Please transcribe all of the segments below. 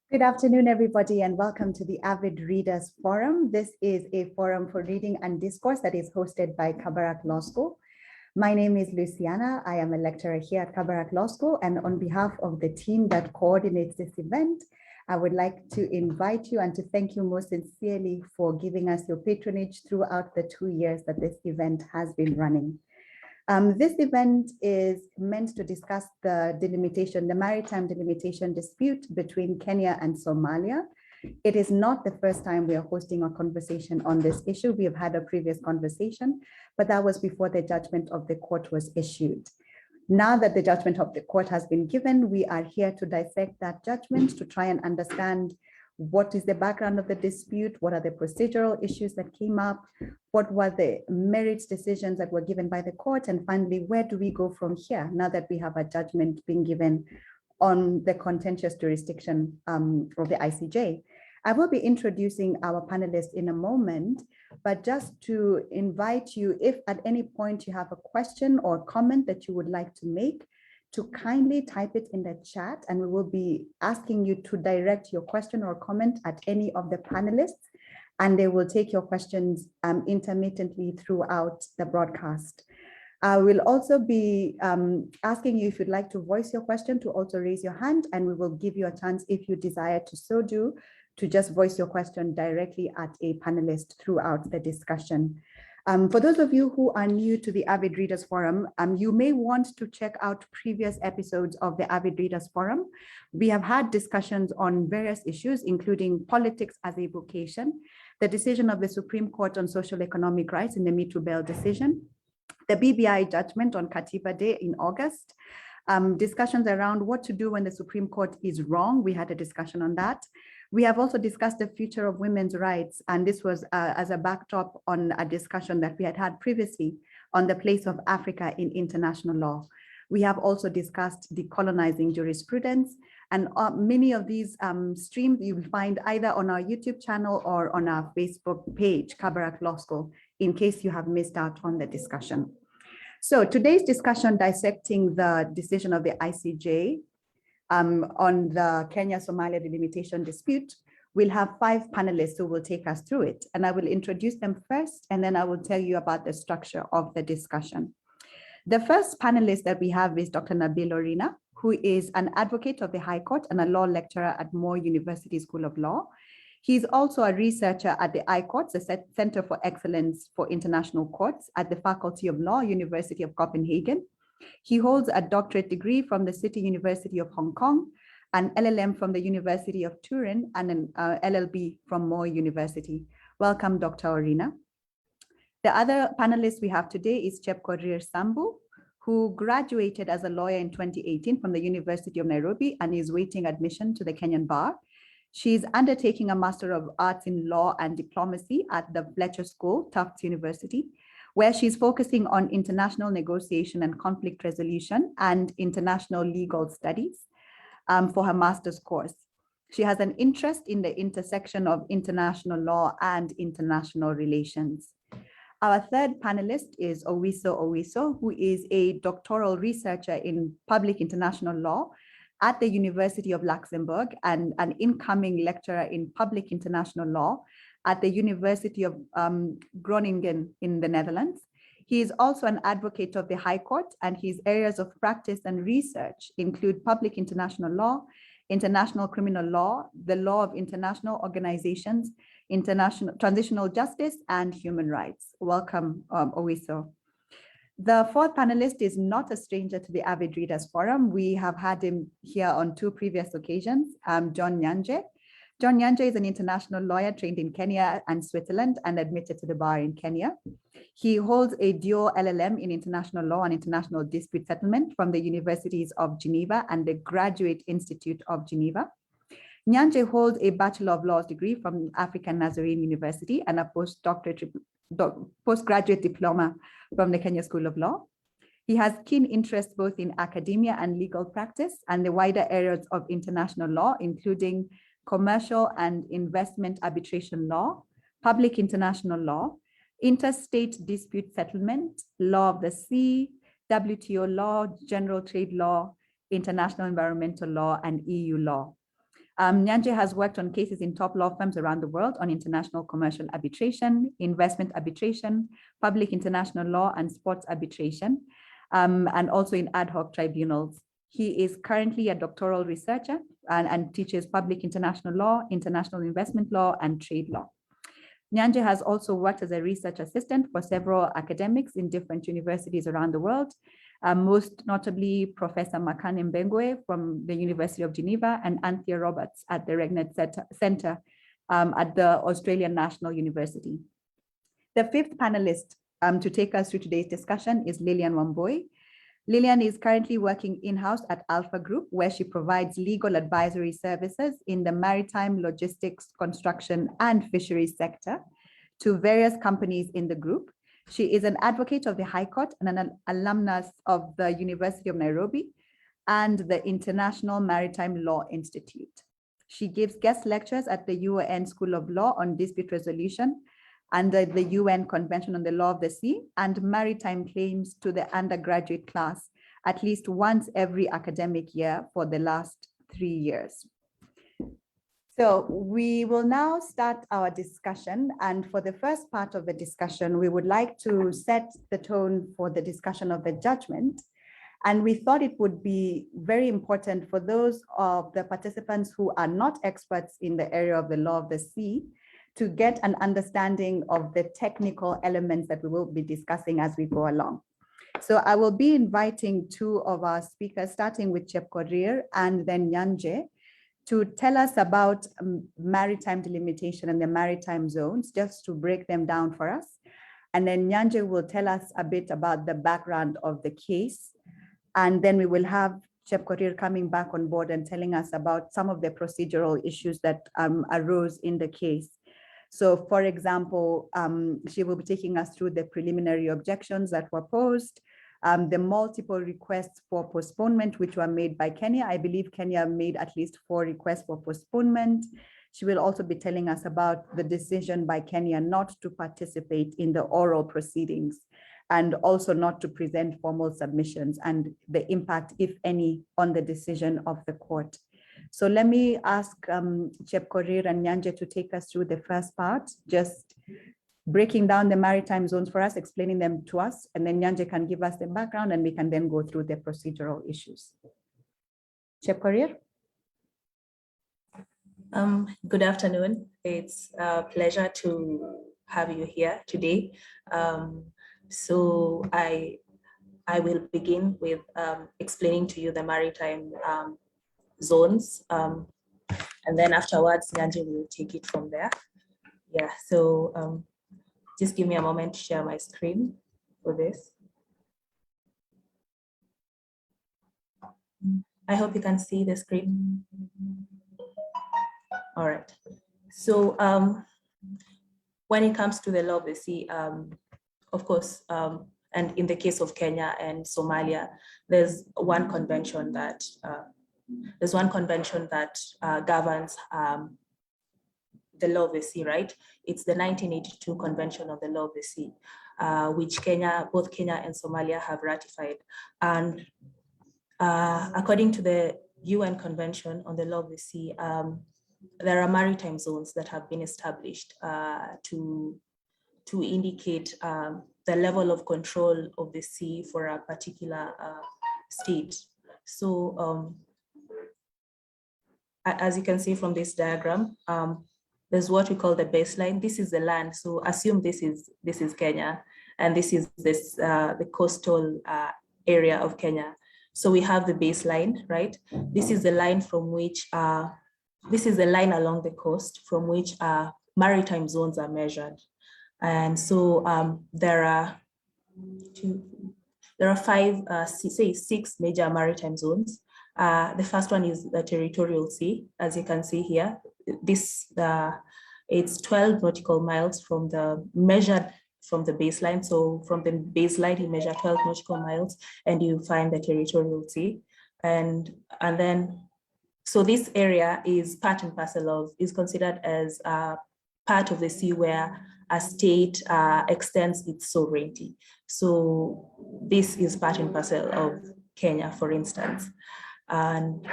Good afternoon, everybody, and welcome to the Avid Readers Forum. This is a forum for reading and discourse that is hosted by Kabarak Law School. My name is Luciana. I am a lecturer here at Kabarak Law School, and on behalf of the team that coordinates this event, I would like to invite you and to thank you most sincerely for giving us your patronage throughout the 2 years that this event has been running. This event is meant to discuss the delimitation, the maritime delimitation dispute between Kenya and Somalia. It is not the first time we are hosting a conversation on this issue. We have had a previous conversation, but that was before the judgment of the court was issued. Now that the judgment of the court has been given, we are here to dissect that judgment, to try and understand what is the background of the dispute, what are the procedural issues that came up, what were the merits decisions that were given by the court, and finally, where do we go from here now that we have a judgment being given on the contentious jurisdiction of the ICJ. I will be introducing our panelists in a moment, but just to invite you, if at any point you have a question or comment that you would like to make, to kindly type it in the chat, and we will be asking you to direct your question or comment at any of the panelists, and they will take your questions intermittently throughout the broadcast. I will also be asking you, if you'd like to voice your question, to also raise your hand, and we will give you a chance, if you desire to so do, to just voice your question directly at a panelist throughout the discussion. For those of you who are new to the Avid Readers Forum, you may want to check out previous episodes of the Avid Readers Forum. We have had discussions on various issues, including politics as a vocation, the decision of the Supreme Court on socio-economic rights in the Me Too Bail decision, the BBI Judgment on Katiba Day in August, discussions around what to do when the Supreme Court is wrong. We had a discussion on that. We have also discussed the future of women's rights, and this was as a backdrop on a discussion that we had previously on the place of Africa in international law. We have also discussed decolonizing jurisprudence, and many of these streams you will find either on our YouTube channel or on our Facebook page, Kabarak Law School, in case you have missed out on the discussion. So today's discussion dissecting the decision of the ICJ on the Kenya-Somalia delimitation dispute, we'll have 5 panelists who will take us through it. And I will introduce them first, and then I will tell you about the structure of the discussion. The first panelist that we have is Dr. Nabil Orina, who is an advocate of the High Court and a law lecturer at Moore University School of Law. He's also a researcher at the I-Courts, the Center for Excellence for International Courts at the Faculty of Law, University of Copenhagen. He holds a doctorate degree from the City University of Hong Kong, an LLM from the University of Turin, and an LLB from Moore University. Welcome, Dr. Orina. The other panelist we have today is Chepkorir Sambu, who graduated as a lawyer in 2018 from the University of Nairobi and is waiting admission to the Kenyan Bar. She's undertaking a Master of Arts in Law and Diplomacy at the Fletcher School, Tufts University, where she's focusing on international negotiation and conflict resolution and international legal studies for her master's course. She has an interest in the intersection of international law and international relations. Our third panelist is Owiso, who is a doctoral researcher in public international law at the University of Luxembourg and an incoming lecturer in public international law at the University of Groningen in the Netherlands. He is also an advocate of the High Court, and his areas of practice and research include public international law, international criminal law, the law of international organizations, international transitional justice, and human rights. Welcome, Owiso. The fourth panelist is not a stranger to the Avid Readers Forum. We have had him here on 2 previous occasions, John Nyanje. John Nyanje is an international lawyer trained in Kenya and Switzerland and admitted to the bar in Kenya. He holds a dual LLM in international law and international dispute settlement from the Universities of Geneva and the Graduate Institute of Geneva. Nyanje holds a Bachelor of Laws degree from African Nazarene University and a postgraduate diploma from the Kenya School of Law. He has keen interest both in academia and legal practice and the wider areas of international law, including commercial and investment arbitration law, public international law, interstate dispute settlement, law of the sea, WTO law, general trade law, international environmental law, and EU law. Nyanje has worked on cases in top law firms around the world on international commercial arbitration, investment arbitration, public international law, and sports arbitration, and also in ad hoc tribunals. He is currently a doctoral researcher and teaches public international law, international investment law, and trade law. Nyanje has also worked as a research assistant for several academics in different universities around the world, most notably Professor Makane Mbengwe from the University of Geneva and Anthea Roberts at the Regnet Center at the Australian National University. The fifth panelist to take us through today's discussion is Lillian Wamboi. Lillian is currently working in-house at Alpha Group, where she provides legal advisory services in the maritime, logistics, construction, and fisheries sector to various companies in the group. She is an advocate of the High Court and an alumnus of the University of Nairobi and the International Maritime Law Institute. She gives guest lectures at the UN School of Law on dispute resolution under the UN Convention on the Law of the Sea and maritime claims to the undergraduate class at least once every academic year for the last 3 years. So we will now start our discussion. And for the first part of the discussion, we would like to set the tone for the discussion of the judgment. And we thought it would be very important for those of the participants who are not experts in the area of the law of the sea to get an understanding of the technical elements that we will be discussing as we go along. So I will be inviting two of our speakers, starting with Chepkorir and then Nyanje, to tell us about maritime delimitation and the maritime zones, just to break them down for us. And then Nyanje will tell us a bit about the background of the case. And then we will have Chepkorir coming back on board and telling us about some of the procedural issues that arose in the case. So for example, she will be taking us through the preliminary objections that were posed, the multiple requests for postponement, which were made by Kenya. I believe Kenya made at least 4 requests for postponement. She will also be telling us about the decision by Kenya not to participate in the oral proceedings and also not to present formal submissions and the impact, if any, on the decision of the court. So let me ask Chepkorir and Nyanje to take us through the first part, just breaking down the maritime zones for us, explaining them to us, and then Nyanje can give us the background and we can then go through the procedural issues. Chepkorir? Good afternoon. It's a pleasure to have you here today. So I will begin with explaining to you the maritime zones, and then afterwards Nyanje will take it from there. Yeah, so just give me a moment to share my screen for this. I hope you can see the screen. All right, so when it comes to the law of the sea, of course, and in the case of Kenya and Somalia, there's one convention that governs the law of the sea, right? It's the 1982 Convention of the Law of the Sea, which both Kenya and Somalia have ratified. And according to the UN Convention on the Law of the Sea, there are maritime zones that have been established to indicate the level of control of the sea for a particular state. So as you can see from this diagram, there's what we call the baseline. This is the land. So assume this is Kenya, and this is the coastal area of Kenya. So we have the baseline, right? This is the line from which this is the line along the coast from which maritime zones are measured. And so there are 6 major maritime zones. The first one is the territorial sea, as you can see here. It's 12 nautical miles from the baseline. So from the baseline, you measure 12 nautical miles and you find the territorial sea. And then, so this area is part and parcel is considered as part of the sea where a state extends its sovereignty. So this is part and parcel of Kenya, for instance. And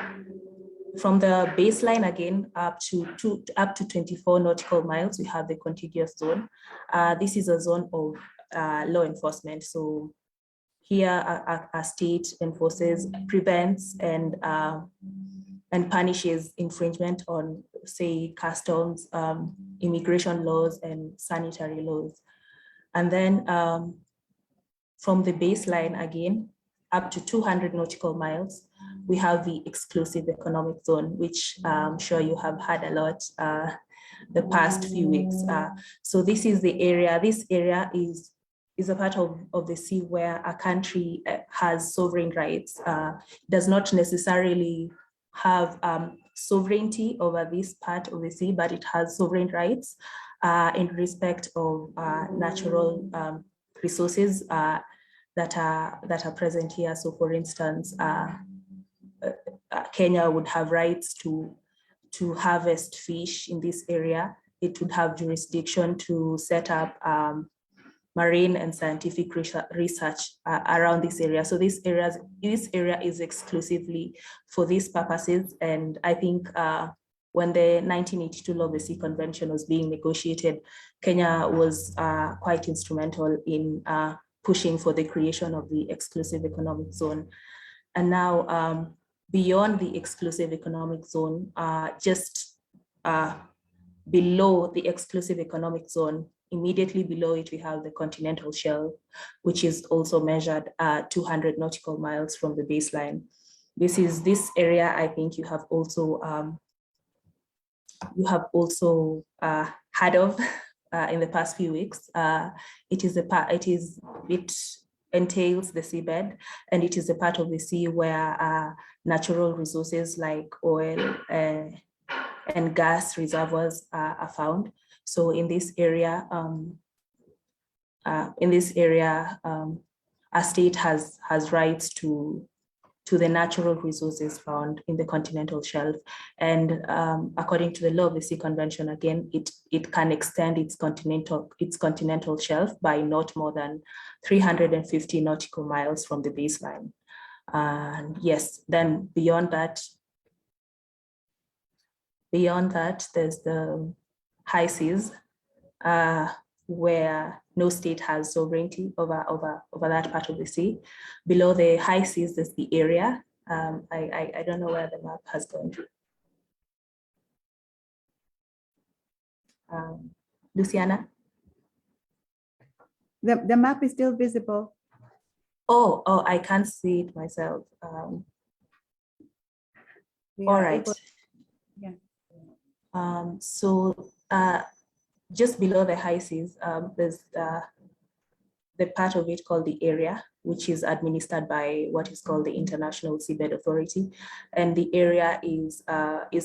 From the baseline again up to 24 nautical miles, we have the contiguous zone. This is a zone of law enforcement. So here a state enforces, prevents, and punishes infringement on, say, customs, immigration laws, and sanitary laws. And then from the baseline again up to 200 nautical miles, we have the exclusive economic zone, which I'm sure you have had a lot the past few weeks. So this is the area. This area is a part of the sea where a country has sovereign rights, does not necessarily have sovereignty over this part of the sea, but it has sovereign rights in respect of natural resources that are present here. So for instance, Kenya would have rights to harvest fish in this area. It would have jurisdiction to set up marine and scientific research around this area. So this area is exclusively for these purposes. And I think when the 1982 Law of the Sea Convention was being negotiated, Kenya was quite instrumental in pushing for the creation of the exclusive economic zone. And now beyond the exclusive economic zone, just below the exclusive economic zone, immediately below it, we have the continental shelf, which is also measured 200 nautical miles from the baseline. This area, I think you have also heard of in the past few weeks. It entails the seabed, and it is a part of the sea where natural resources like oil and gas reservoirs are found. So in this area, a state has rights to the natural resources found in the continental shelf. And according to the Law of the Sea Convention, again, it can extend its continental shelf by not more than 350 nautical miles from the baseline. And yes, then beyond that, there's the high seas, where no state has sovereignty over that part of the sea. Below the high seas, there's the area. I don't know where the map has gone to. Luciana? The map is still visible. Oh, I can't see it myself. All right. Yeah. So just below the high seas, there's the part of it called the area, which is administered by what is called the International Seabed Authority. And the area is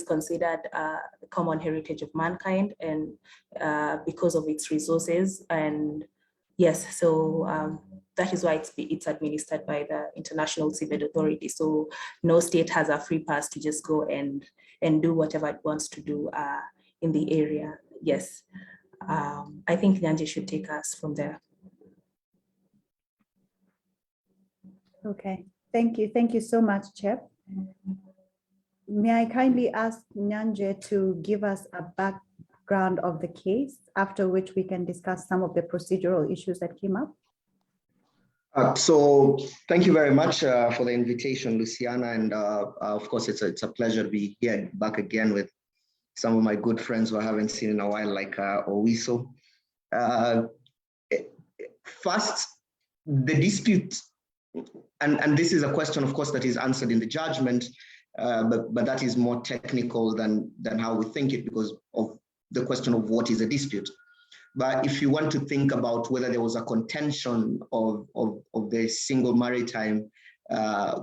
considered the common heritage of mankind, and because of its resources. And yes, so that is why it's administered by the International Seabed Authority. So no state has a free pass to just go and do whatever it wants to do in the area. Yes, I think Nyanje should take us from there. Okay, thank you. Thank you so much, Chep. May I kindly ask Nyanje to give us a background of the case, after which we can discuss some of the procedural issues that came up? So thank you very much for the invitation, Luciana. And of course, it's a pleasure to be here back again with some of my good friends who I haven't seen in a while, like Owiso. First, the dispute, and this is a question, of course, that is answered in the judgment, but that is more technical than how we think it, because of the question of what is a dispute. But if you want to think about whether there was a contention of the single maritime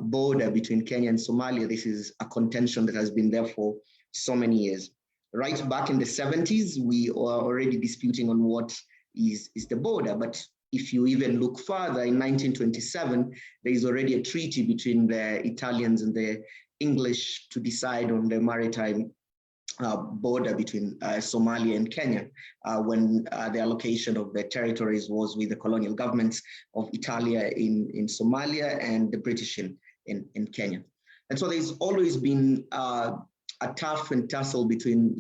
border between Kenya and Somalia, this is a contention that has been there for so many years. Right back in the 70s, we are already disputing on what is the border. But if you even look further, in 1927, there is already a treaty between the Italians and the English to decide on the maritime border between Somalia and Kenya, when the allocation of the territories was with the colonial governments of Italia in Somalia and the British in Kenya. And so there's always been a tough and tussle between,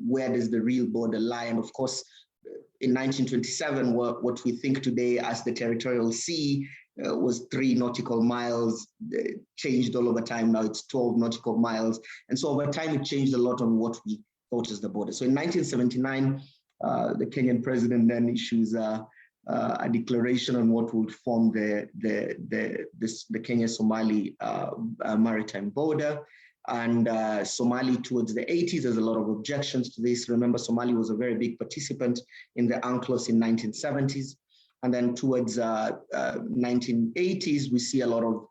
where does the real border lie? And of course, in 1927, what we think today as the territorial sea was 3 nautical miles, changed all over time. Now it's 12 nautical miles. And so over time, it changed a lot on what we thought is the border. So in 1979, the Kenyan president then issues a declaration on what would form the Kenya-Somali maritime border. And Somali towards the 80s, there's a lot of objections to this. Remember, Somali was a very big participant in the UNCLOS in 1970s. And then towards 1980s, we see a lot of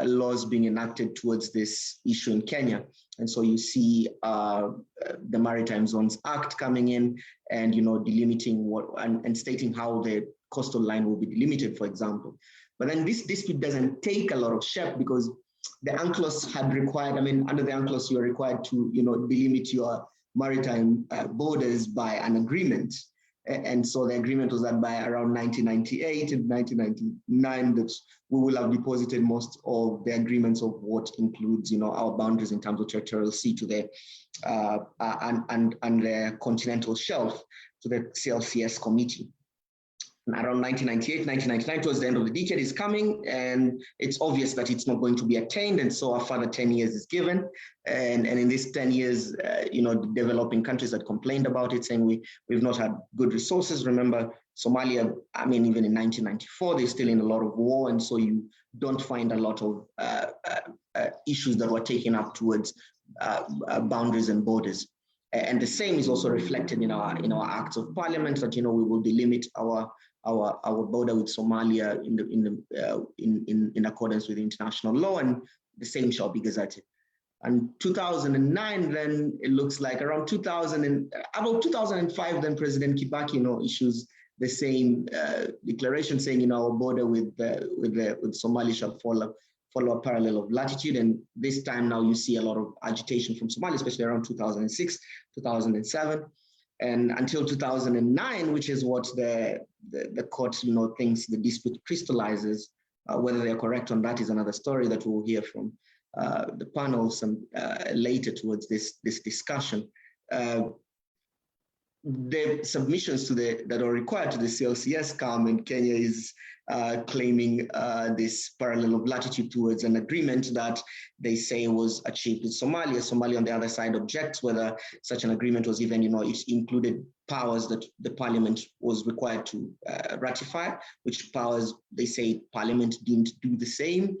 laws being enacted towards this issue in Kenya. And so you see the Maritime Zones Act coming in and, delimiting what and stating how the coastal line will be delimited, for example. But then this dispute doesn't take a lot of shape because the UNCLOS had required, under the UNCLOS, you are required to, delimit your maritime borders by an agreement. And so the agreement was that by around 1998 and 1999, that we will have deposited most of the agreements of what includes, our boundaries in terms of territorial sea to the and the continental shelf to the CLCS committee. And around 1998, 1999, towards the end of the decade is coming, and it's obvious that it's not going to be attained, and so a further 10 years is given. And in these 10 years, the developing countries had complained about it, saying we've not had good resources. Remember, Somalia, even in 1994, they're still in a lot of war, and so you don't find a lot of issues that were taken up towards boundaries and borders. And the same is also reflected in our acts of parliament that we will delimit our border with Somalia in accordance with international law, and the same shall be gazetted. And 2009, then it looks like around 2005, then President Kibaki issues the same declaration saying our border with Somalia shall follow a parallel of latitude. And this time now you see a lot of agitation from Somalia, especially around 2006, 2007. And until 2009, which is what the court thinks the dispute crystallizes. Whether they're correct on that is another story that we'll hear from the panels and later towards this discussion. The submissions that are required to the CLCS come, and Kenya is claiming this parallel of latitude towards an agreement that they say was achieved with Somalia. Somalia on the other side objects whether such an agreement was even, it included powers that the parliament was required to ratify, which powers they say parliament didn't do the same.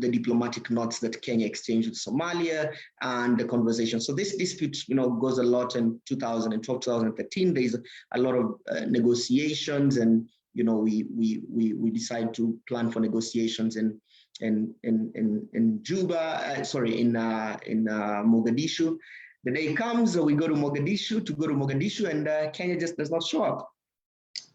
The diplomatic notes that Kenya exchanged with Somalia and the conversation. So this dispute, goes a lot in 2012, 2013. There's a lot of negotiations, and we decide to plan for negotiations in Juba, in Mogadishu. The day comes, we go to Mogadishu, and Kenya just does not show up.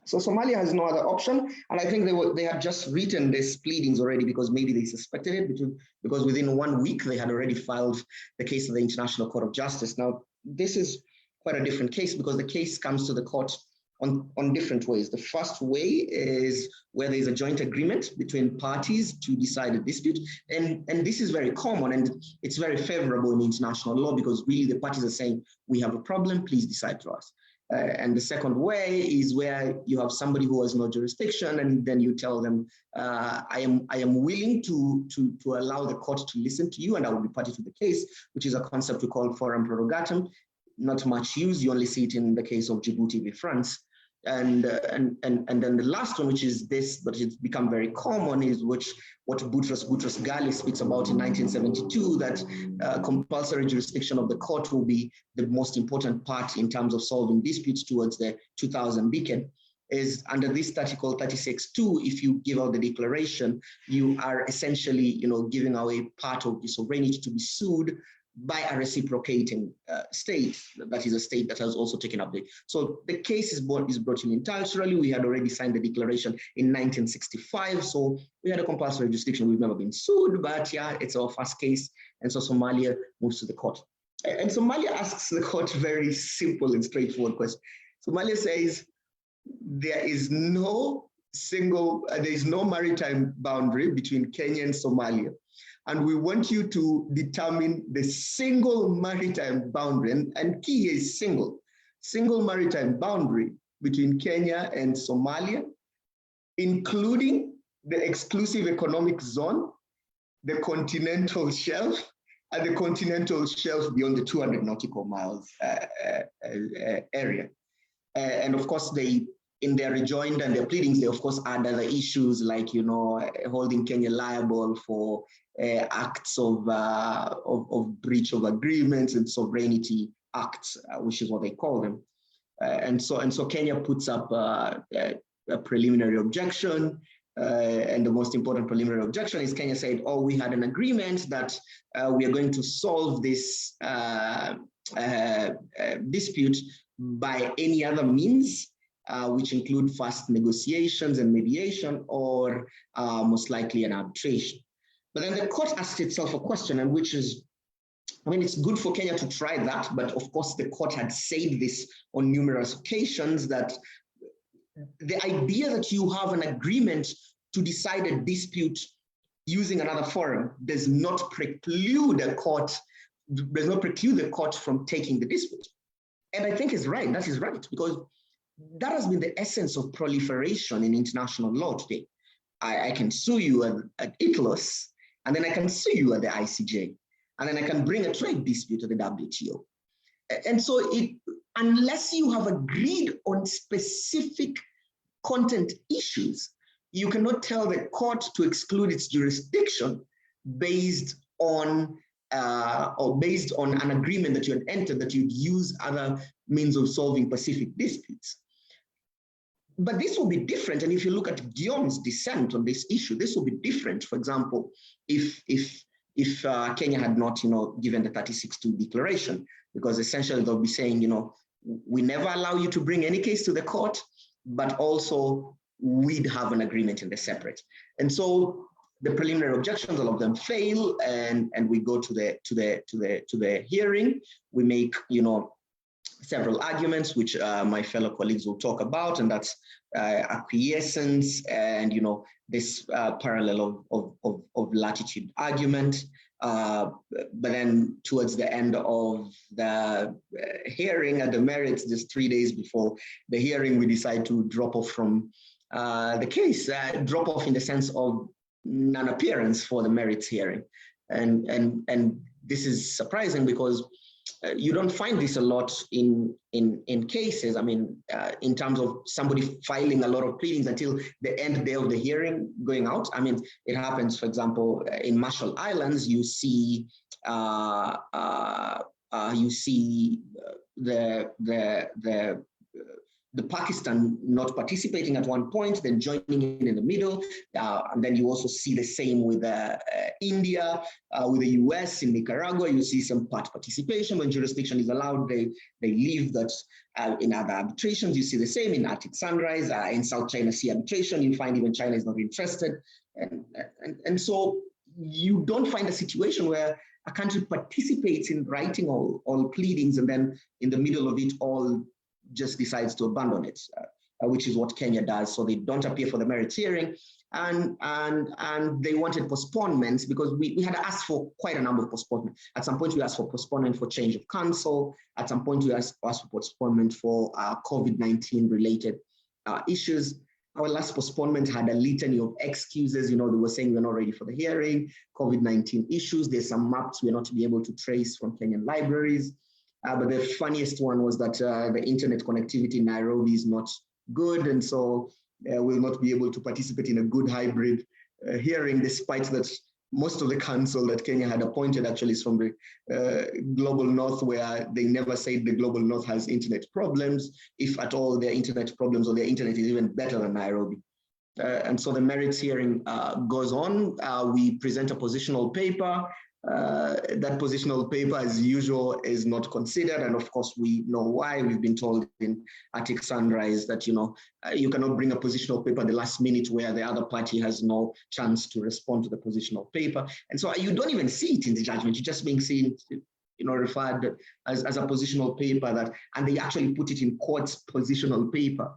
So Somalia has no other option, and I think they had just written these pleadings already because maybe they suspected it, because within 1 week they had already filed the case of the International Court of Justice. Now, this is quite a different case because the case comes to the court on different ways. The first way is where there is a joint agreement between parties to decide a dispute, and this is very common and it's very favorable in international law because really the parties are saying, we have a problem, please decide for us. And the second way is where you have somebody who has no jurisdiction, and then you tell them, I am willing to allow the court to listen to you, and I will be party to the case, which is a concept we call forum prorogatum. Not much used. You only see it in the case of Djibouti v. France. And then the last one, which is this, but it's become very common, is what Boutros Ghali speaks about in 1972, that compulsory jurisdiction of the court will be the most important part in terms of solving disputes towards the 2000 decade. Is under this article 36.2, if you give out the declaration, you are essentially, giving away part of the sovereignty to be sued by a reciprocating state, that is a state that has also taken up the. So the case is brought in unilaterally. We had already signed the declaration in 1965, so we had a compulsory jurisdiction. We've never been sued, but yeah, it's our first case, and so Somalia moves to the court. And Somalia asks the court a very simple and straightforward question. Somalia says, there is no there is no maritime boundary between Kenya and Somalia. And we want you to determine the single maritime boundary, and key is single maritime boundary between Kenya and Somalia, including the exclusive economic zone, the continental shelf, and the continental shelf beyond the 200 nautical miles area. And of course, in their rejoinder and their pleadings, they of course add other issues like, holding Kenya liable for acts of breach of agreements and sovereignty acts, which is what they call them. And so Kenya puts up a preliminary objection. And the most important preliminary objection is Kenya said, we had an agreement that we are going to solve this dispute by any other means, which include fast negotiations and mediation, or most likely an arbitration. But then the court asked itself a question, and which is, it's good for Kenya to try that, but of course the court had said this on numerous occasions, that the idea that you have an agreement to decide a dispute using another forum does not preclude the court from taking the dispute. And I think that is right, because that has been the essence of proliferation in international law today. I can sue you at ITLOS, and then I can sue you at the ICJ, and then I can bring a trade dispute to the WTO. And so unless you have agreed on specific content issues, you cannot tell the court to exclude its jurisdiction based on an agreement that you had entered, that you'd use other means of solving specific disputes. But this will be different. And if you look at Guillaume's dissent on this issue, this will be different. For example, if Kenya had not, given the 36-2 declaration, because essentially they'll be saying, we never allow you to bring any case to the court, but also we'd have an agreement in the separate. And so the preliminary objections, all of them fail, and we go to the hearing. We make, several arguments, which my fellow colleagues will talk about, and that's acquiescence and, this parallel of latitude argument. But then towards the end of the hearing at the merits, just 3 days before the hearing, we decide to drop off from the case, drop off in the sense of non-appearance for the merits hearing. And this is surprising because you don't find this a lot in cases. In terms of somebody filing a lot of pleadings until the end day of the hearing going out. It happens, for example, in Marshall Islands, you see the Pakistan not participating at one point, then joining in the middle. And then you also see the same with India, with the US in Nicaragua. You see some part participation. When jurisdiction is allowed, they leave that. In other arbitrations, you see the same in Arctic Sunrise, in South China Sea arbitration. You find even China is not interested. And so you don't find a situation where a country participates in writing all pleadings, and then in the middle of it all just decides to abandon it, which is what Kenya does. So they don't appear for the merits hearing, and they wanted postponements because we had asked for quite a number of postponements. At some point, we asked for postponement for change of counsel. At some point, we asked for postponement for COVID-19 related issues. Our last postponement had a litany of excuses. They were saying we're not ready for the hearing, COVID-19 issues. There's some maps we're not to be able to trace from Kenyan libraries. But the funniest one was that the internet connectivity in Nairobi is not good, and so we'll not be able to participate in a good hybrid hearing, despite that most of the council that Kenya had appointed actually is from the global north, where they never said the global north has internet problems. If at all, their internet problems or their internet is even better than Nairobi. And so the merits hearing goes on. We present a positional paper. That positional paper, as usual, is not considered, and of course we know why. We've been told in Arctic Sunrise that you cannot bring a positional paper at the last minute where the other party has no chance to respond to the positional paper, and so you don't even see it in the judgment. You're just being seen, referred as a positional paper and they actually put it in court's positional paper.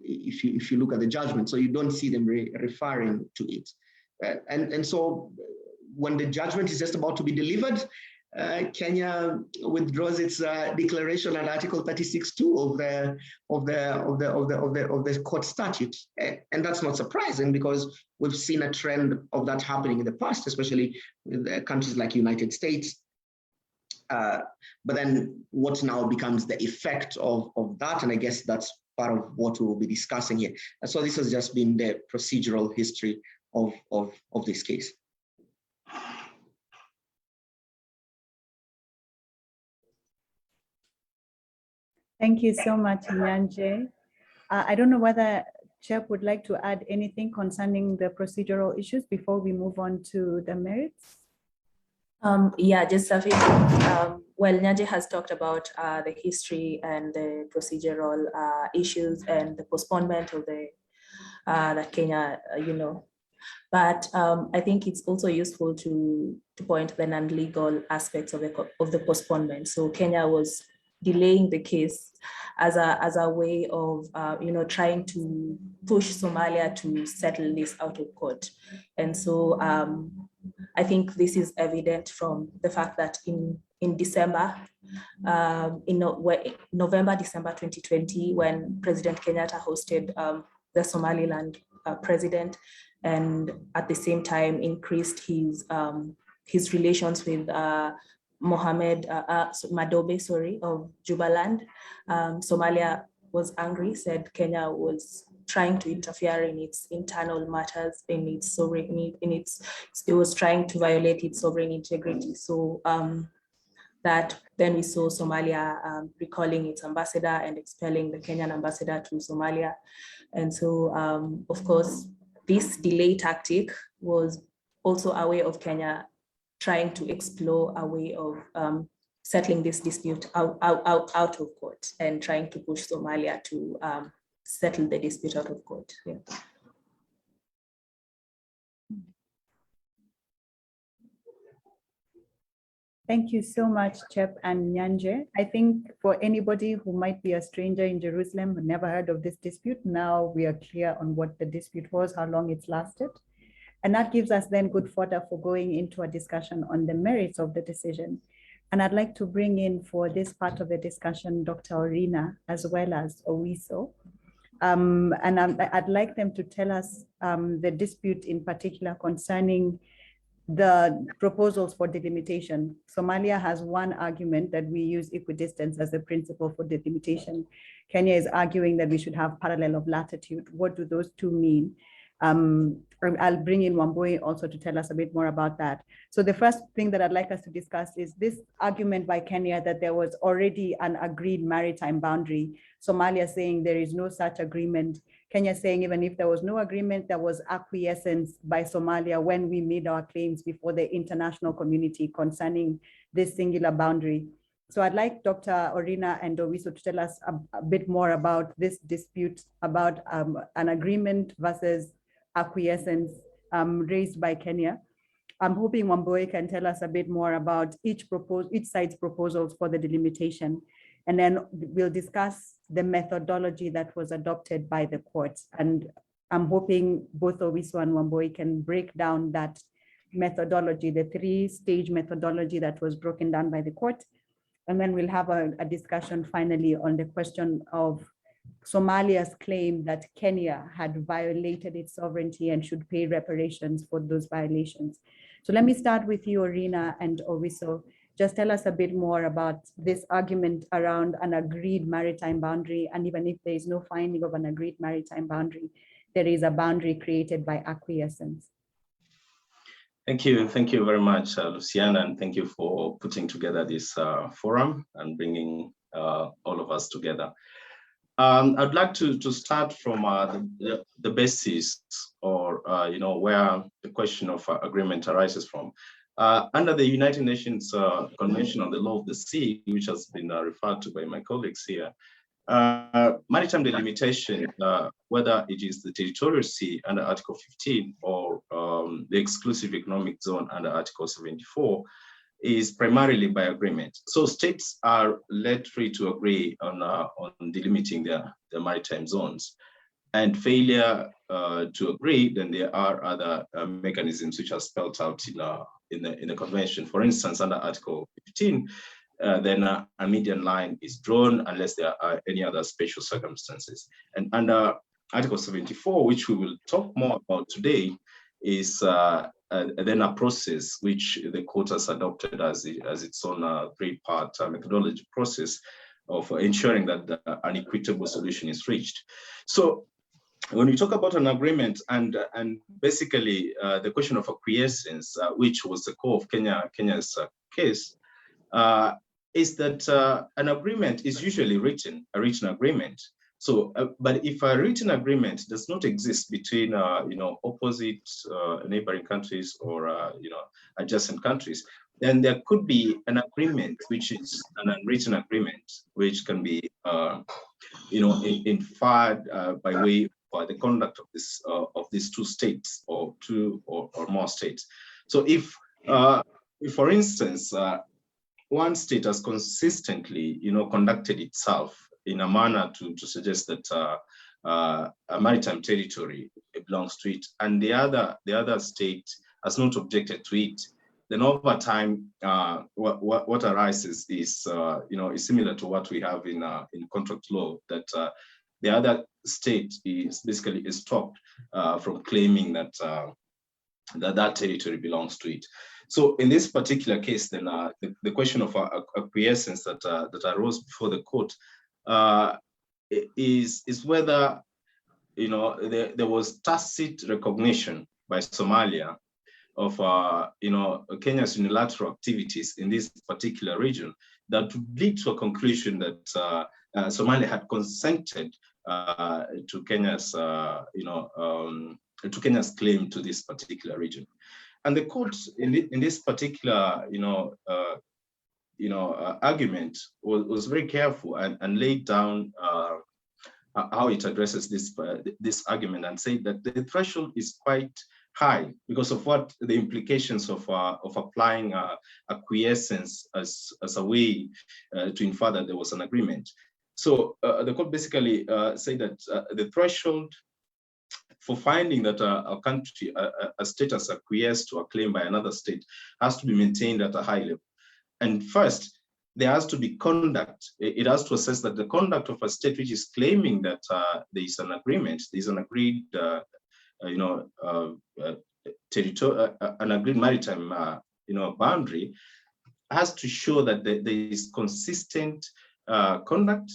if you look at the judgment. So you don't see them referring to it. And so when the judgment is just about to be delivered, Kenya withdraws its declaration at Article 36(2) of the court statute, and that's not surprising because we've seen a trend of that happening in the past, especially with countries like United States. But then what now becomes the effect of that, and I guess that's part of what we'll be discussing here. And so this has just been the procedural history of this case. Thank you so much, Nyanje. I don't know whether Chep would like to add anything concerning the procedural issues before we move on to the merits. Yeah, just a few. Well, Nyanje has talked about the history and the procedural issues and the postponement of the Kenya, But I think it's also useful to point to the non-legal aspects of the postponement. So Kenya was delaying the case as a way of trying to push Somalia to settle this out of court. And so I think this is evident from the fact that in December, November, December 2020, when President Kenyatta hosted the Somaliland president, and at the same time increased his relations with Mohamed Madobe, of Jubaland. Somalia was angry, said Kenya was trying to interfere in its internal matters, in its sovereignty, it was trying to violate its sovereign integrity. So that then we saw Somalia recalling its ambassador and expelling the Kenyan ambassador to Somalia. And so, of course, this delay tactic was also a way of Kenya trying to explore a way of settling this dispute out of court and trying to push Somalia to settle the dispute out of court. Yeah. Thank you so much, Chep and Nyanje. I think for anybody who might be a stranger in Jerusalem who never heard of this dispute, now we are clear on what the dispute was, how long it's lasted. And that gives us then good fodder for going into a discussion on the merits of the decision. And I'd like to bring in for this part of the discussion, Dr. Orina, as well as Owiso. And I'd like them to tell us the dispute in particular concerning the proposals for delimitation. Somalia has one argument that we use equidistance as a principle for delimitation. Kenya is arguing that we should have parallel of latitude. What do those two mean? I'll bring in Wambui also to tell us a bit more about that. So the first thing that I'd like us to discuss is this argument by Kenya that there was already an agreed maritime boundary. Somalia saying there is no such agreement. Kenya saying even if there was no agreement, there was acquiescence by Somalia when we made our claims before the international community concerning this singular boundary. So I'd like Dr. Orina and Owiso to tell us a bit more about this dispute about an agreement versus acquiescence raised by Kenya. I'm hoping Wambui can tell us a bit more about each side's proposals for the delimitation. And then we'll discuss the methodology that was adopted by the courts. And I'm hoping both Owiso and Wambui can break down that methodology, the three-stage methodology that was broken down by the court. And then we'll have a discussion finally on the question of Somalia's claim that Kenya had violated its sovereignty and should pay reparations for those violations. So let me start with you, Orina and Owiso. Just tell us a bit more about this argument around an agreed maritime boundary. And even if there is no finding of an agreed maritime boundary, there is a boundary created by acquiescence. Thank you very much, Luciana, and thank you for putting together this forum and bringing all of us together. I'd like to start from the basis, or where the question of agreement arises from. Under the United Nations Convention on the Law of the Sea, which has been referred to by my colleagues here, maritime delimitation, whether it is the territorial sea under Article 15 or the exclusive economic zone under Article 74, is primarily by agreement. So states are led free to agree on delimiting their maritime zones. And failure to agree, then there are other mechanisms which are spelled out in the convention. For instance, under Article 15, then a median line is drawn unless there are any other special circumstances. And under Article 74, which we will talk more about today, is then a process which the court has adopted as its own three-part methodology process of ensuring that an equitable solution is reached. So when we talk about an agreement and basically the question of acquiescence, which was the core of Kenya's case, is that an agreement is usually a written agreement. So, but if a written agreement does not exist between opposite neighboring countries or adjacent countries, then there could be an agreement which is an unwritten agreement, which can be inferred by way of the conduct of these two states or two or more states. So if for instance one state has consistently conducted itself in a manner to suggest that a maritime territory belongs to it, and the other state has not objected to it, then over time, what arises is similar to what we have in contract law, that the other state is basically stopped from claiming that that territory belongs to it. So in this particular case, then the question of acquiescence that arose before the court is whether there was tacit recognition by Somalia of Kenya's unilateral activities in this particular region that would lead to a conclusion that Somalia had consented to Kenya's Kenya's claim to this particular region. And the court in this particular argument was very careful and laid down how it addresses this argument, and said that the threshold is quite high because of what the implications of applying acquiescence as a way to infer that there was an agreement. So the court basically said that the threshold for finding that a country, a state has acquiesced to a claim by another state, has to be maintained at a high level. And first, there has to be conduct. It has to assess that the conduct of a state which is claiming that there is an agreement, there is an agreed, an agreed maritime, boundary, has to show that there is consistent conduct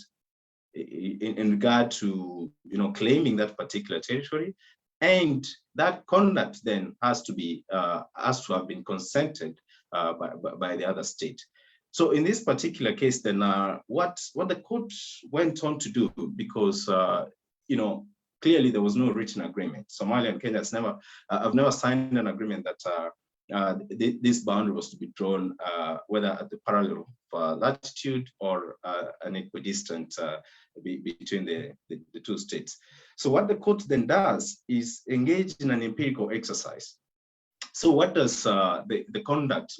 in regard to claiming that particular territory, and that conduct then has to have been consented by the other state. So in this particular case, then what the court went on to do, because clearly there was no written agreement. Somalia and Kenya have never signed an agreement that this boundary was to be drawn, whether at the parallel of latitude or an equidistant between the two states. So what the court then does is engage in an empirical exercise. So what does the conduct,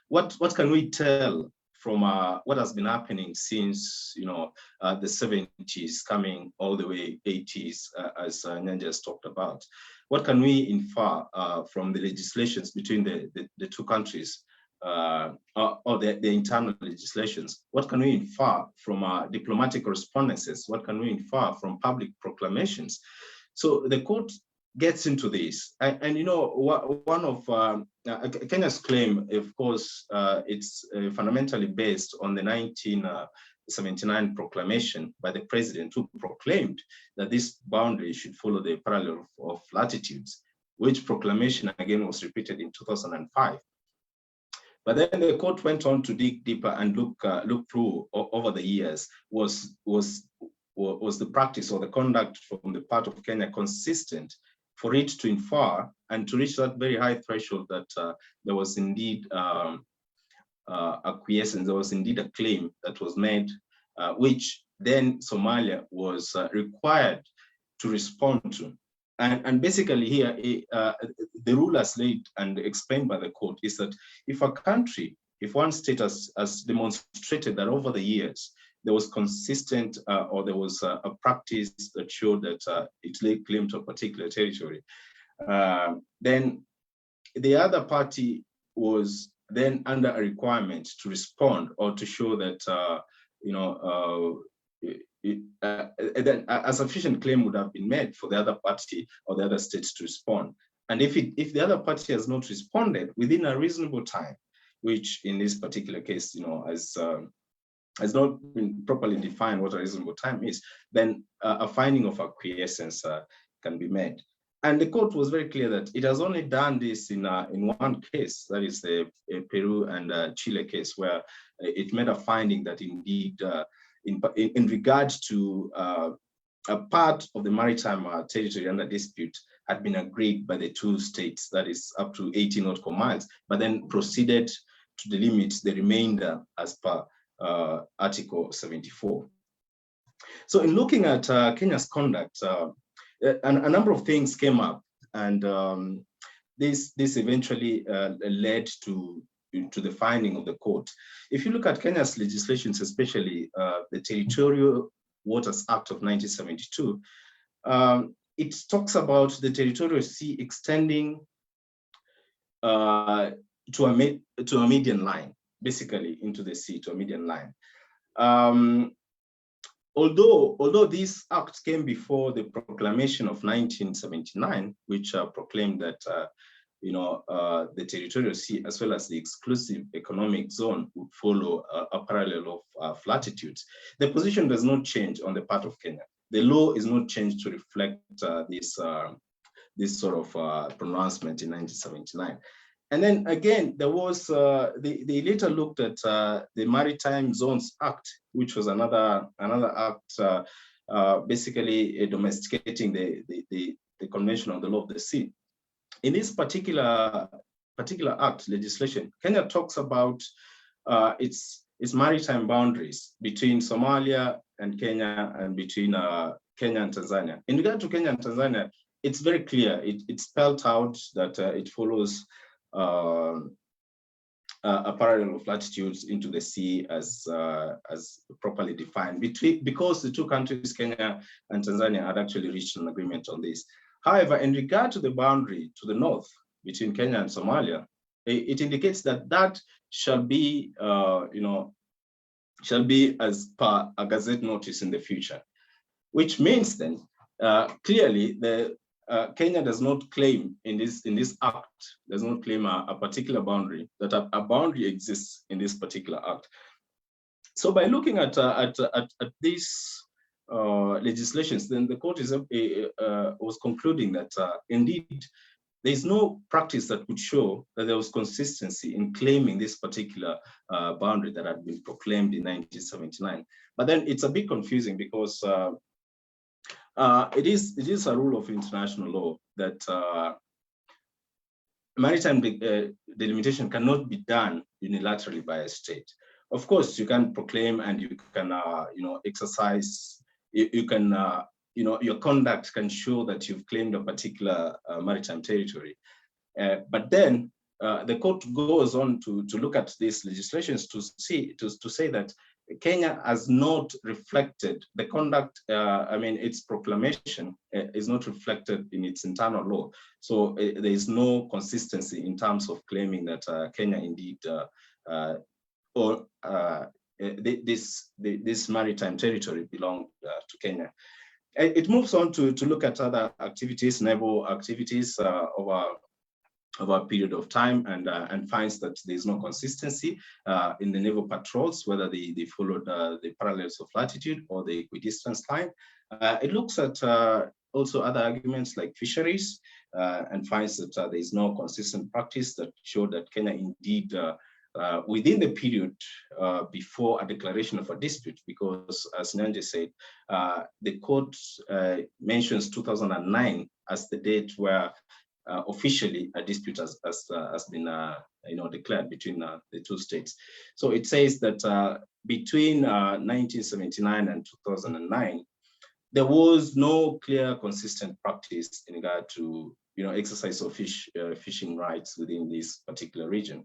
what can we tell from what has been happening since the 70s, coming all the way 80s, as Nyanja has talked about? What can we infer from the legislations between the two countries, or the internal legislations? What can we infer from diplomatic correspondences? What can we infer from public proclamations? So the court gets into this, and one of Kenya's claim, of course, it's fundamentally based on the 1979 proclamation by the president, who proclaimed that this boundary should follow the parallel of latitudes, which proclamation again was repeated in 2005. But then the court went on to dig deeper and look through over the years, was the practice or the conduct from the part of Kenya consistent for it to infer and to reach that very high threshold that there was indeed acquiescence, there was indeed a claim that was made, which then Somalia was required to respond to. And basically here, the rule as laid and explained by the court is that if a country, if one state has demonstrated that over the years, there was consistent or there was a practice that showed that it laid claim to a particular territory, then the other party was then under a requirement to respond or to show that, then a sufficient claim would have been made for the other party or the other states to respond. And if the other party has not responded within a reasonable time, which in this particular case, has not been properly defined what a reasonable time is, then a finding of acquiescence can be made. And the court was very clear that it has only done this in one case, that is the Peru and Chile case, where it made a finding that indeed, in regard to a part of the maritime territory under dispute had been agreed by the two states, that is up to 80 nautical miles, but then proceeded to delimit the remainder as per Article 74. So in looking at Kenya's conduct, a number of things came up, and this eventually led to the finding of the court. If you look at Kenya's legislations, especially the Territorial Waters Act of 1972, it talks about the territorial sea extending to a median line, basically into the sea, to a median line. Although this act came before the proclamation of 1979, which proclaimed that the territorial sea as well as the exclusive economic zone would follow a parallel of latitudes, the position does not change on the part of Kenya. The law is not changed to reflect this sort of pronouncement in 1979. And then again, there was, they later looked at the Maritime Zones Act, which was another act basically domesticating the Convention on the Law of the Sea. In this particular act legislation, Kenya talks about its maritime boundaries between Somalia and Kenya and between Kenya and Tanzania. In regard to Kenya and Tanzania, it's very clear. It's spelled out that it follows a parallel of latitudes into the sea as properly defined, because the two countries, Kenya and Tanzania, had actually reached an agreement on this. However, in regard to the boundary to the north between Kenya and Somalia, it indicates that shall be as per a gazette notice in the future, which means then clearly Kenya does not claim in this act, does not claim a particular boundary, that a boundary exists in this particular act. So by looking at these legislations, then the court was concluding that indeed there is no practice that would show that there was consistency in claiming this particular boundary that had been proclaimed in 1979. But then it's a bit confusing because it is a rule of international law that maritime delimitation cannot be done unilaterally by a state. Of course, you can proclaim and you can exercise. You can your conduct can show that you've claimed a particular maritime territory. But then the court goes on to look at these legislations to say that Kenya has not reflected the conduct. Its proclamation is not reflected in its internal law. So there is no consistency in terms of claiming that Kenya indeed this maritime territory belonged to Kenya. It moves on to look at other activities, naval activities over a period of time, and finds that there is no consistency in the naval patrols, whether they followed the parallels of latitude or the equidistance line. It looks at also other arguments like fisheries, and finds that there is no consistent practice that showed that Kenya indeed within the period before a declaration of a dispute, because as Nyanje said, the court mentions 2009 as the date where officially a dispute has been declared between the two states. So it says that between 1979 and 2009, there was no clear, consistent practice in regard to exercise of fishing rights within this particular region.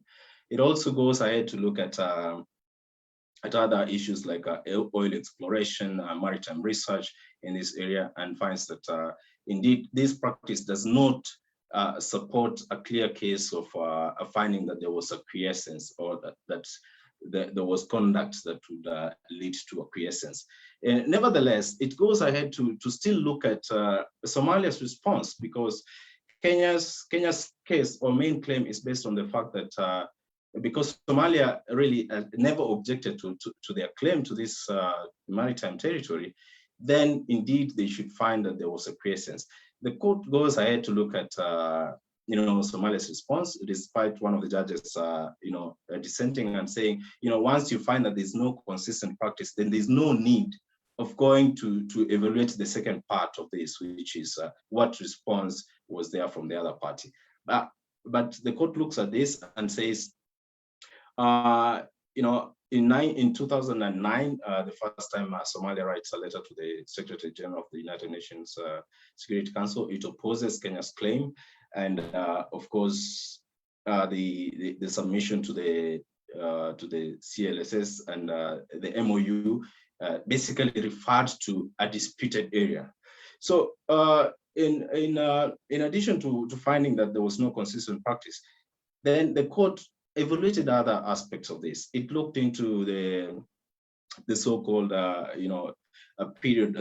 It also goes ahead to look at other issues like oil exploration, maritime research in this area, and finds that indeed this practice does not support a clear case of a finding that there was a quiescence, or that there was conduct that would lead to a quiescence. Nevertheless, it goes ahead to still look at Somalia's response, because Kenya's case or main claim is based on the fact that because Somalia really never objected to their claim to this maritime territory, then indeed they should find that there was a quiescence. The court goes ahead to look at Somalia's response, despite one of the judges dissenting and saying, once you find that there's no consistent practice, then there's no need of going to evaluate the second part of this, which is what response was there from the other party. But the court looks at this and says, in 2009, the first time Somalia writes a letter to the Secretary General of the United Nations Security Council, it opposes Kenya's claim, and of course the submission to the CLSS and the MOU basically referred to a disputed area. So in addition to finding that there was no consistent practice, then the court evaluated other aspects of this. It looked into the so-called a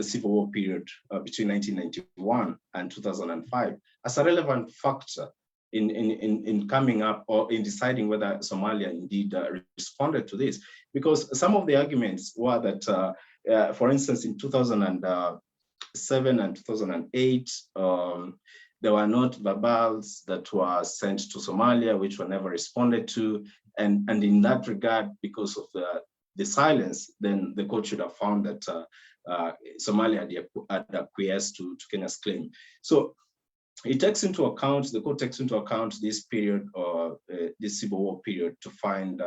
civil war period between 1991 and 2005 as a relevant factor in coming up or in deciding whether Somalia indeed responded to this. Because some of the arguments were that, for instance, in 2007 and 2008, there were not verbals that were sent to Somalia, which were never responded to. And in that regard, because of the silence, then the court should have found that Somalia had acquiesced to Kenya's claim. So the court takes into account this period, or this civil war period, to find,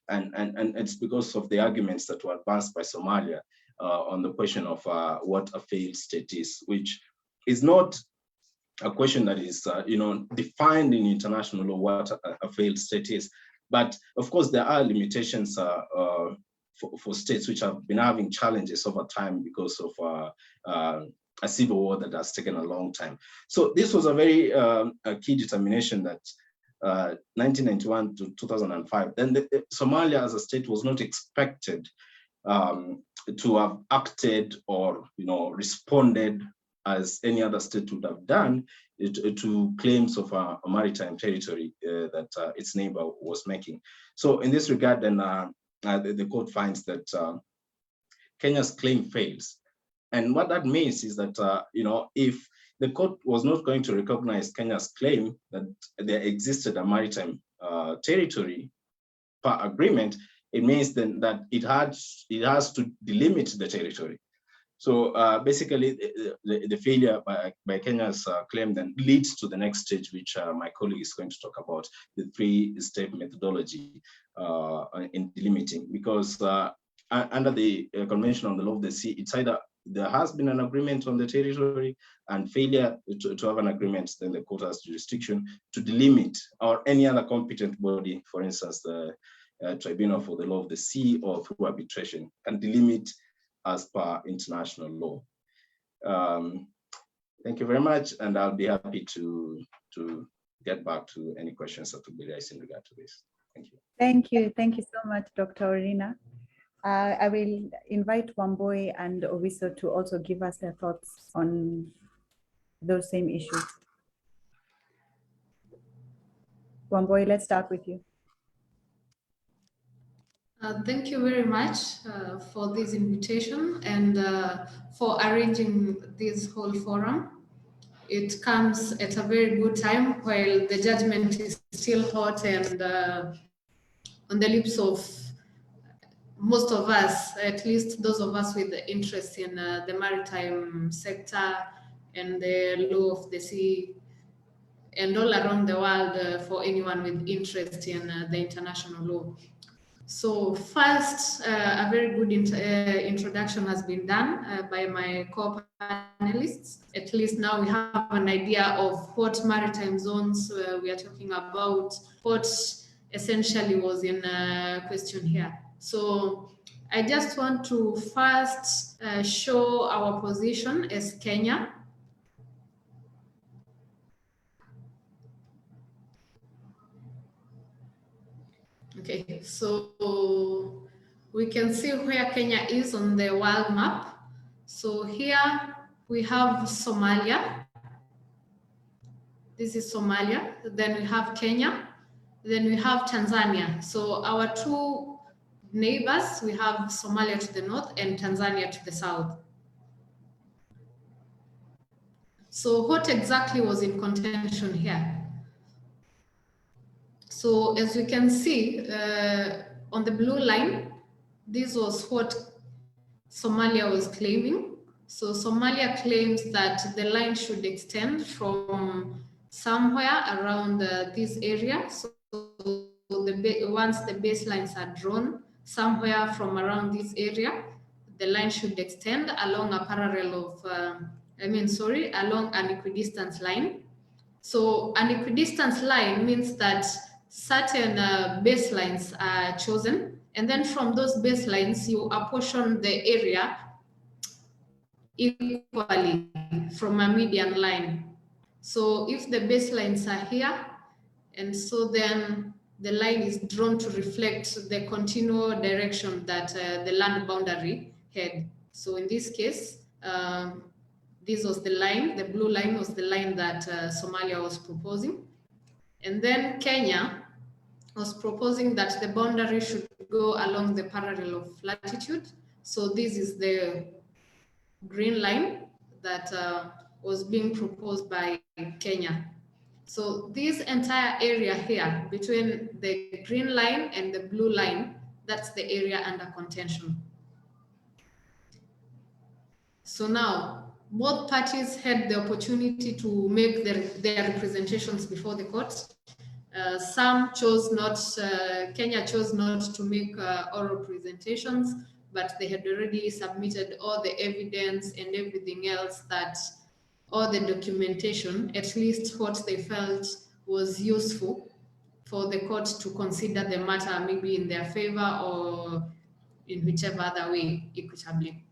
and it's because of the arguments that were advanced by Somalia on the question of what a failed state is, which is not a question that is, defined in international law what a failed state is. But of course, there are limitations for states which have been having challenges over time because of a civil war that has taken a long time. So this was a very key determination that 1991 to 2005, then Somalia as a state was not expected to have acted or responded as any other state would have done to claims of a maritime territory that its neighbor was making. So in this regard, then the court finds that Kenya's claim fails. And what that means is that, if the court was not going to recognize Kenya's claim that there existed a maritime territory per agreement, it means then that it has to delimit the territory. So basically, the failure by Kenya's claim then leads to the next stage, which my colleague is going to talk about, the three-step methodology in delimiting. Because under the Convention on the Law of the Sea, it's either there has been an agreement on the territory, and failure to have an agreement, then the court has jurisdiction to delimit, or any other competent body, for instance, the Tribunal for the Law of the Sea or through arbitration, can delimit as per international law. Thank you very much, and I'll be happy to get back to any questions that will be raised in regard to this. Thank you. Thank you so much, Dr. Orina. I will invite Wambui and Owiso to also give us their thoughts on those same issues. Wambui, let's start with you. Thank you very much for this invitation and for arranging this whole forum. It comes at a very good time while the judgment is still hot and on the lips of most of us, at least those of us with interest in the maritime sector and the law of the sea, and all around the world for anyone with interest in the international law. So first, a very good introduction has been done by my co-panelists. At least now we have an idea of what maritime zones we are talking about, what essentially was in question here. So I just want to first show our position as Kenya. Okay, so we can see where Kenya is on the world map. So here we have Somalia. This is Somalia. Then we have Kenya. Then we have Tanzania. So our two neighbors, we have Somalia to the north and Tanzania to the south. So what exactly was in contention here? So as we can see on the blue line, this was what Somalia was claiming. So Somalia claims that the line should extend from somewhere around this area. So once the baselines are drawn, somewhere from around this area, the line should extend along a parallel of, along an equidistance line. So an equidistance line means that certain baselines are chosen, and then from those baselines, you apportion the area equally from a median line. So if the baselines are here, and so then the line is drawn to reflect the continual direction that the land boundary had. So in this case, this was the line, the blue line was the line that Somalia was proposing. And then Kenya was proposing that the boundary should go along the parallel of latitude. So this is the green line that was being proposed by Kenya. So this entire area here between the green line and the blue line, that's the area under contention. So now, both parties had the opportunity to make their representations before the court. Some chose not, Kenya chose not to make oral presentations, but they had already submitted all the evidence and everything else, that all the documentation, at least what they felt was useful for the court to consider the matter maybe in their favor or in whichever other way equitably.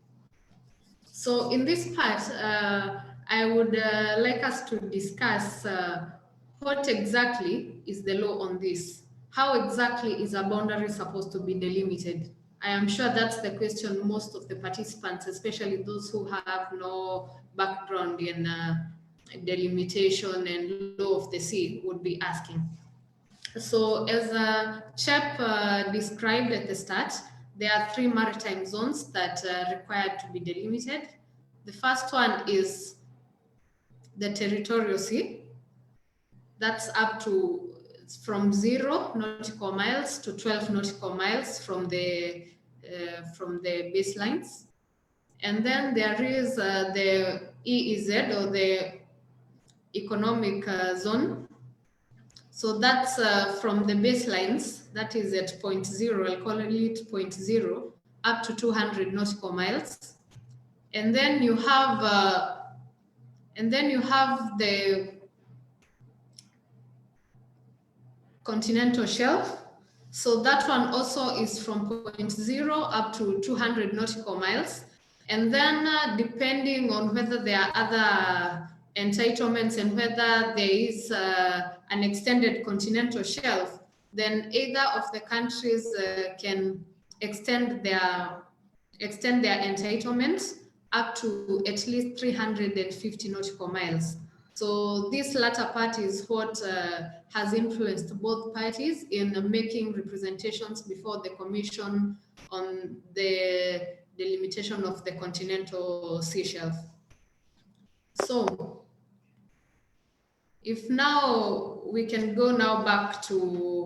So in this part, I would like us to discuss what exactly is the law on this? How exactly is a boundary supposed to be delimited? I am sure that's the question most of the participants, especially those who have no background in delimitation and law of the sea, would be asking. So as Chep described at the start, there are 3 maritime zones that are required to be delimited. The first one is the territorial sea. That's up to from 0 nautical miles to 12 nautical miles from the baselines. And then there is the EEZ, or the economic zone. So that's from the baselines, that is at 0.0, I'll call it 0.0, up to 200 nautical miles. And then you have the continental shelf. So that one also is from 0.0 up to 200 nautical miles. And then depending on whether there are other entitlements and whether there is an extended continental shelf, then either of the countries can extend their entitlements up to at least 350 nautical miles. So this latter part is what has influenced both parties in making representations before the Commission on the delimitation of the continental sea shelf. So if now we can go now back to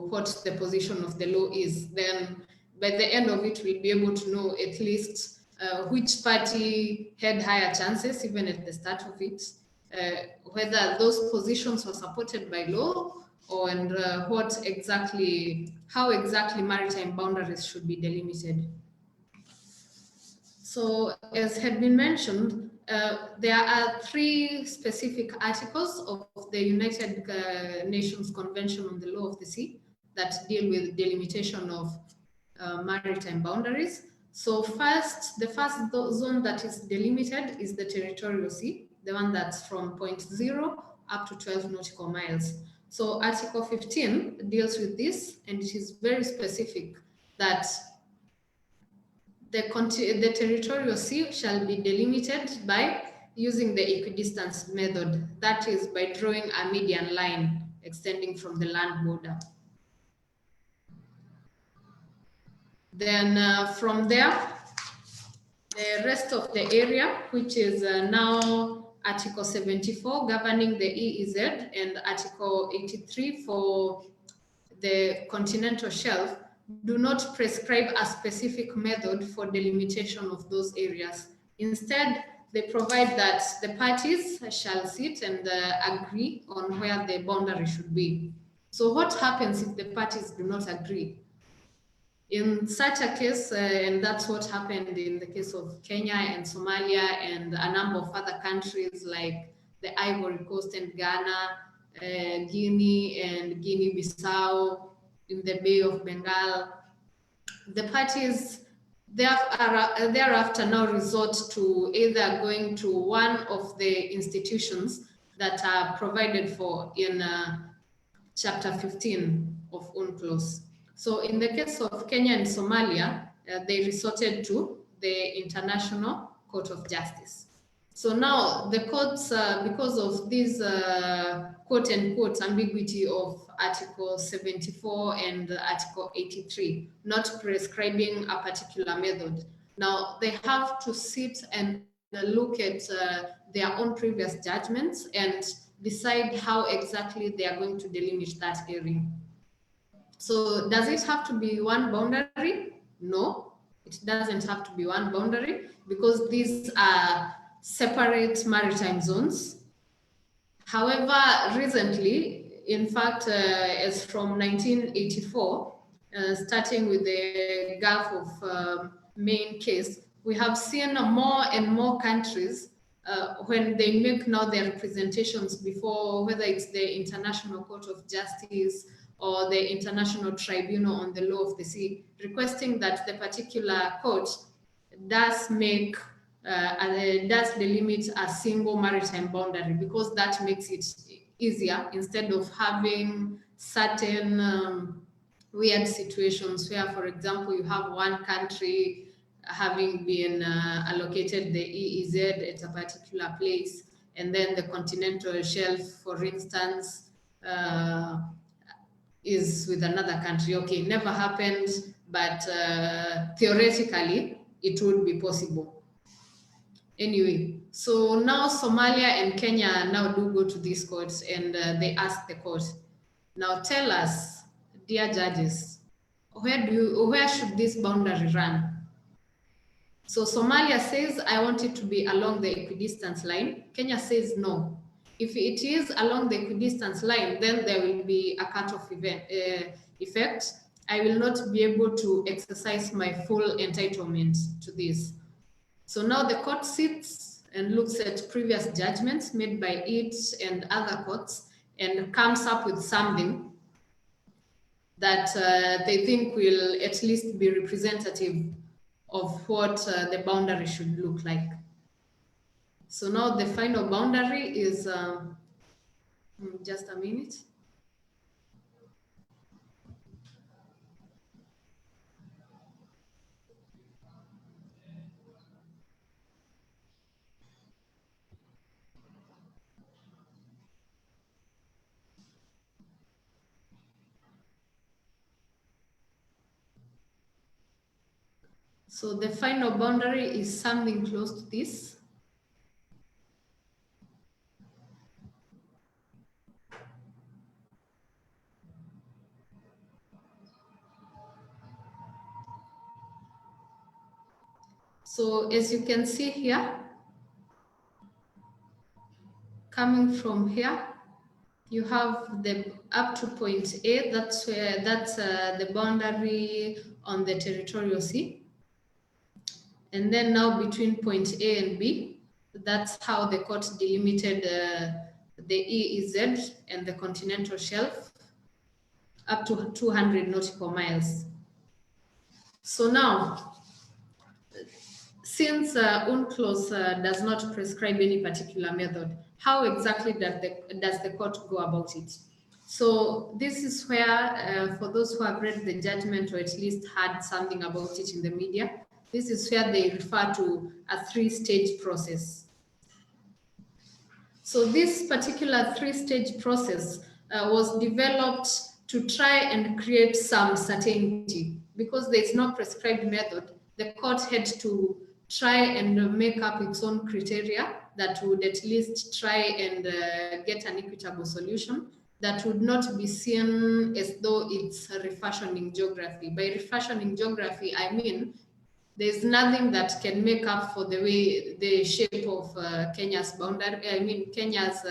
what the position of the law is, then by the end of it, we'll be able to know at least which party had higher chances, even at the start of it. whether those positions were supported by law, or and how exactly maritime boundaries should be delimited. So, as had been mentioned, there are 3 specific articles of the United Nations Convention on the Law of the Sea that deal with delimitation of maritime boundaries. So the first zone that is delimited is the territorial sea, the one that's from point 0 up to 12 nautical miles. So Article 15 deals with this, and it is very specific that the territorial sea shall be delimited by using the equidistance method, that is by drawing a median line extending from the land border. Then from there, the rest of the area, which is now Article 74 governing the EEZ and Article 83 for the continental shelf, do not prescribe a specific method for delimitation of those areas. Instead, they provide that the parties shall sit and agree on where the boundary should be. So what happens if the parties do not agree? In such a case, and that's what happened in the case of Kenya and Somalia and a number of other countries like the Ivory Coast and Ghana, Guinea and Guinea-Bissau, in the Bay of Bengal, the parties thereafter now resort to either going to one of the institutions that are provided for in Chapter 15 of UNCLOS. So in the case of Kenya and Somalia, they resorted to the International Court of Justice. So now the courts, because of this quote-unquote ambiguity of Article 74 and Article 83, not prescribing a particular method, now they have to sit and look at their own previous judgments and decide how exactly they are going to delimit that area. So does it have to be one boundary? No, it doesn't have to be one boundary because these are separate maritime zones. However, recently, in fact, as from 1984, starting with the Gulf of Maine case, we have seen more and more countries when they make now their representations before, whether it's the International Court of Justice or the International Tribunal on the Law of the Sea, requesting that the particular court does make does delimit a single maritime boundary, because that makes it easier instead of having certain weird situations where, for example, you have one country having been allocated the EEZ at a particular place, and then the continental shelf, for instance, is with another country. Okay, never happened, but theoretically, it would be possible. Anyway, so now Somalia and Kenya now do go to these courts and they ask the court, now tell us, dear judges, where should this boundary run? So Somalia says, I want it to be along the equidistance line. Kenya says no. If it is along the equidistance line, then there will be a cutoff effect. I will not be able to exercise my full entitlement to this. So now the court sits and looks at previous judgments made by it and other courts and comes up with something that they think will at least be representative of what the boundary should look like. So now the final boundary is, just a minute. So the final boundary is something close to this. So as you can see here, coming from here, you have the up to point A, that's the boundary on the territorial sea. And then now between point A and B, that's how the court delimited the EEZ and the continental shelf up to 200 nautical miles. So now, since UNCLOS does not prescribe any particular method, how exactly does the court go about it? So this is where, for those who have read the judgment or at least heard something about it in the media, this is where they refer to a three-stage process. So this particular three-stage process was developed to try and create some certainty. Because there's no prescribed method, the court had to try and make up its own criteria that would at least try and get an equitable solution that would not be seen as though it's refashioning geography. By refashioning geography, I mean there's nothing that can make up for the shape of Kenya's boundary, Kenya's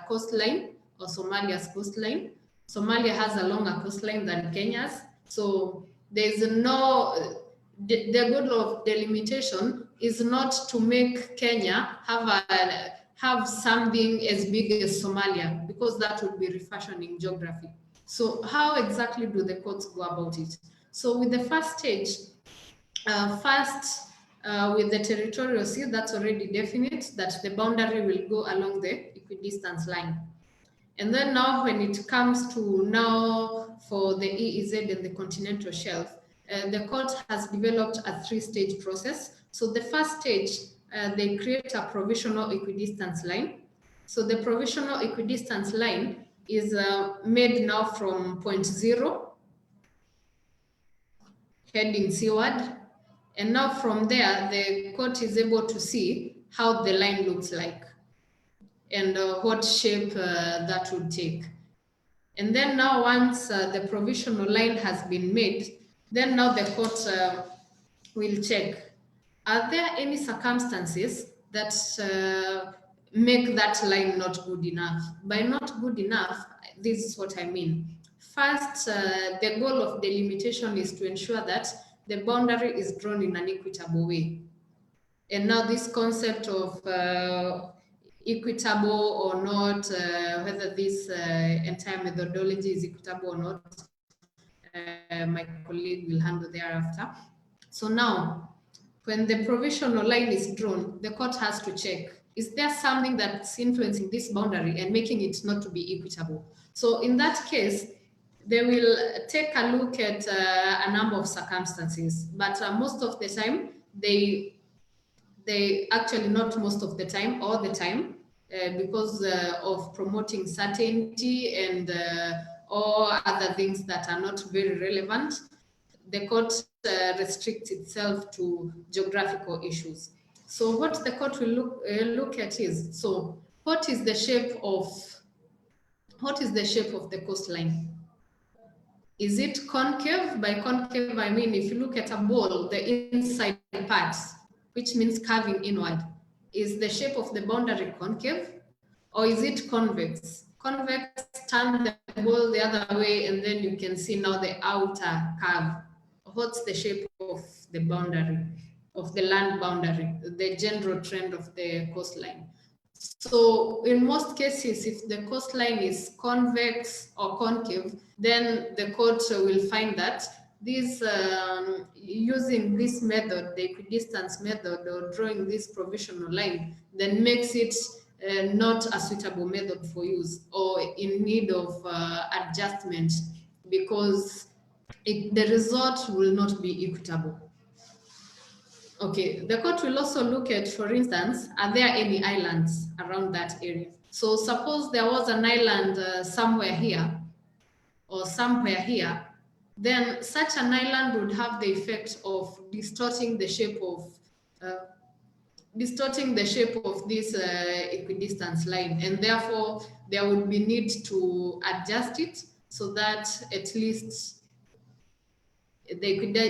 coastline or Somalia's coastline. Somalia has a longer coastline than Kenya's. So there's no, the goal of delimitation is not to make Kenya have something as big as Somalia, because that would be refashioning geography. So how exactly do the courts go about it? So with the first stage, with the territorial sea, that's already definite that the boundary will go along the equidistance line. And then now when it comes to now for the EEZ and the continental shelf, the court has developed a three-stage process. So the first stage, they create a provisional equidistance line. So the provisional equidistance line is made now from point 0, heading seaward. And now from there, the court is able to see how the line looks like and what shape that would take. And then now once the provisional line has been made, then now the court will check, are there any circumstances that make that line not good enough? By not good enough, this is what I mean. First, the goal of delimitation is to ensure that the boundary is drawn in an equitable way. And now this concept of equitable or not, whether this entire methodology is equitable or not, my colleague will handle thereafter. So now, when the provisional line is drawn, the court has to check, is there something that's influencing this boundary and making it not to be equitable? So in that case, they will take a look at a number of circumstances, but most of the time, they actually not most of the time, all the time, because of promoting certainty and or other things that are not very relevant, the court restricts itself to geographical issues. So what the court will look at is, so what is the shape of the coastline? Is it concave? By concave, I mean, if you look at a ball, the inside parts, which means curving inward, is the shape of the boundary concave, or is it convex? Convex, turn the ball the other way, and then you can see now the outer curve. What's the shape of the boundary, of the land boundary, the general trend of the coastline? So in most cases, if the coastline is convex or concave, then the court will find that this, using this method, the equidistance method, or drawing this provisional line, then makes it not a suitable method for use or in need of adjustment, because the result will not be equitable. Okay, the court will also look at, for instance, are there any islands around that area? So suppose there was an island somewhere here or somewhere here, then such an island would have the effect of distorting the shape of this equidistance line, and therefore there would be need to adjust it so that at least the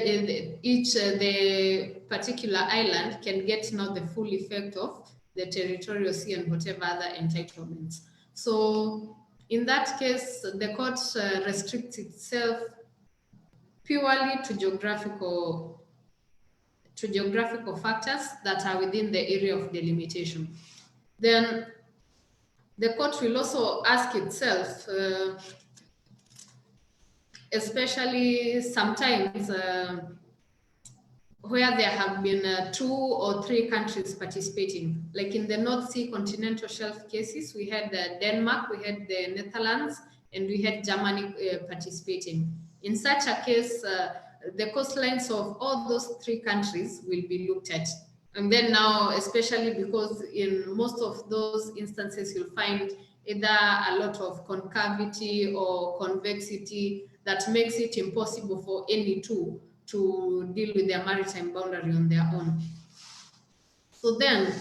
particular island can get now the full effect of the territorial sea and whatever other entitlements. So in that case, the court restricts itself purely to geographical factors that are within the area of delimitation. Then the court will also ask itself, especially sometimes where there have been 2 or 3 countries participating. Like in the North Sea continental shelf cases, we had Denmark, we had the Netherlands, and we had Germany participating. In such a case, the coastlines of all those 3 countries will be looked at. And then now, especially because in most of those instances, you'll find either a lot of concavity or convexity that makes it impossible for any 2 to deal with their maritime boundary on their own. So then,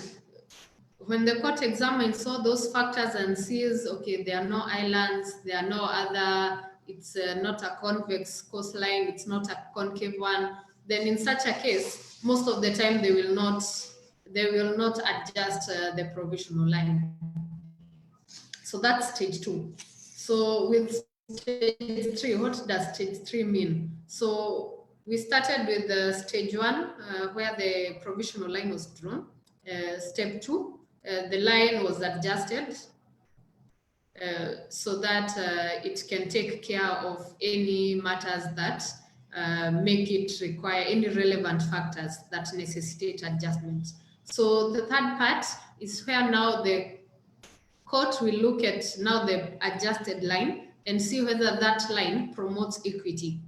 when the court examines all those factors and sees, okay, there are no islands, there are no other, it's not a convex coastline, it's not a concave one, then in such a case, most of the time they will not adjust the provisional line. So that's stage 2. So with stage 3, what does stage 3 mean? So we started with stage 1, where the provisional line was drawn. Step 2, the line was adjusted so that it can take care of any matters that make it require any relevant factors that necessitate adjustment. So the third part is where now the court will look at now the adjusted line and see whether that line promotes equity.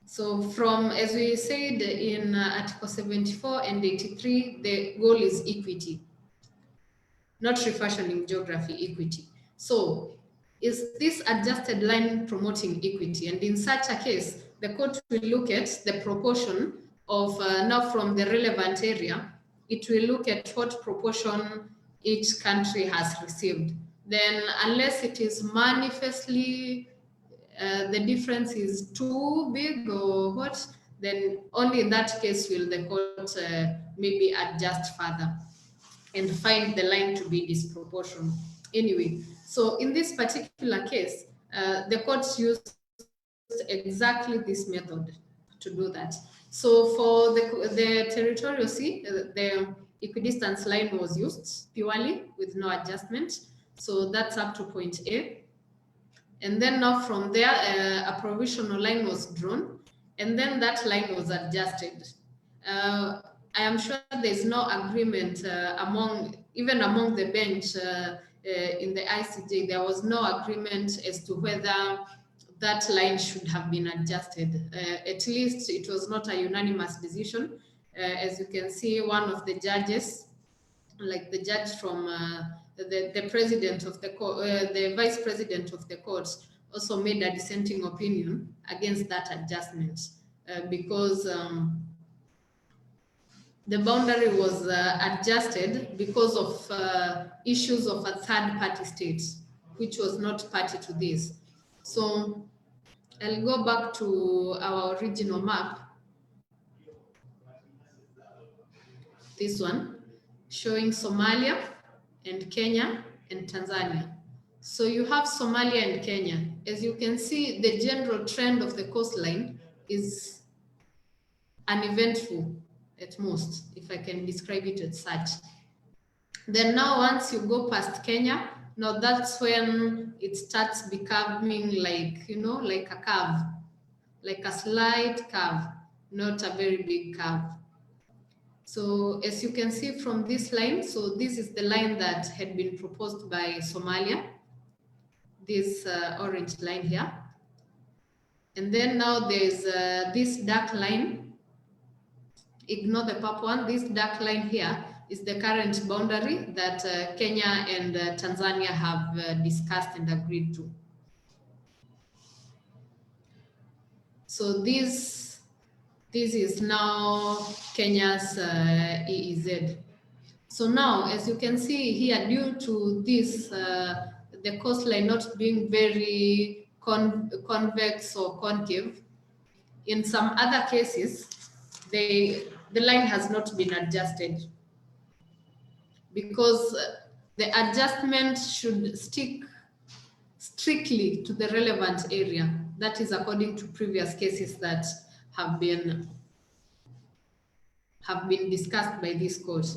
So from, as we said in Article 74 and 83, the goal is equity, not refashioning geography, equity. So is this adjusted line promoting equity? And in such a case, the court will look at the proportion of, now from the relevant area, it will look at what proportion each country has received. Then unless it is manifestly the difference is too big or what, then only in that case will the court maybe adjust further and find the line to be disproportionate. Anyway, so in this particular case, the courts used exactly this method to do that. So for the territorial sea, the equidistance line was used purely with no adjustment. So that's up to point A. And then now from there, a provisional line was drawn, and then that line was adjusted. I am sure there's no agreement even among the bench in the ICJ. There was no agreement as to whether that line should have been adjusted. At least it was not a unanimous decision. As you can see, one of the judges, like the judge from the president of the court, the vice president of the court, also made a dissenting opinion against that adjustment because the boundary was adjusted because of issues of a third party state, which was not party to this. So I'll go back to our original map, this one, showing Somalia and Kenya and Tanzania. So you have Somalia and Kenya. As you can see, the general trend of the coastline is uneventful at most, if I can describe it as such. Then now once you go past Kenya, now that's when it starts becoming like, you know, like a curve, like a slight curve, not a very big curve. So as you can see from this line, so this is the line that had been proposed by Somalia, this orange line here. And then now there's this dark line. Ignore the purple one. This dark line here is the current boundary that Kenya and Tanzania have discussed and agreed to. So this is now Kenya's EEZ. So now, as you can see here, due to this, the coastline not being very convex or concave, in some other cases, the line has not been adjusted. because the adjustment should stick strictly to the relevant area. That is according to previous cases that have been discussed by this court.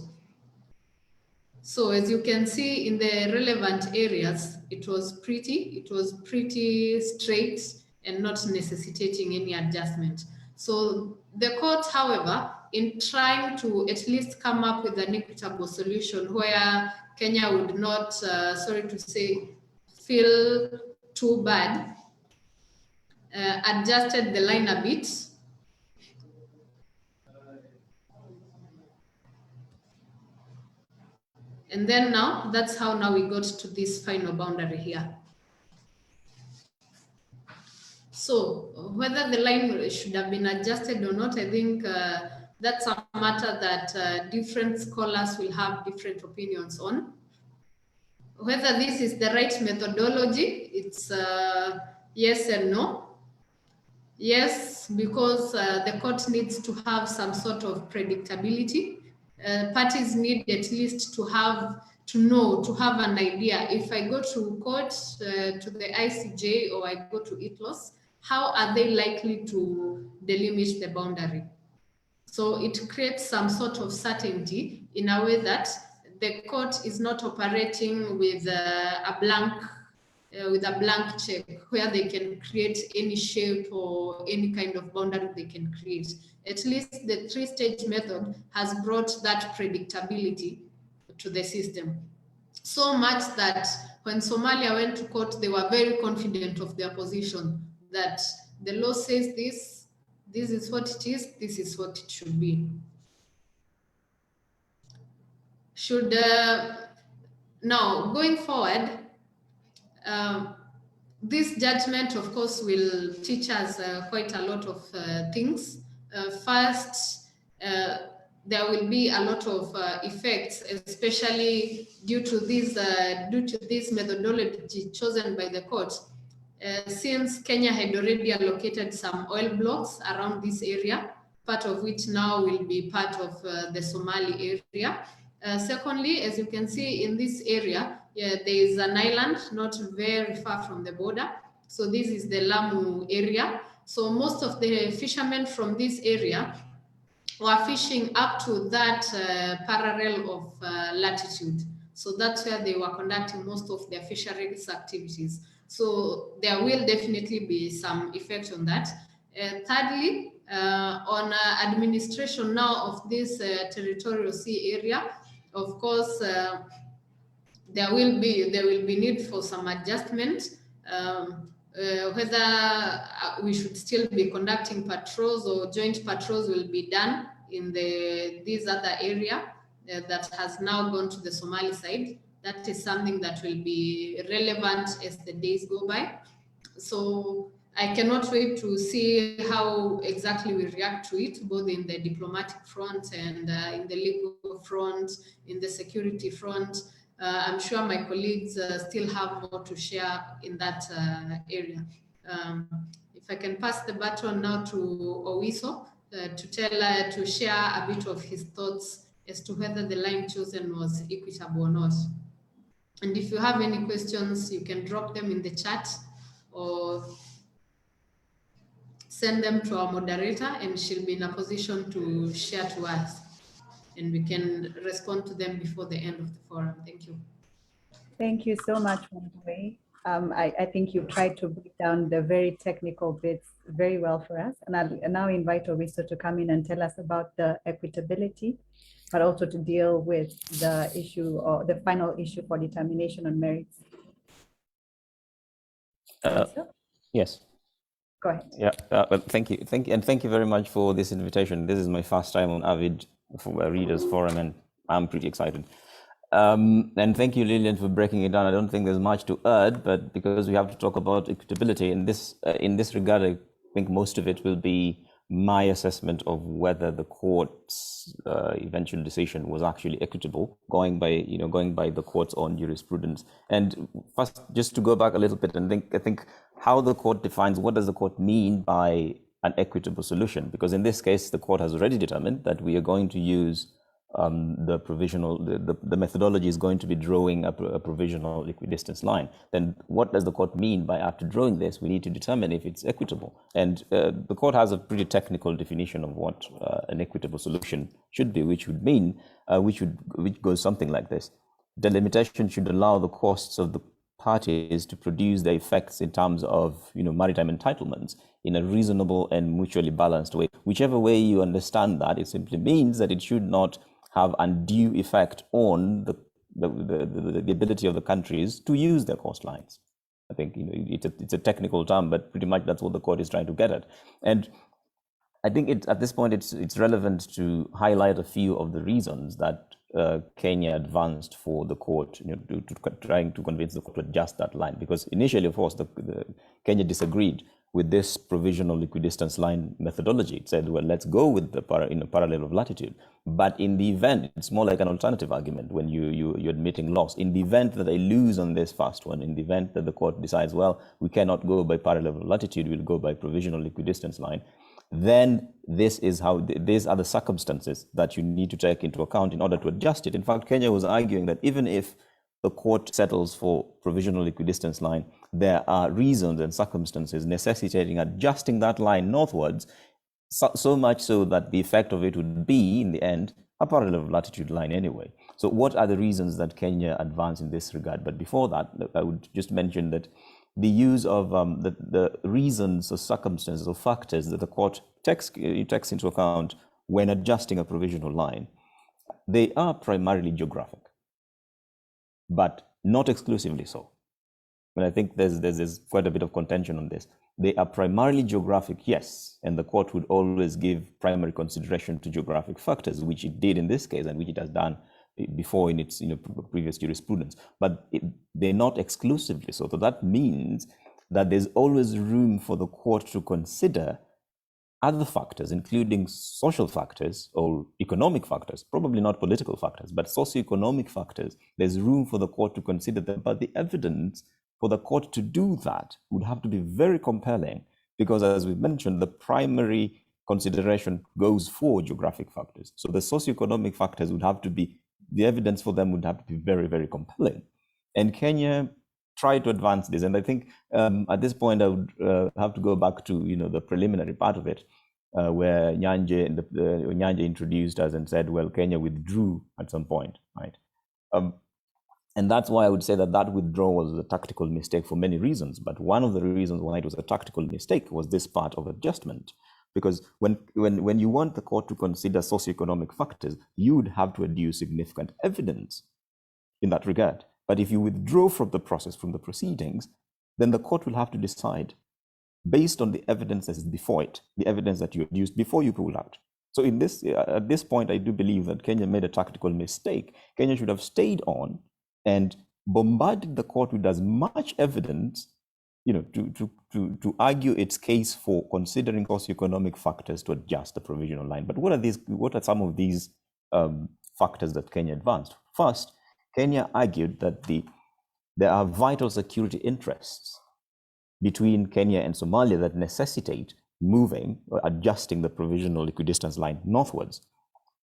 So as you can see in the relevant areas, it was pretty straight and not necessitating any adjustment. So the court, however, in trying to at least come up with an equitable solution where Kenya would not, sorry to say, feel too bad, adjusted the line a bit. And then now, that's how now we got to this final boundary here. So whether the line should have been adjusted or not, I think that's a matter that different scholars will have different opinions on. Whether this is the right methodology, it's yes and no. Yes, because the court needs to have some sort of predictability. Parties need at least to have an idea. If I go to court, to the ICJ, or I go to ITLOS, how are they likely to delimit the boundary? So it creates some sort of certainty in a way that the court is not operating with a blank check where they can create any shape or any kind of boundary they can create. At least the three-stage method has brought that predictability to the system. So much that when Somalia went to court, they were very confident of their position, that the law says this is what it is, this is what it should be. Now, going forward, this judgment, of course, will teach us quite a lot of things. First, there will be a lot of effects, especially due to this methodology chosen by the court. Since Kenya had already allocated some oil blocks around this area, part of which now will be part of the Somali area. Secondly, as you can see in this area, there is an island not very far from the border. So this is the Lamu area. So most of the fishermen from this area were fishing up to that parallel of latitude. So that's where they were conducting most of their fisheries activities. So there will definitely be some effect on that. Thirdly, on administration now of this territorial sea area, of course, there will be need for some adjustment. Whether we should still be conducting patrols or joint patrols will be done in this other area that has now gone to the Somali side. That is something that will be relevant as the days go by. So I cannot wait to see how exactly we react to it, both in the diplomatic front and in the legal front, in the security front. I'm sure my colleagues still have more to share in that area. If I can pass the baton now to Owiso to share a bit of his thoughts as to whether the line chosen was equitable or not. And if you have any questions, you can drop them in the chat or send them to our moderator, and she'll be in a position to share to us, and we can respond to them before the end of the forum. Thank you. Thank you so much, Wangui. I think you've tried to break down the very technical bits very well for us. And I'll now invite Owiso to come in and tell us about the equitability, but also to deal with the issue or the final issue for determination on merits. Yes. Go ahead. Yeah, well, thank you very much for this invitation. This is my first time on Avid for a readers forum, and I'm pretty excited. And thank you, Lillian, for breaking it down. I don't think there's much to add, but because we have to talk about equitability in this regard, I think most of it will be my assessment of whether the court's eventual decision was actually equitable, going by the court's own jurisprudence. And first, just to go back a little bit and I think how the court defines what does the court mean by an equitable solution, because in this case the court has already determined that we are going to use the provisional, the methodology is going to be drawing a provisional equidistance line, then what does the court mean by after drawing this? We need to determine if it's equitable. And the court has a pretty technical definition of what an equitable solution should be, which would mean, which goes something like this. Delimitation should allow the costs of the parties to produce their effects in terms of maritime entitlements in a reasonable and mutually balanced way. Whichever way you understand that, it simply means that it should not have undue effect on the ability of the countries to use their coastlines. I think it's a technical term, but pretty much that's what the court is trying to get at. And I think at this point it's relevant to highlight a few of the reasons that Kenya advanced for the court, to trying to convince the court to adjust that line. Because initially, of course, Kenya disagreed with this provisional equidistance line methodology. It said, well, let's go with the parallel of latitude. But in the event, it's more like an alternative argument when you're admitting loss. In the event that they lose on this first one, in the event that the court decides, well, we cannot go by parallel of latitude, we'll go by provisional equidistance line, then these are the circumstances that you need to take into account in order to adjust it. In fact, Kenya was arguing that even if the court settles for provisional equidistance line, there are reasons and circumstances necessitating adjusting that line northwards, so much so that the effect of it would be, in the end, a parallel of latitude line anyway. So what are the reasons that Kenya advanced in this regard? But before that, I would just mention that the use of the reasons or circumstances or factors that the court takes into account when adjusting a provisional line, they are primarily geographic, but not exclusively so. And I think there's quite a bit of contention on this. They are primarily geographic, yes, and the court would always give primary consideration to geographic factors, which it did in this case and which it has done before in its previous jurisprudence, but they're not exclusively so. So that means that there's always room for the court to consider other factors, including social factors or economic factors, probably not political factors, but socio-economic factors. There's room for the court to consider them, but the evidence for the court to do that would have to be very compelling, because as we mentioned, the primary consideration goes for geographic factors. So the socio-economic factors would have to be, the evidence for them would have to be very, very compelling. And Kenya tried to advance this. And I think at this point, I would have to go back to the preliminary part of it, where Nyanje introduced us and said, well, Kenya withdrew at some point, right? And that's why I would say that withdrawal was a tactical mistake for many reasons. But one of the reasons why it was a tactical mistake was this part of adjustment. Because when you want the court to consider socioeconomic factors, you would have to adduce significant evidence in that regard. But if you withdraw from the process, from the proceedings, then the court will have to decide based on the evidence that is before it, the evidence that you adduced before you rule out. So at this point, I do believe that Kenya made a tactical mistake. Kenya should have stayed on and bombarded the court with as much evidence, to argue its case for considering socioeconomic factors to adjust the provisional line. But what are some of these factors that Kenya advanced? First, Kenya argued that there are vital security interests between Kenya and Somalia that necessitate moving or adjusting the provisional equidistance line northwards.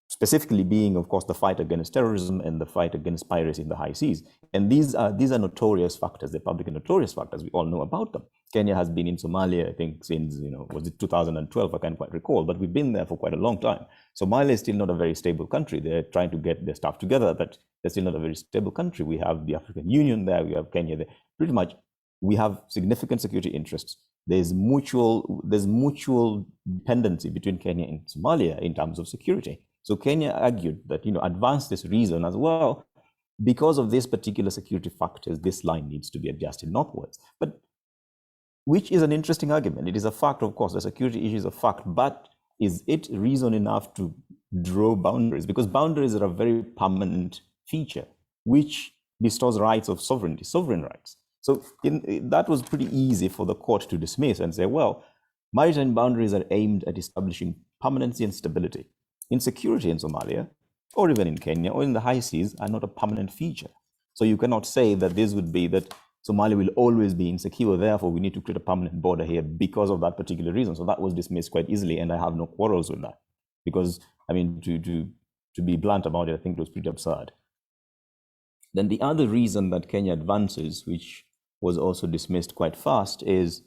Specifically being, of course, the fight against terrorism and the fight against piracy in the high seas. And these are notorious factors. They're public and notorious factors. We all know about them. Kenya has been in Somalia, I think, since, was it 2012? I can't quite recall, but we've been there for quite a long time. Somalia is still not a very stable country. They're trying to get their stuff together, but they're still not a very stable country. We have the African Union there, we have Kenya there. Pretty much, we have significant security interests. There's mutual dependency between Kenya and Somalia in terms of security. So Kenya argued that, advanced this reason as well, because of these particular security factors, this line needs to be adjusted northwards. But which is an interesting argument. It is a fact, of course, the security issue is a fact, but is it reason enough to draw boundaries? Because boundaries are a very permanent feature, which bestows rights of sovereignty, sovereign rights. So that was pretty easy for the court to dismiss and say, well, maritime boundaries are aimed at establishing permanency and stability. Insecurity in Somalia, or even in Kenya, or in the high seas, are not a permanent feature. So you cannot say that this would be that Somalia will always be insecure, therefore we need to create a permanent border here because of that particular reason. So that was dismissed quite easily, and I have no quarrels with that. Because, I mean, to to be blunt about it, I think it was pretty absurd. Then the other reason that Kenya advances, which was also dismissed quite fast, is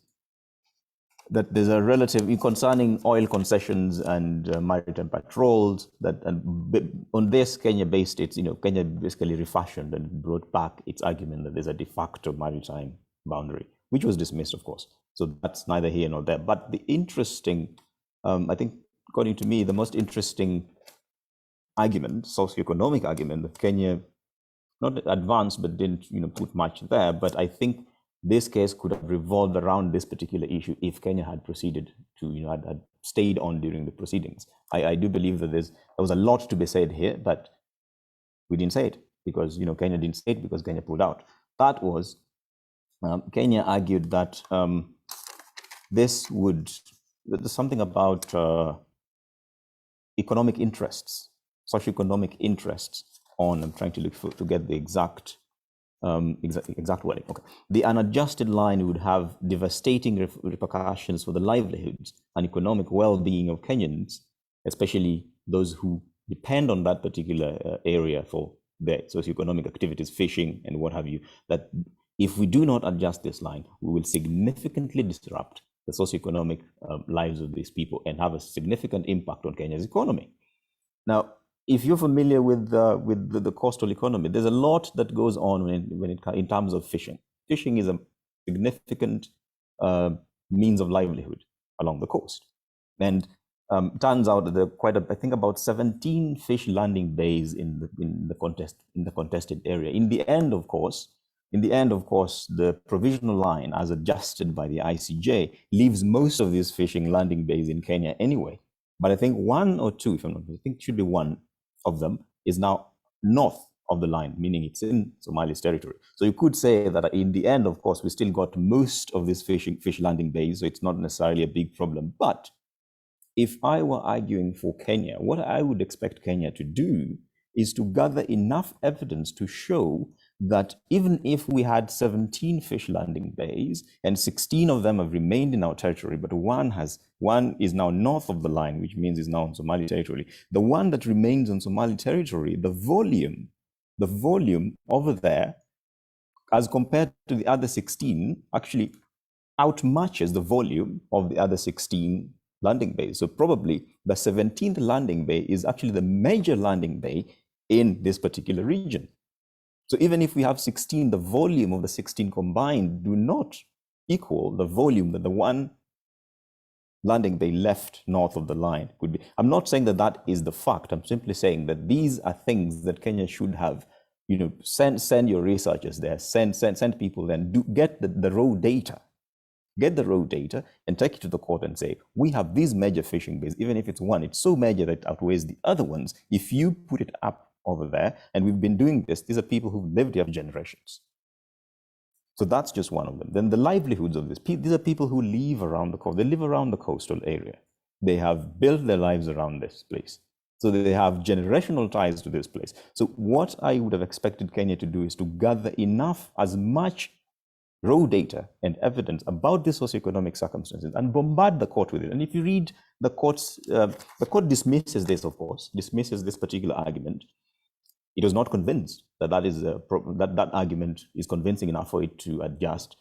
that there's a relative concerning oil concessions and maritime patrols. That and on this, Kenya based its, Kenya basically refashioned and brought back its argument that there's a de facto maritime boundary, which was dismissed, of course. So that's neither here nor there. But the interesting, I think, according to me, the most interesting argument, socio-economic argument that Kenya not advanced, but didn't put much there. But I think this case could have revolved around this particular issue if Kenya had proceeded to, had stayed on during the proceedings. I do believe that there was a lot to be said here, but we didn't say it because Kenya didn't say it because Kenya pulled out. That was Kenya argued that there's something about economic interests, socio-economic interests on. I'm trying to look to get the exact wording. Okay. The unadjusted line would have devastating repercussions for the livelihoods and economic well-being of Kenyans, especially those who depend on that particular area for their socio-economic activities, fishing and what have you. That if we do not adjust this line, we will significantly disrupt the socio-economic lives of these people and have a significant impact on Kenya's economy. Now, if you're familiar with the coastal economy, there's a lot that goes on in terms of fishing. Fishing is a significant means of livelihood along the coast, and turns out that there are I think about 17 fish landing bays in the contested area. In the end, of course, the provisional line, as adjusted by the ICJ, leaves most of these fishing landing bays in Kenya anyway. But I think one or two, if I'm not mistaken, I think it should be one of them is now north of the line, meaning it's in Somalia's territory. So you could say that in the end, of course, we still got most of these fish landing bays, so it's not necessarily a big problem. But if I were arguing for Kenya, what I would expect Kenya to do is to gather enough evidence to show that even if we had 17 fish landing bays and 16 of them have remained in our territory, but one is now north of the line, which means is now on Somali territory. The one that remains on Somali territory, the volume over there, as compared to the other 16, actually outmatches the volume of the other 16 landing bays. So probably the 17th landing bay is actually the major landing bay in this particular region. So even if we have 16, the volume of the 16 combined do not equal the volume that the one landing bay left north of the line could be. I'm not saying that that is the fact. I'm simply saying that these are things that Kenya should have, send your researchers there, send people there, and get the raw data. Get the raw data and take it to the court and say, we have these major fishing bays, even if it's one, it's so major that it outweighs the other ones. If you put it up over there, and we've been doing this, these are people who've lived here for generations. So that's just one of them. Then the livelihoods of this, these are people who live around the coast. They live around the coastal area. They have built their lives around this place. So they have generational ties to this place. So what I would have expected Kenya to do is to gather enough, as much raw data and evidence about the socioeconomic circumstances and bombard the court with it. And if you read the court dismisses this, of course, dismisses this particular argument. It was not convinced that that argument is convincing enough for it to adjust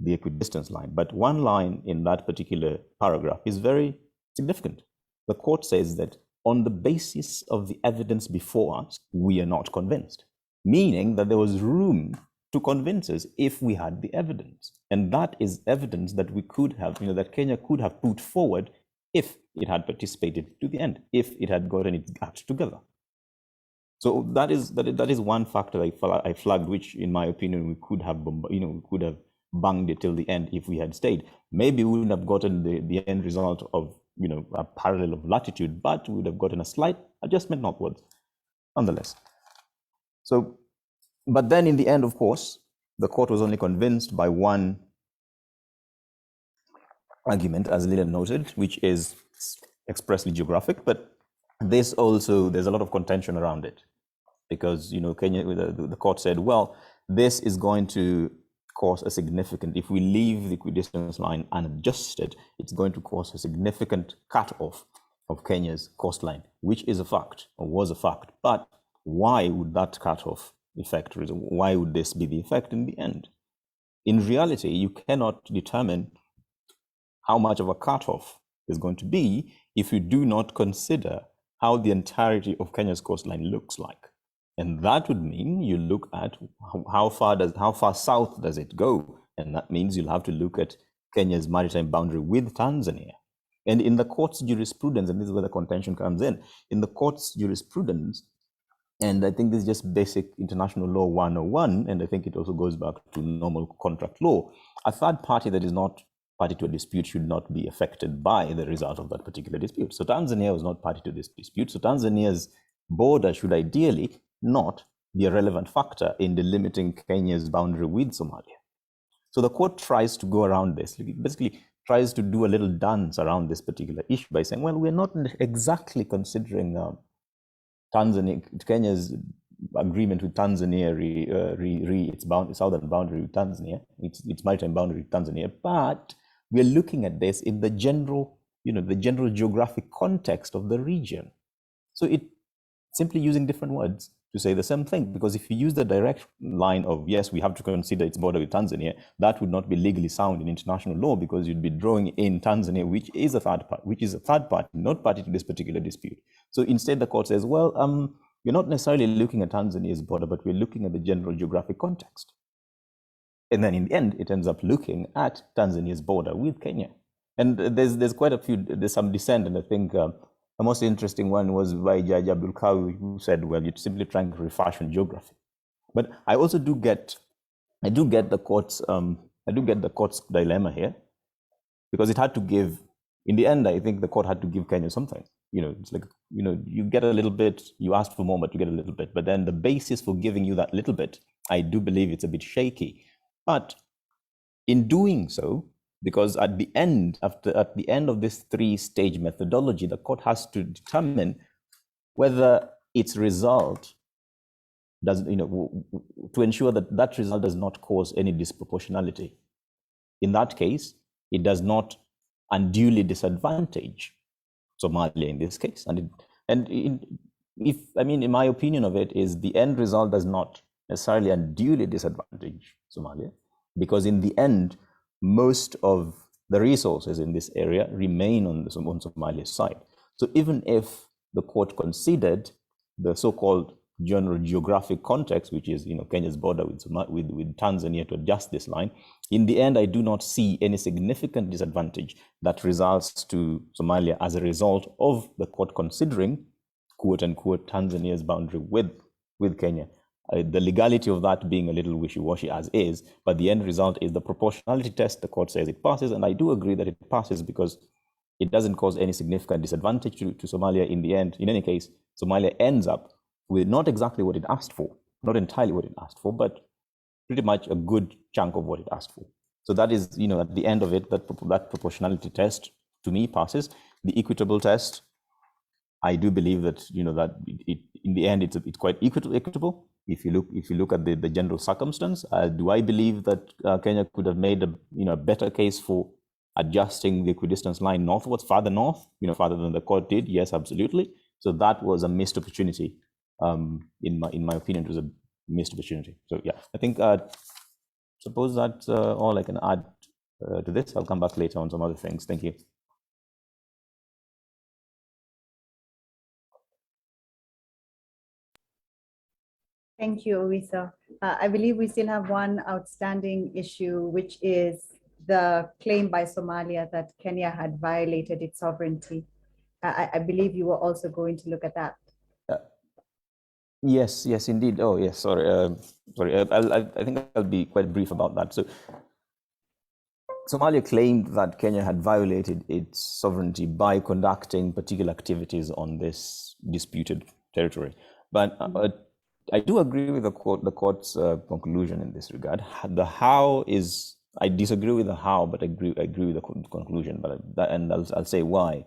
the equidistance line. But one line in that particular paragraph is very significant. The court says that on the basis of the evidence before us, we are not convinced, meaning that there was room to convince us if we had the evidence. And that is evidence that we could have, that Kenya could have put forward if it had participated to the end, if it had gotten its act together. So that is one factor I flagged, which, in my opinion, we could have banged it till the end if we had stayed. Maybe we wouldn't have gotten the end result of a parallel of latitude, but we would have gotten a slight adjustment northwards, nonetheless. So, but then in the end, of course, the court was only convinced by one argument, as Lilian noted, which is expressly geographic, but this also, there's a lot of contention around it, because Kenya, the court said, well, this is going to cause a significant, if we leave the equidistance line unadjusted, it's going to cause a significant cut-off of Kenya's coastline, which is a fact or was a fact. But why would that cutoff effect, why would this be the effect in the end? In reality, you cannot determine how much of a cutoff is going to be if you do not consider how the entirety of Kenya's coastline looks like. And that would mean you look at how far south does it go? And that means you'll have to look at Kenya's maritime boundary with Tanzania. And in the court's jurisprudence, and this is where the contention comes in the court's jurisprudence, and I think this is just basic international law 101, and I think it also goes back to normal contract law, a third party that is not party to a dispute should not be affected by the result of that particular dispute. So Tanzania was not party to this dispute. So Tanzania's border should ideally not be a relevant factor in delimiting Kenya's boundary with Somalia. So the court tries to go around this, basically tries to do a little dance around this particular issue by saying, well, we're not exactly considering Kenya's agreement with Tanzania, its southern boundary with Tanzania, its maritime boundary with Tanzania, but we're looking at this in the general, the general geographic context of the region. So it simply using different words to say the same thing, because if you use the direct line of, yes, we have to consider its border with Tanzania, that would not be legally sound in international law, because you'd be drawing in Tanzania, which is a third party, not party to this particular dispute. So instead, the court says, well, we're not necessarily looking at Tanzania's border, but we're looking at the general geographic context. And then in the end, it ends up looking at Tanzania's border with Kenya. And there's quite a few, there's some dissent, and I think the most interesting one was by Judge Abdul Kawi, who said, well, you're simply trying to refashion geography. But I also do get the court's dilemma here, because it had to give, in the end, I think the court had to give Kenya something. It's like, you get a little bit, you asked for more, but you get a little bit. But then the basis for giving you that little bit, I do believe it's a bit shaky. But in doing so, because at the end of this three-stage methodology, the court has to determine whether its result does, to ensure that that result does not cause any disproportionality. In that case, it does not unduly disadvantage Somalia in this case. In my opinion of it is the end result does not necessarily unduly disadvantage Somalia, because in the end, most of the resources in this area remain on Somalia's side. So even if the court considered the so-called general geographic context, which is Kenya's border with Tanzania, to adjust this line, in the end, I do not see any significant disadvantage that results to Somalia as a result of the court considering, quote unquote, Tanzania's boundary with Kenya. The legality of that being a little wishy-washy as is, but the end result is the proportionality test. The court says it passes, and I do agree that it passes because it doesn't cause any significant disadvantage to Somalia in the end. In any case, Somalia ends up with not exactly what it asked for, not entirely what it asked for, but pretty much a good chunk of what it asked for. So that is, at the end of it, that proportionality test to me passes. The equitable test, I do believe that that it in the end it's quite equitable. If you look at the general circumstance, do I believe that Kenya could have made a better case for adjusting the equidistance line northwards, farther north, farther than the court did? Yes, absolutely. So that was a missed opportunity. In my opinion, it was a missed opportunity. So yeah, I think suppose that's all I can add to this. I'll come back later on some other things. Thank you. Thank you, Owisa. I believe we still have one outstanding issue, which is the claim by Somalia that Kenya had violated its sovereignty. I believe you were also going to look at that. Yes, indeed. Oh, yes. Sorry. I think I'll be quite brief about that. So, Somalia claimed that Kenya had violated its sovereignty by conducting particular activities on this disputed territory. But I do agree with the court's conclusion in this regard. The how is, I disagree with the how, but I agree with the conclusion. And I'll say why.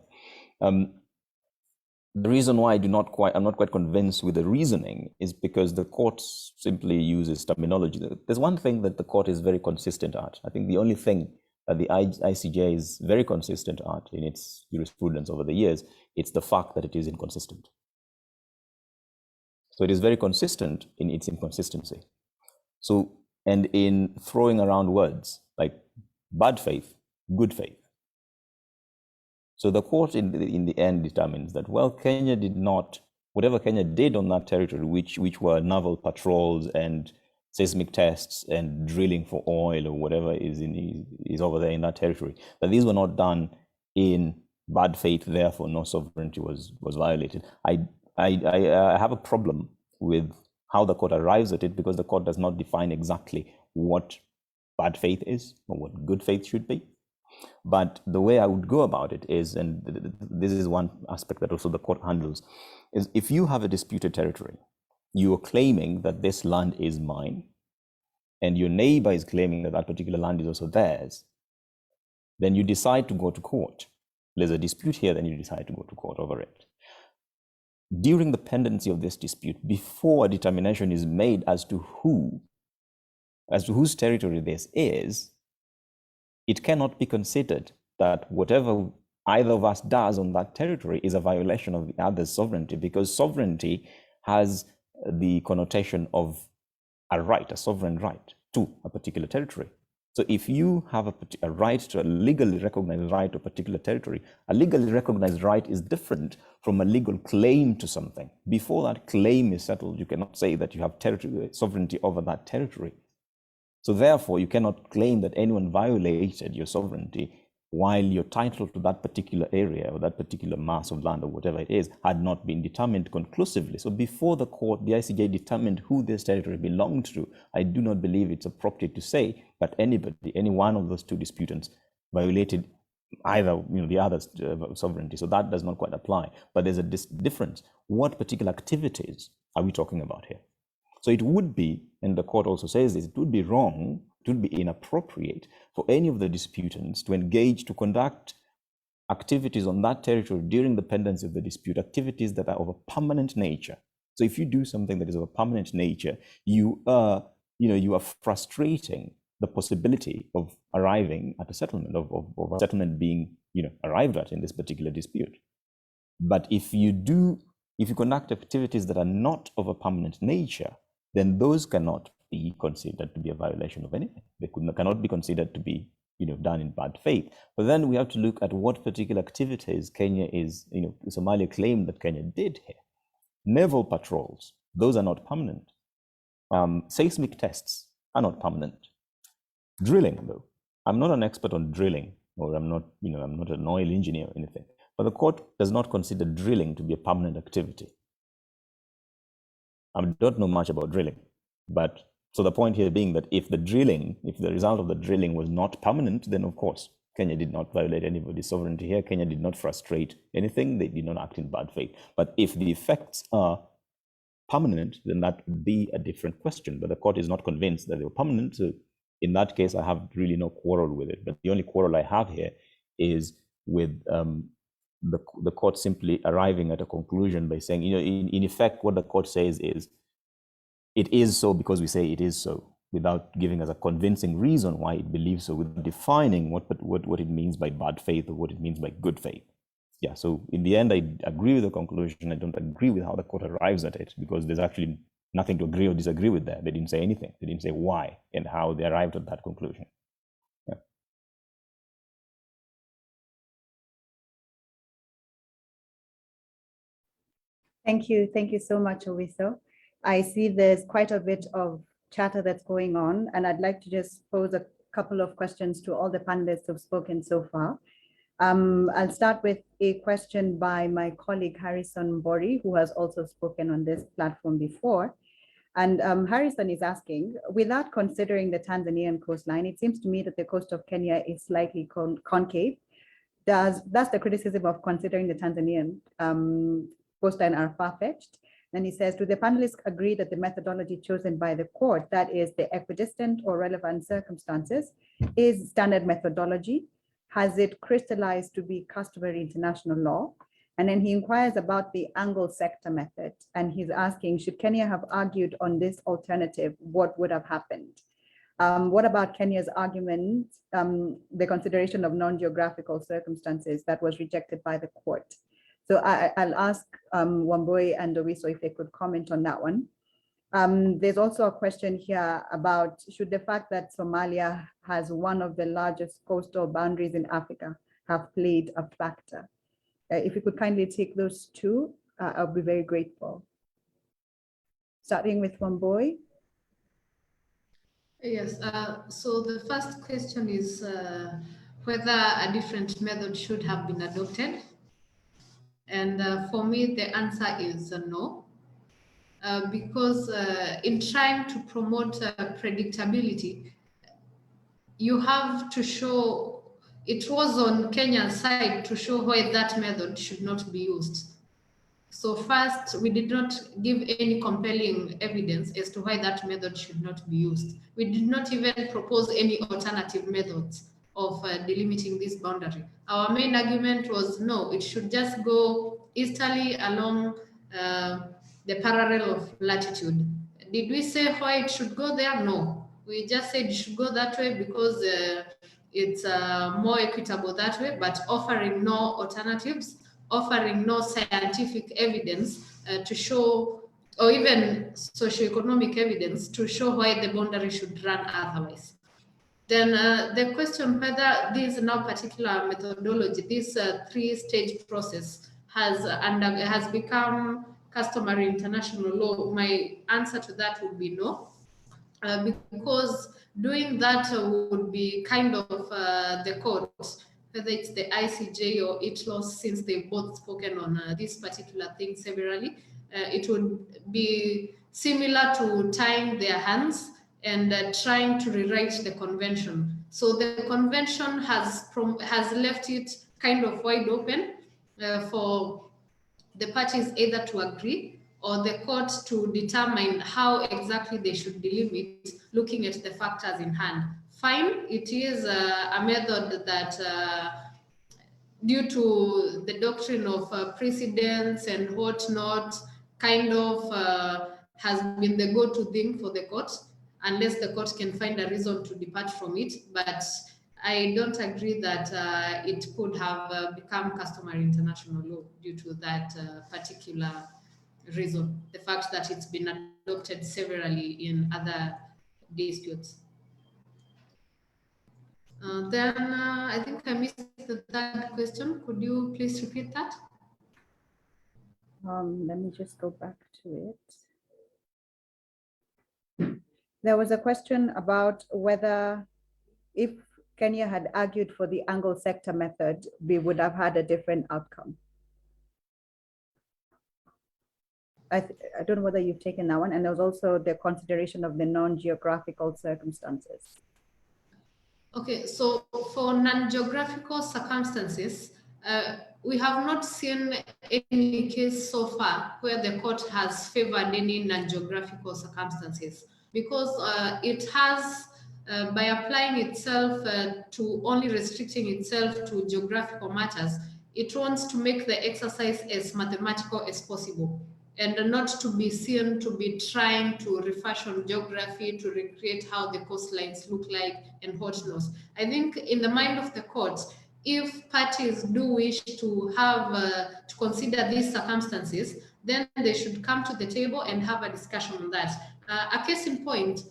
The reason why I'm not quite convinced with the reasoning is because the court simply uses terminology. There's one thing that the court is very consistent at. I think the only thing that the ICJ is very consistent at in its jurisprudence over the years, it's the fact that it is inconsistent. So it is very consistent in its inconsistency. So, and in throwing around words like bad faith, good faith. So the court in the end determines that, well, Kenya did not, whatever Kenya did on that territory, which were naval patrols and seismic tests and drilling for oil or whatever is over there in that territory, that these were not done in bad faith, therefore no sovereignty was violated. I have a problem with how the court arrives at it, because the court does not define exactly what bad faith is or what good faith should be. But the way I would go about it is, and this is one aspect that also the court handles, is if you have a disputed territory, you are claiming that this land is mine, and your neighbor is claiming that that particular land is also theirs, then you decide to go to court. There's a dispute here, then you decide to go to court over it. During the pendency of this dispute, before a determination is made as to whose territory this is, it cannot be considered that whatever either of us does on that territory is a violation of the other's sovereignty, because sovereignty has the connotation of a right, a sovereign right to a particular territory. So if you have a right to a legally recognized right to a particular territory, a legally recognized right is different from a legal claim to something. Before that claim is settled, you cannot say that you have sovereignty over that territory. So therefore, you cannot claim that anyone violated your sovereignty while your title to that particular area or that particular mass of land or whatever it is had not been determined conclusively. So before the court, the ICJ determined who this territory belonged to, I do not believe it's appropriate to say that anybody, any one of those two disputants violated either the other's sovereignty. So that does not quite apply. But there's a difference. What particular activities are we talking about here? So it would be, and the court also says this, it would be wrong, it would be inappropriate for any of the disputants to engage, to conduct activities on that territory during the pendency of the dispute, activities that are of a permanent nature. So if you do something that is of a permanent nature, you are frustrating the possibility of arriving at a settlement, of a settlement being arrived at in this particular dispute. But if you conduct activities that are not of a permanent nature, then those cannot be considered to be a violation of anything. They cannot be considered to be done in bad faith. But then we have to look at what particular activities Kenya is, Somalia claimed that Kenya did here. Naval patrols, those are not permanent. Seismic tests are not permanent. Drilling, though, I'm not an expert on drilling, or I'm not an oil engineer or anything, but the court does not consider drilling to be a permanent activity. I don't know much about drilling, but so the point here being that if the result of the drilling was not permanent, then of course, Kenya did not violate anybody's sovereignty here. Kenya did not frustrate anything. They did not act in bad faith. But if the effects are permanent, then that would be a different question. But the court is not convinced that they were permanent. So in that case, I have really no quarrel with it. But the only quarrel I have here is with the court simply arriving at a conclusion by saying, in effect, what the court says is, it is so because we say it is so, without giving us a convincing reason why it believes so, without defining what it means by bad faith or what it means by good faith. Yeah, so in the end, I agree with the conclusion. I don't agree with how the court arrives at it, because there's actually nothing to agree or disagree with there. They didn't say anything. They didn't say why and how they arrived at that conclusion. Yeah. Thank you so much, Owiso. I see there's quite a bit of chatter that's going on, and I'd like to just pose a couple of questions to all the panelists who've spoken so far. I'll start with a question by my colleague Harrison Bori, who has also spoken on this platform before. And Harrison is asking, without considering the Tanzanian coastline, it seems to me that the coast of Kenya is slightly concave. That's the criticism of considering the Tanzanian coastline are far-fetched. And he says, do the panelists agree that the methodology chosen by the court, that is the equidistant or relevant circumstances, is standard methodology? Has it crystallized to be customary international law? And then he inquires about the angle sector method. And he's asking, should Kenya have argued on this alternative, what would have happened? What about Kenya's argument, the consideration of non-geographical circumstances that was rejected by the court? So I'll ask Wambui and Owiso if they could comment on that one. There's also a question here about should the fact that Somalia has one of the largest coastal boundaries in Africa have played a factor? If you could kindly take those two, I'll be very grateful. Starting with Wambui. Yes, so the first question is whether a different method should have been adopted. And for me, the answer is no. Because in trying to promote predictability, you have to show, it was on Kenya's side to show why that method should not be used. So first, we did not give any compelling evidence as to why that method should not be used. We did not even propose any alternative methods of delimiting this boundary. Our main argument was no, it should just go easterly along the parallel of latitude. Did we say why it should go there? No. We just said it should go that way because it's more equitable that way, but offering no alternatives, offering no scientific evidence to show, or even socio-economic evidence to show why the boundary should run otherwise. Then the question whether this now particular methodology, this three-stage process has become customary international law, my answer to that would be no. Because doing that would be kind of the court, whether it's the ICJ or ITLOS, since they've both spoken on this particular thing severally, it would be similar to tying their hands and trying to rewrite the convention. So the convention has left it kind of wide open for the parties either to agree or the court to determine how exactly they should delimit, looking at the factors in hand. Fine, it is a method that, due to the doctrine of precedence and whatnot, kind of has been the go-to thing for the court, unless the court can find a reason to depart from it. But I don't agree that it could have become customary international law due to that particular reason, the fact that it's been adopted severally in other disputes. Then I think I missed the third question. Could you please repeat that? Let me just go back to it. There was a question about whether if Kenya had argued for the angle sector method, we would have had a different outcome. I don't know whether you've taken that one. And there was also the consideration of the non-geographical circumstances. Okay, so for non-geographical circumstances, we have not seen any case so far where the court has favored any non-geographical circumstances, because it has, by applying itself to only restricting itself to geographical matters, it wants to make the exercise as mathematical as possible, and not to be seen to be trying to refashion geography to recreate how the coastlines look like and whatnot. I think in the mind of the courts, if parties do wish to have to consider these circumstances, then they should come to the table and have a discussion on that. A case in point,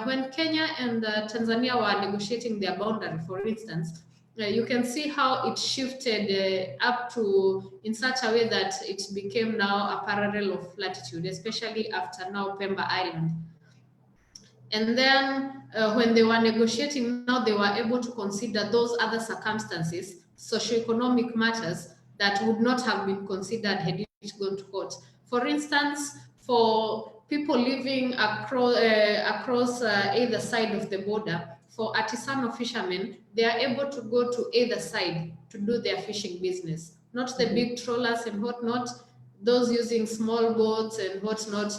when Kenya and Tanzania were negotiating their boundary, for instance, you can see how it shifted up to in such a way that it became now a parallel of latitude, especially after now Pemba Island. And then when they were negotiating, now they were able to consider those other circumstances, socio-economic matters that would not have been considered had it gone to court. For instance, for people living across either side of the border, for artisanal fishermen, they are able to go to either side to do their fishing business, not the big trawlers and whatnot, those using small boats and whatnot.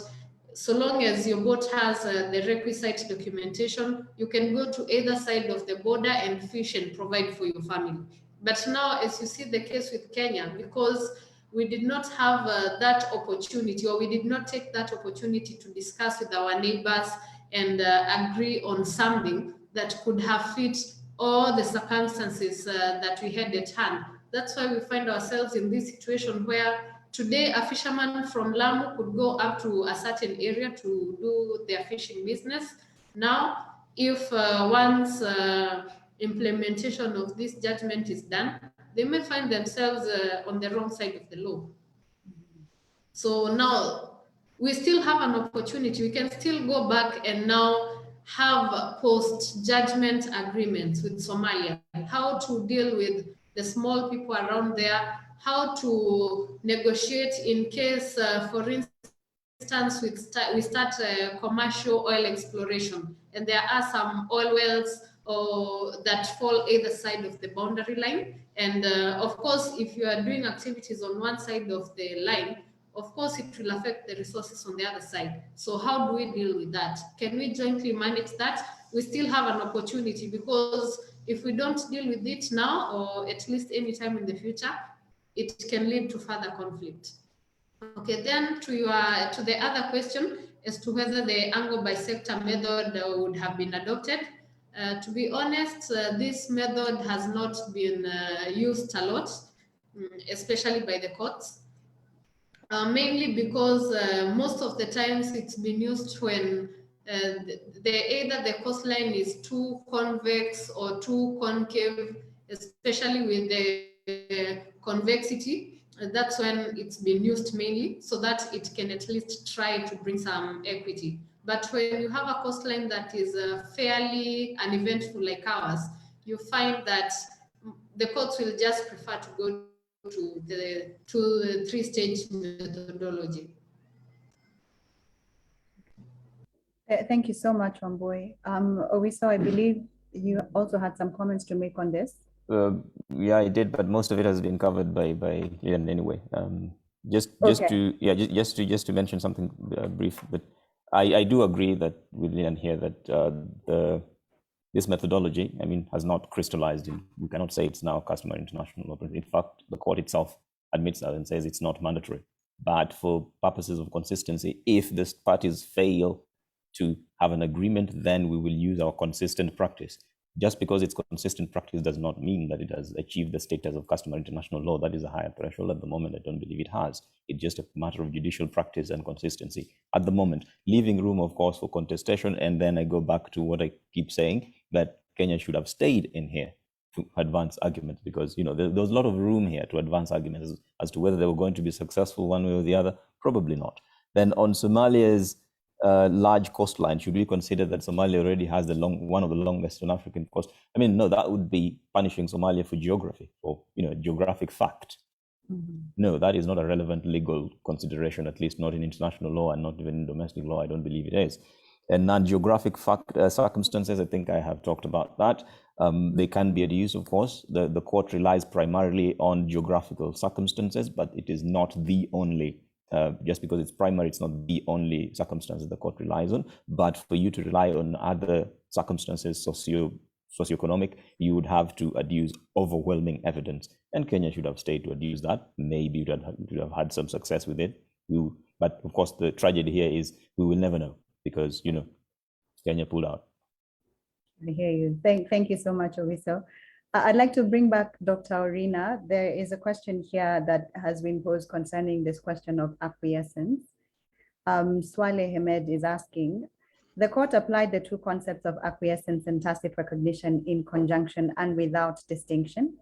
So long as your boat has the requisite documentation, you can go to either side of the border and fish and provide for your family. But now, as you see the case with Kenya, because we did not have that opportunity, or we did not take that opportunity to discuss with our neighbors and agree on something that could have fit all the circumstances that we had at hand. That's why we find ourselves in this situation where today a fisherman from Lamu could go up to a certain area to do their fishing business. Now, if once implementation of this judgment is done, they may find themselves on the wrong side of the law. So now we still have an opportunity. We can still go back and now have post-judgment agreements with Somalia, how to deal with the small people around there, how to negotiate in case, for instance, we start commercial oil exploration, and there are some oil wells that fall either side of the boundary line. And of course, if you are doing activities on one side of the line, of course, it will affect the resources on the other side. So how do we deal with that? Can we jointly manage that? We still have an opportunity, because if we don't deal with it now, or at least any time in the future, it can lead to further conflict. Okay, then to the other question as to whether the angle by sector method would have been adopted. To be honest, this method has not been used a lot, especially by the courts. Mainly because most of the times it's been used when either the coastline is too convex or too concave, especially with the convexity. That's when it's been used mainly, so that it can at least try to bring some equity. But when you have a coastline that is fairly uneventful like ours, you find that the courts will just prefer to go to the three-stage methodology. Thank you so much, Wambui. Owiso, I believe you also had some comments to make on this. Yeah, I did, but most of it has been covered by Lilian anyway. Just to mention something brief, but I do agree that with Lilian here that this methodology, I mean, has not crystallized in. We cannot say it's now customary international law, but in fact, the court itself admits that and says it's not mandatory. But for purposes of consistency, if the parties fail to have an agreement, then we will use our consistent practice. Just because it's consistent practice does not mean that it has achieved the status of customary international law. That is a higher threshold at the moment. I don't believe it has. It's just a matter of judicial practice and consistency at the moment, leaving room, of course, for contestation. And then I go back to what I keep saying, that Kenya should have stayed in here to advance arguments, because there was a lot of room here to advance arguments as to whether they were going to be successful one way or the other. Probably not. Then on Somalia's large coastline, should we consider that Somalia already has one of the longest on African coast? I mean, no, that would be punishing Somalia for geography or geographic fact. Mm-hmm. No, that is not a relevant legal consideration, at least not in international law and not even in domestic law. I don't believe it is. And non-geographic circumstances, I think I have talked about that. They can be adduced, of course. The court relies primarily on geographical circumstances, but it is not the only. Just because it's primary, it's not the only circumstances the court relies on. But for you to rely on other circumstances, socio-economic, you would have to adduce overwhelming evidence. And Kenya should have stayed to adduce that. Maybe it would have had some success with it. But of course, the tragedy here is we will never know, because Kenya pulled out. I hear you. Thank you so much, Owiso. I'd like to bring back Dr. Orina. There is a question here that has been posed concerning this question of acquiescence. Swale Hamed is asking, the court applied the two concepts of acquiescence and tacit recognition in conjunction and without distinction.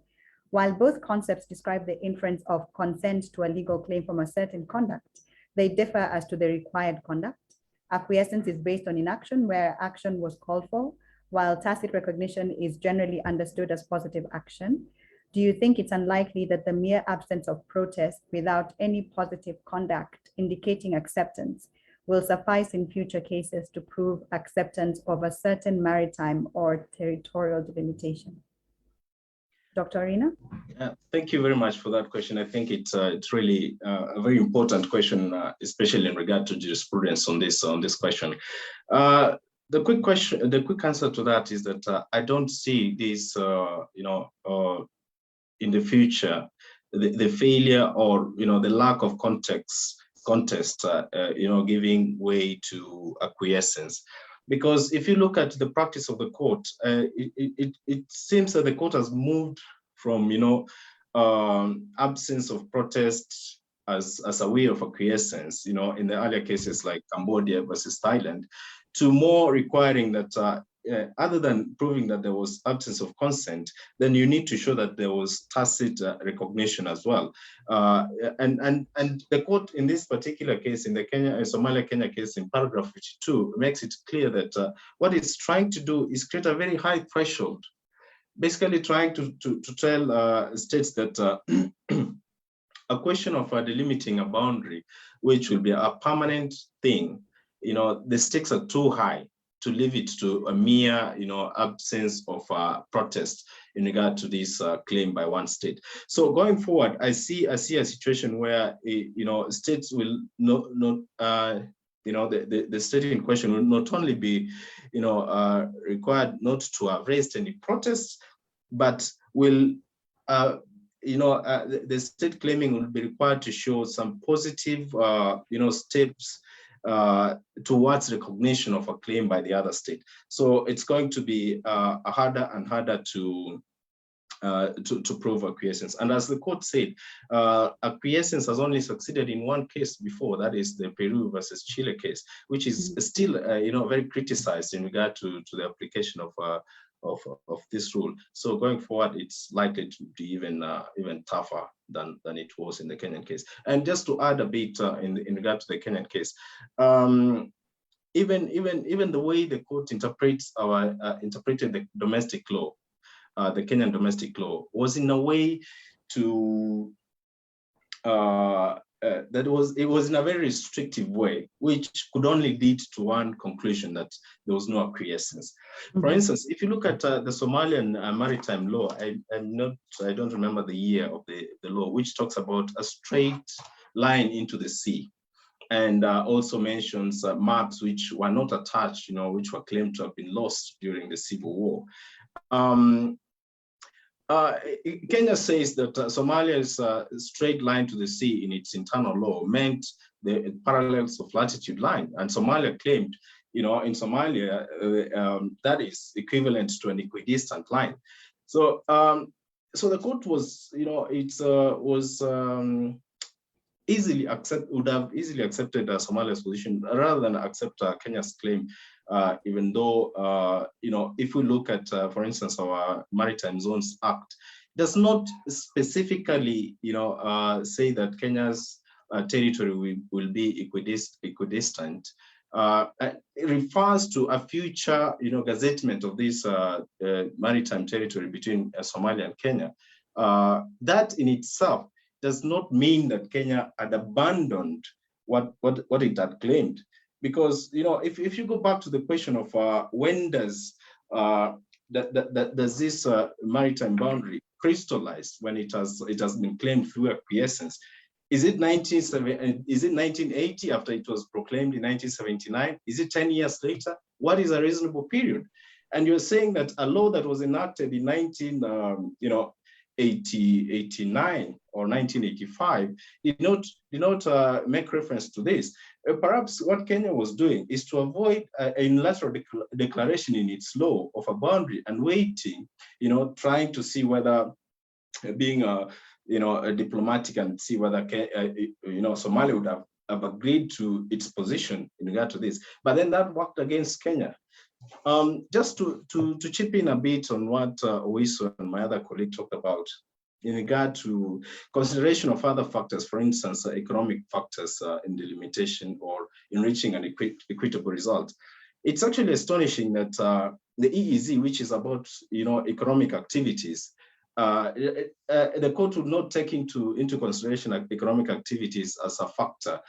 While both concepts describe the inference of consent to a legal claim from a certain conduct, they differ as to the required conduct. Acquiescence is based on inaction where action was called for, while tacit recognition is generally understood as positive action. Do you think it's unlikely that the mere absence of protest without any positive conduct indicating acceptance will suffice in future cases to prove acceptance of a certain maritime or territorial delimitation? Dr. Orina? Thank you very much for that question. I think it's really a very important question, especially in regard to jurisprudence on this question. The quick answer to that is that I don't see this, in the future, the failure or the lack of contest, giving way to acquiescence. Because if you look at the practice of the court, it seems that the court has moved from, absence of protest as a way of acquiescence, in the earlier cases like Cambodia versus Thailand, to more requiring that other than proving that there was absence of consent, then you need to show that there was tacit recognition as well. And the court in this particular case, in the Somalia-Kenya case, in paragraph 52, makes it clear that what it's trying to do is create a very high threshold, basically trying to tell states that a question of delimiting a boundary, which will be a permanent thing, the stakes are too high to leave it to a mere, absence of protest in regard to this claim by one state. So going forward, I see a situation where, states will not the state in question will not only be, required not to have raised any protests, but will, the state claiming will be required to show some positive, steps towards recognition of a claim by the other state. So it's going to be harder and harder to prove acquiescence. And as the court said, acquiescence has only succeeded in one case before, that is the Peru versus Chile case, which is still, very criticized in regard to the application of this rule. So going forward, it's likely to be even tougher than it was in the Kenyan case. And just to add a bit in regard to the Kenyan case, even the way the court interpreted the domestic law, the Kenyan domestic law, was in a way to it was in a very restrictive way, which could only lead to one conclusion, that there was no acquiescence. For instance, if you look at the Somalian maritime law, I don't remember the year of the law, which talks about a straight line into the sea, and also mentions maps which were not attached, which were claimed to have been lost during the Civil War. Kenya says that Somalia's straight line to the sea in its internal law meant the parallels of latitude line, and Somalia claimed, in Somalia, that is equivalent to an equidistant line. So, so the court was, would have easily accepted Somalia's position rather than accept Kenya's claim. Even though, if we look at, for instance, our Maritime Zones Act, does not specifically, say that Kenya's territory will be equidistant. It refers to a future, gazettement of this maritime territory between Somalia and Kenya. That in itself does not mean that Kenya had abandoned what it had claimed. Because, if you go back to the question of when does this maritime boundary crystallize, when it has been claimed through acquiescence, is it 1980 after it was proclaimed in 1979? Is it 10 years later? What is a reasonable period? And you're saying that a law that was enacted in 1989 or 1985 did not make reference to this. Perhaps what Kenya was doing is to avoid a unilateral declaration in its law of a boundary and waiting, trying to see whether being a diplomatic and see whether Somalia would have agreed to its position in regard to this. But then that worked against Kenya. Just to chip in a bit on what Oiso and my other colleague talked about in regard to consideration of other factors, for instance, economic factors in delimitation or in reaching an equitable result. It's actually astonishing that the EEZ, which is about economic activities, the court would not take into consideration economic activities as a factor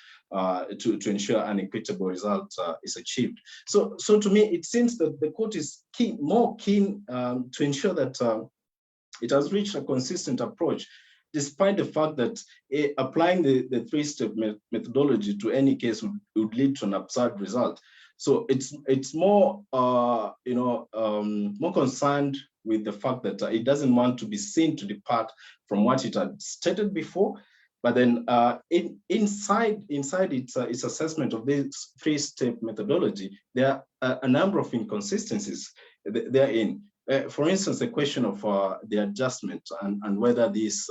to ensure an equitable result is achieved. So to me, it seems that the court is more keen to ensure that it has reached a consistent approach, despite the fact that applying the three-step methodology to any case would lead to an absurd result. So it's more more concerned with the fact that it doesn't want to be seen to depart from what it had stated before, But then inside its assessment of this three-step methodology, there are a number of inconsistencies therein. For instance, the question of the adjustment and whether this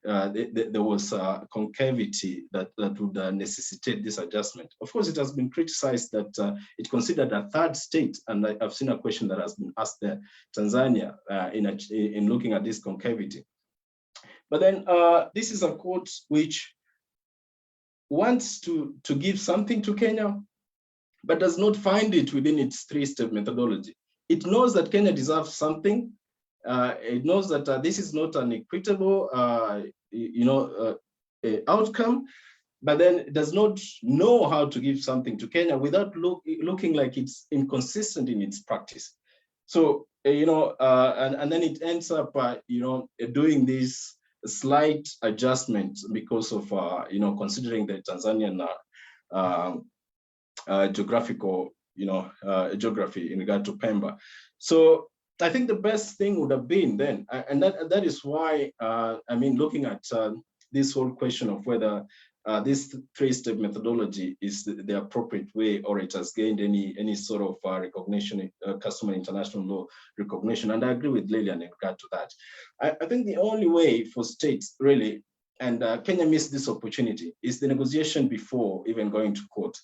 there was concavity that would necessitate this adjustment. Of course, it has been criticized that it considered a third state, and I've seen a question that has been asked there, Tanzania, in looking at this concavity. But then this is a court which wants to give something to Kenya, but does not find it within its three-step methodology. It knows that Kenya deserves something. It knows that this is not an equitable, outcome, but then it does not know how to give something to Kenya without looking like it's inconsistent in its practice. So, and then it ends up, doing this slight adjustment because of, considering the Tanzanian geographical, geography in regard to Pemba. So I think the best thing would have been then, and that is why, looking at this whole question of whether this three-step methodology is the appropriate way, or it has gained any sort of recognition, customary international law recognition. And I agree with Lillian in regard to that. I think the only way for states really, and Kenya missed this opportunity, is the negotiation before even going to court.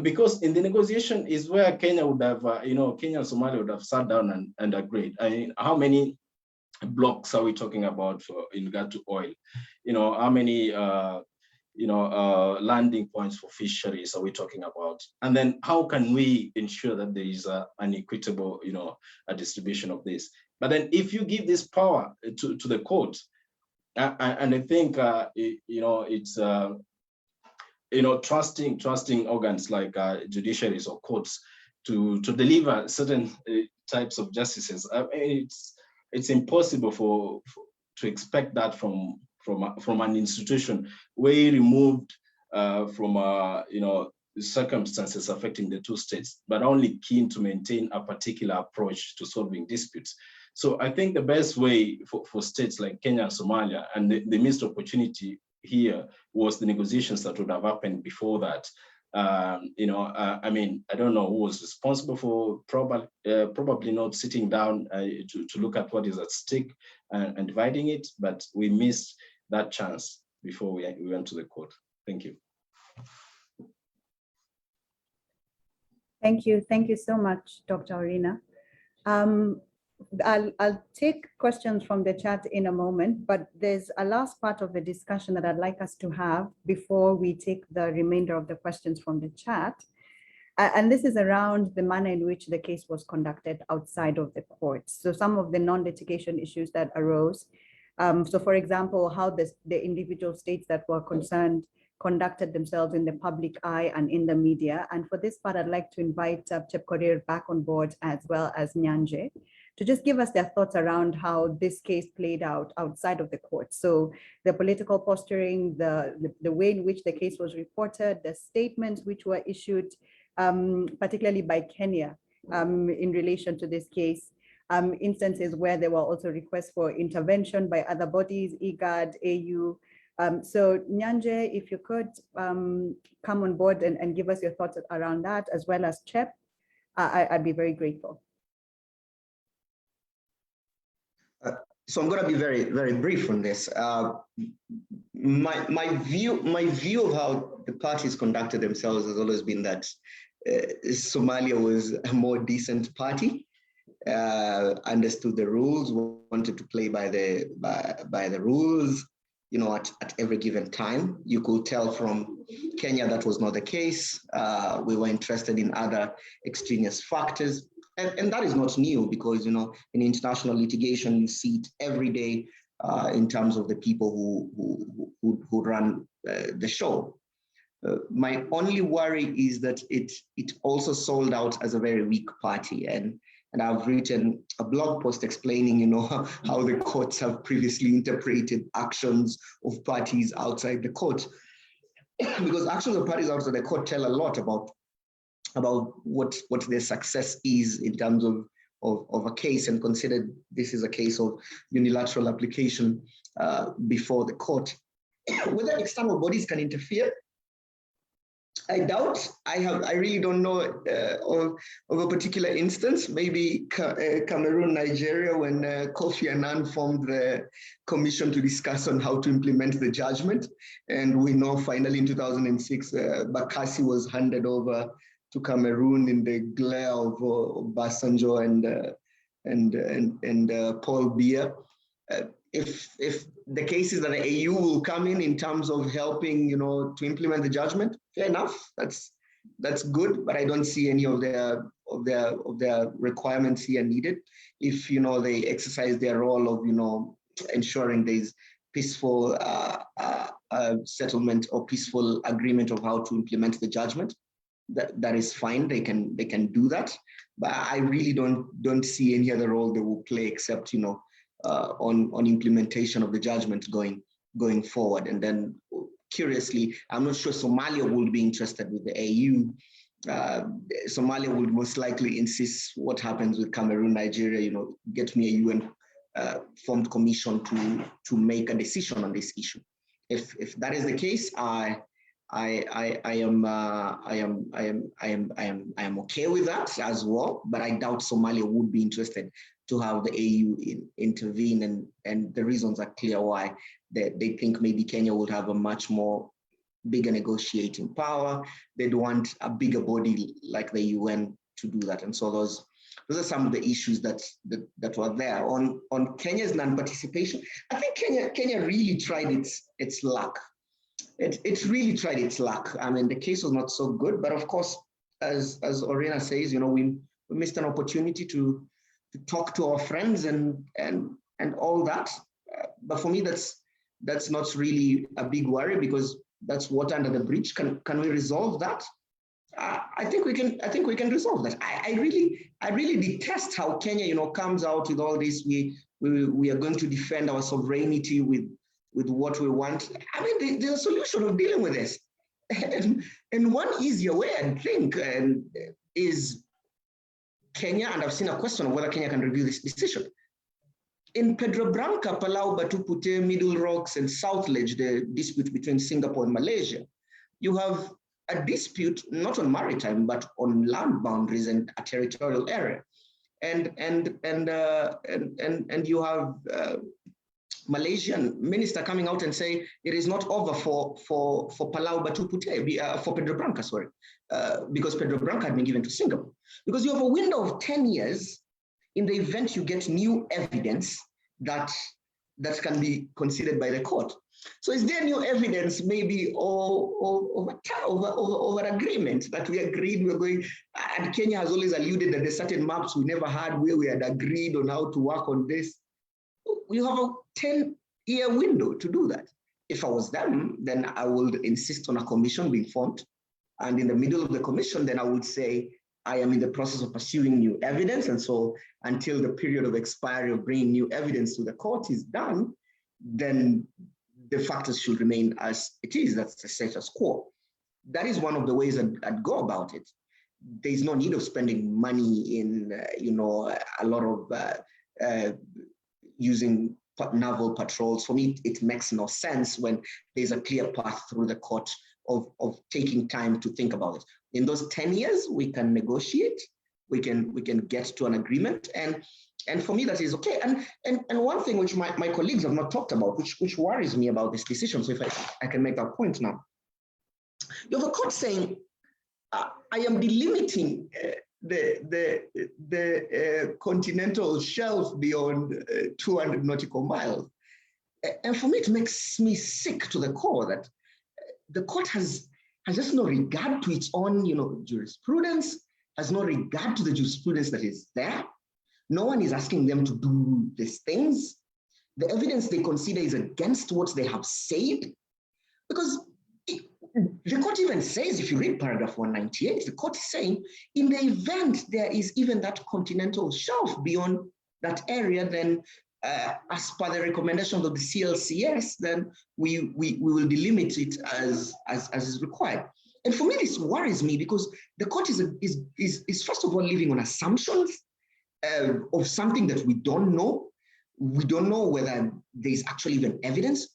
Because in the negotiation is where Kenya would have, Kenya and Somalia would have sat down and agreed. I mean, how many blocks are we talking about in regard to oil? How many, landing points for fisheries are we talking about? And then how can we ensure that there is an equitable, a distribution of this? But then if you give this power to the court, and I think, it's, trusting organs like judiciaries or courts to deliver certain types of justices. It's impossible to expect that from an institution way removed from circumstances affecting the two states, but only keen to maintain a particular approach to solving disputes. So I think the best way for states like Kenya and Somalia, and the missed opportunity here, was the negotiations that would have happened before that. I don't know who was responsible for probably not sitting down to look at what is at stake and dividing it, but we missed that chance before we went to the court. Thank you. Thank you. Thank you so much, Dr. Orina. I'll take questions from the chat in a moment, but there's a last part of the discussion that I'd like us to have before we take the remainder of the questions from the chat. And this is around the manner in which the case was conducted outside of the courts. So some of the non-litigation issues that arose. So for example, how the individual states that were concerned conducted themselves in the public eye and in the media. And for this part, I'd like to invite Chepkorir back on board, as well as Nyanje, to just give us their thoughts around how this case played out outside of the court. So the political posturing, the way in which the case was reported, the statements which were issued, particularly by Kenya in relation to this case, instances where there were also requests for intervention by other bodies, IGAD, AU. So Nyanje, if you could come on board and give us your thoughts around that, as well as Chep, I'd be very grateful. So I'm going to be very, very brief on this. My view of how the parties conducted themselves has always been that Somalia was a more decent party, understood the rules, wanted to play by the rules, at every given time. You could tell from Kenya that was not the case. We were interested in other extraneous factors. And that is not new, because, in international litigation, you see it every day in terms of the people who run the show. My only worry is that it also sold out as a very weak party. And I've written a blog post explaining, how the courts have previously interpreted actions of parties outside the court. Because actions of parties outside the court tell a lot about what their success is in terms of a case, and considered this is a case of unilateral application before the court. Whether external bodies can interfere, I doubt. I really don't know of a particular instance. Maybe Cameroon, Nigeria, when Kofi Annan formed the commission to discuss on how to implement the judgment, and we know finally in 2006, Bakassi was handed over to Cameroon in the glare of Obasanjo and Paul Biya. If the case is that the AU will come in terms of helping, to implement the judgment, fair enough. That's good, but I don't see any of their requirements here needed. If they exercise their role of ensuring there's peaceful settlement or peaceful agreement of how to implement the judgment, that is fine. They can do that, but I really don't see any other role they will play except on implementation of the judgment going forward. And then curiously, I'm not sure Somalia would be interested with the AU. Somalia would most likely insist what happens with Cameroon, Nigeria, get me a UN formed commission to make a decision on this issue. If that is the case, I am okay with that as well, but I doubt Somalia would be interested to have the AU intervene, and the reasons are clear why. They think maybe Kenya would have a much more bigger negotiating power. They'd want a bigger body like the UN to do that, and so those are some of the issues that were there. On Kenya's non-participation, I think Kenya really tried its luck. It really tried its luck. I mean, the case was not so good, but of course, as Orena says, we missed an opportunity to talk to our friends and all that. But for me, that's not really a big worry, because that's water under the bridge. Can we resolve that? I think we can resolve that. I really detest how Kenya, comes out with all this. We are going to defend our sovereignty with what we want. I mean, there's a solution of dealing with this. And one easier way, I think, is Kenya, and I've seen a question of whether Kenya can review this decision. In Pedro Branca, Palau, Batu Puteh, Middle Rocks, and South Ledge, the dispute between Singapore and Malaysia, you have a dispute not on maritime, but on land boundaries and a territorial area. And you have Malaysian minister coming out and say it is not over for Palau Batu Puteh, for Pedro Branca, sorry, because Pedro Branca had been given to Singapore. Because you have a window of 10 years in the event you get new evidence that can be considered by the court. So is there new evidence maybe over agreement that we agreed we're going, and Kenya has always alluded that there's certain maps we never had where we had agreed on how to work on this. You have a 10-year window to do that. If I was them, then I would insist on a commission being formed. And in the middle of the commission, then I would say, I am in the process of pursuing new evidence. And so until the period of expiry of bringing new evidence to the court is done, then the factors should remain as it is. That's the status quo. That is one of the ways I'd go about it. There's no need of spending money in, a lot of using naval patrols. For me, it makes no sense when there's a clear path through the court of taking time to think about it. In those 10 years, we can negotiate, we can get to an agreement, and for me that is okay. And one thing which my colleagues have not talked about, which worries me about this decision, so if I can make that point now. You have a court saying, I am delimiting the continental shelf beyond 200 nautical miles. And for me, it makes me sick to the core that the court has just no regard to its own, jurisprudence, has no regard to the jurisprudence that is there. No one is asking them to do these things. The evidence they consider is against what they have said, because the court even says, if you read paragraph 198, the court is saying, in the event there is even that continental shelf beyond that area, then as per the recommendations of the CLCS, then we will delimit it as is required. And for me, this worries me because the court is first of all living on assumptions of something that we don't know. We don't know whether there's actually even evidence.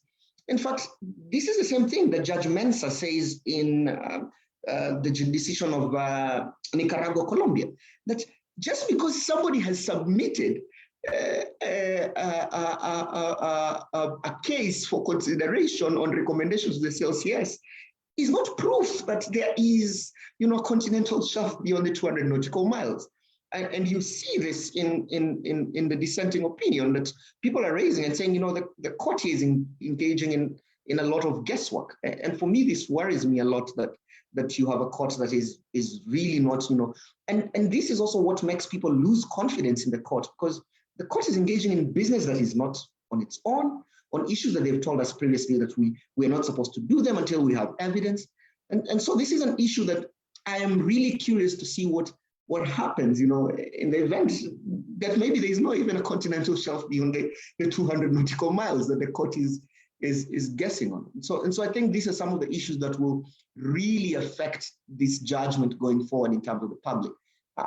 In fact, this is the same thing that Judge Mensah says in the decision of Nicaragua, Colombia, that just because somebody has submitted a case for consideration on recommendations to the CLCS is not proof that there is, continental shelf beyond the 200 nautical miles. And you see this in the dissenting opinion that people are raising and saying, the court is engaging in a lot of guesswork. And for me, this worries me a lot that you have a court that is really not, and this is also what makes people lose confidence in the court, because the court is engaging in business that is not on its own, on issues that they've told us previously that we're not supposed to do them until we have evidence. And so this is an issue that I am really curious to see what happens, in the event that maybe there is not even a continental shelf beyond the 200 nautical miles that the court is guessing on. And so I think these are some of the issues that will really affect this judgment going forward in terms of the public.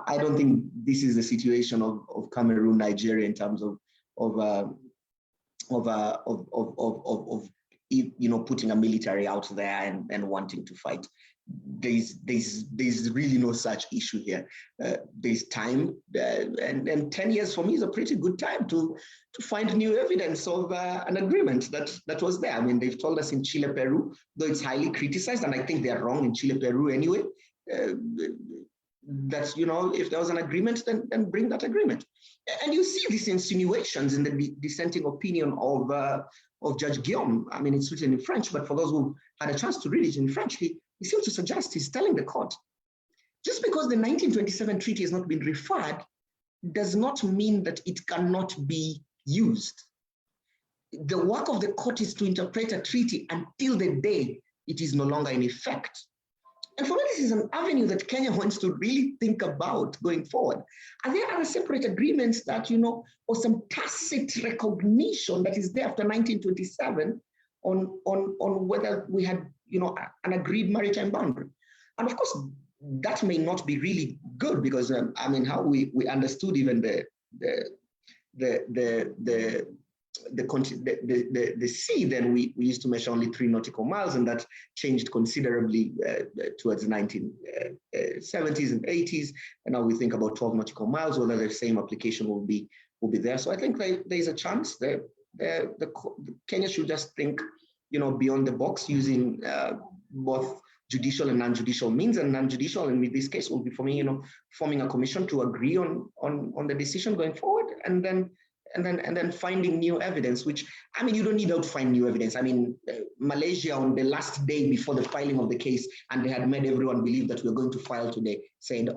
I don't think this is the situation of Cameroon, Nigeria in terms of putting a military out there and wanting to fight. There's really no such issue here. There's time, and 10 years for me is a pretty good time to find new evidence of an agreement that was there. I mean, they've told us in Chile, Peru, though it's highly criticized, and I think they're wrong in Chile, Peru anyway, that, if there was an agreement, then bring that agreement. And you see these insinuations in the dissenting opinion of Judge Guillaume. I mean, it's written in French, but for those who had a chance to read it in French, he seems to suggest, he's telling the court, just because the 1927 treaty has not been referred does not mean that it cannot be used. The work of the court is to interpret a treaty until the day it is no longer in effect. And for me, this is an avenue that Kenya wants to really think about going forward. And there are separate agreements that, or some tacit recognition that is there after 1927 on whether we had, an agreed maritime boundary. And of course, that may not be really good because, how we understood even the sea, then we used to measure only 3 nautical miles, and that changed considerably towards the 1970s and 80s. And now we think about 12 nautical miles, whether the same application will be there. So I think there's a chance that Kenya should just think, beyond the box, using both judicial and non-judicial means. And non-judicial in this case will be, for me, forming a commission to agree on the decision going forward, and then finding new evidence, which, you don't need to find new evidence. Malaysia, on the last day before the filing of the case, and they had made everyone believe that we're going to file today, said,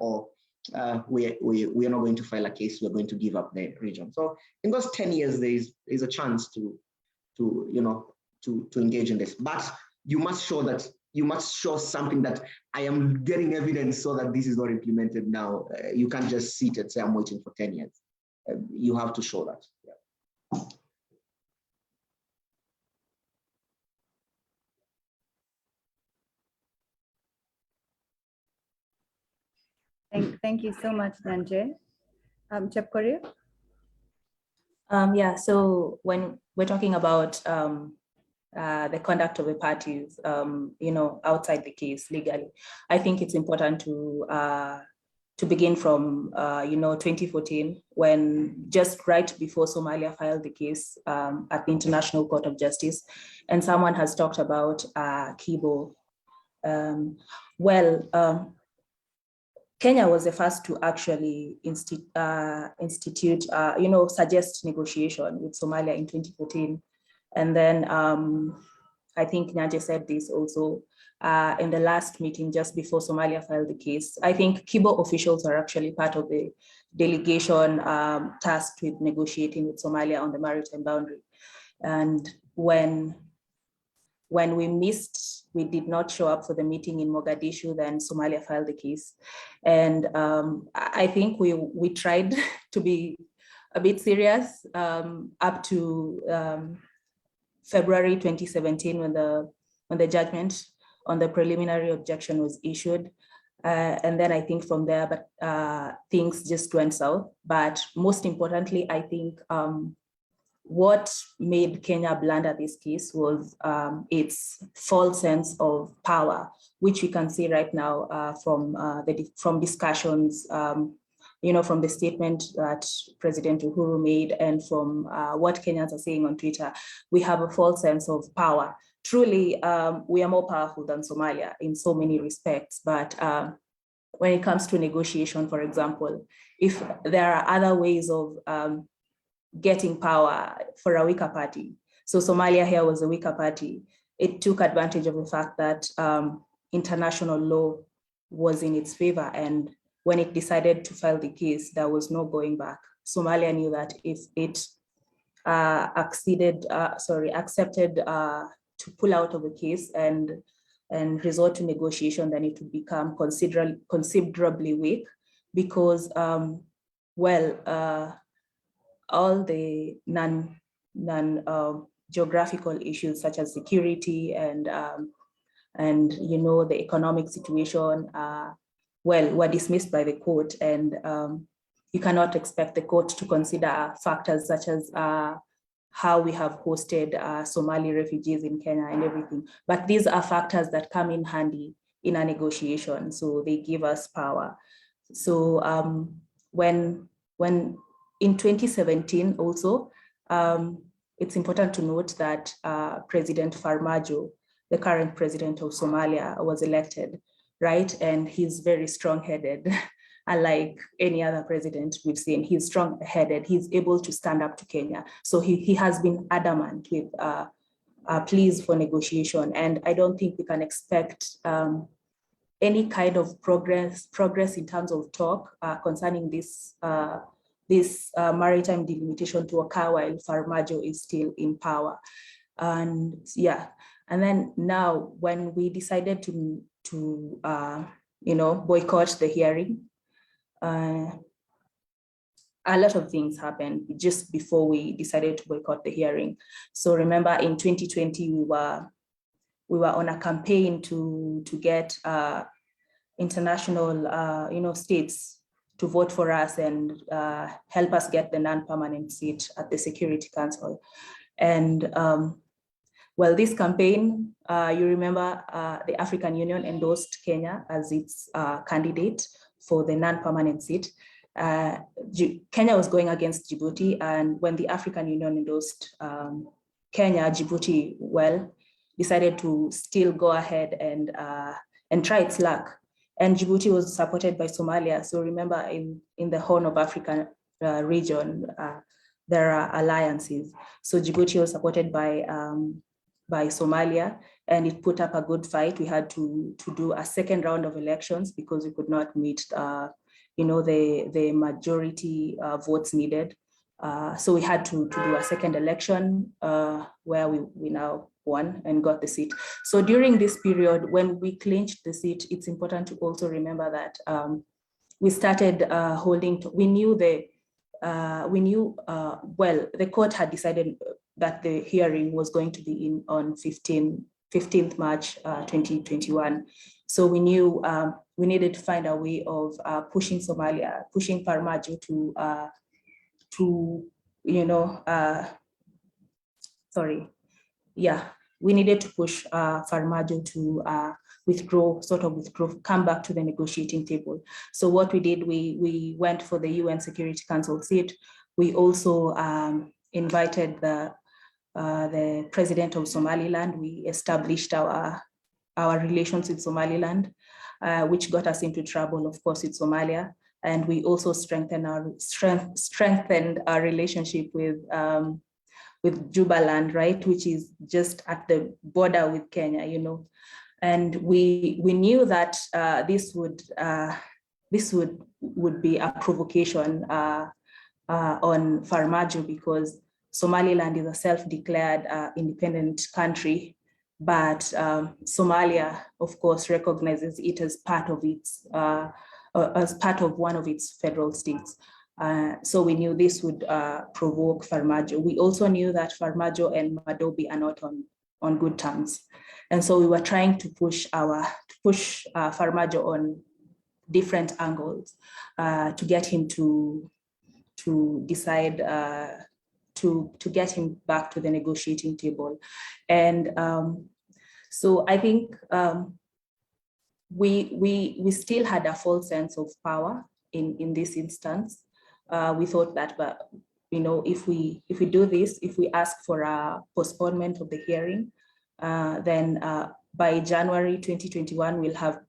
we are not going to file a case, we're going to give up the region. So in those 10 years, there's a chance to engage in this. But you must show something that I am getting evidence so that this is not implemented now. You can't just sit and say, I'm waiting for 10 years. You have to show that. Yeah. Thank you so much, Nanjay. Chepkorir? So when we're talking about the conduct of the parties, outside the case legally, I think it's important to begin from, 2014, when just right before Somalia filed the case at the International Court of Justice, and someone has talked about Kibo. Kenya was the first to actually suggest negotiation with Somalia in 2014. And then I think Nyaje said this also in the last meeting just before Somalia filed the case. I think Kibo officials are actually part of the delegation tasked with negotiating with Somalia on the maritime boundary. And when we did not show up for the meeting in Mogadishu, then Somalia filed the case. And I think we tried to be a bit serious up to February 2017 when the judgment on the preliminary objection was issued. And then I think from there, things just went south. But most importantly, I think what made Kenya blunder this case was its false sense of power, which we can see right now from discussions, from the statement that President Uhuru made and from what Kenyans are saying on Twitter. We have a false sense of power. Truly, we are more powerful than Somalia in so many respects, but when it comes to negotiation, for example, if there are other ways of getting power for a weaker party. So Somalia here was a weaker party. It took advantage of the fact that international law was in its favor, and when it decided to file the case, there was no going back. Somalia knew that if it accepted to pull out of the case and resort to negotiation, then it would become considerably weak, because all the non-geographical issues such as security and the economic situation were dismissed by the court, and you cannot expect the court to consider factors such as how we have hosted Somali refugees in Kenya and everything. But these are factors that come in handy in a negotiation, so they give us power. So when in 2017 also, it's important to note that President Farmajo, the current president of Somalia, was elected, right? And he's very strong-headed. Unlike any other president we've seen, he's strong-headed. He's able to stand up to Kenya. So he has been adamant with pleas for negotiation. And I don't think we can expect any kind of progress in terms of talk concerning this maritime delimitation to occur while Farmajo is still in power. And yeah, and then now when we decided to boycott the hearing, a lot of things happened just before we decided to boycott the hearing. So remember, in 2020 we were on a campaign to get international states to vote for us and help us get the non-permanent seat at the Security Council. And this campaign, you remember, the African Union endorsed Kenya as its candidate for the non-permanent seat. Kenya was going against Djibouti, and when the African Union endorsed Kenya, Djibouti, decided to still go ahead and try its luck. And Djibouti was supported by Somalia. So remember, in the Horn of Africa region, there are alliances. So Djibouti was supported by Somalia, and it put up a good fight. We had to do a second round of elections because we could not meet the majority votes needed. So we had to do a second election where we now won and got the seat. So during this period, when we clinched the seat, it's important to also remember that we started the court had decided that the hearing was going to be on 15th March 2021. So we knew we needed to find a way of pushing Farmajo we needed to push Farmajo to withdraw, come back to the negotiating table. So what we did, we went for the UN Security Council seat. We also invited the president of Somaliland. We established our relations with Somaliland, which got us into trouble, of course, with Somalia. And we also strengthened our relationship with Jubaland, right, which is just at the border with Kenya, And we knew that this would be a provocation on Farmajo, because Somaliland is a self-declared independent country, but Somalia, of course, recognizes it as part of one of its federal states. So we knew this would provoke Farmajo. We also knew that Farmajo and Madobi are not on good terms. And so we were trying to push Farmajo on different angles to get him to decide to to get him back to the negotiating table. And so I think we still had a false sense of power in this instance. We thought that, but if we do this, if we ask for a postponement of the hearing, then by January 2021, we'll have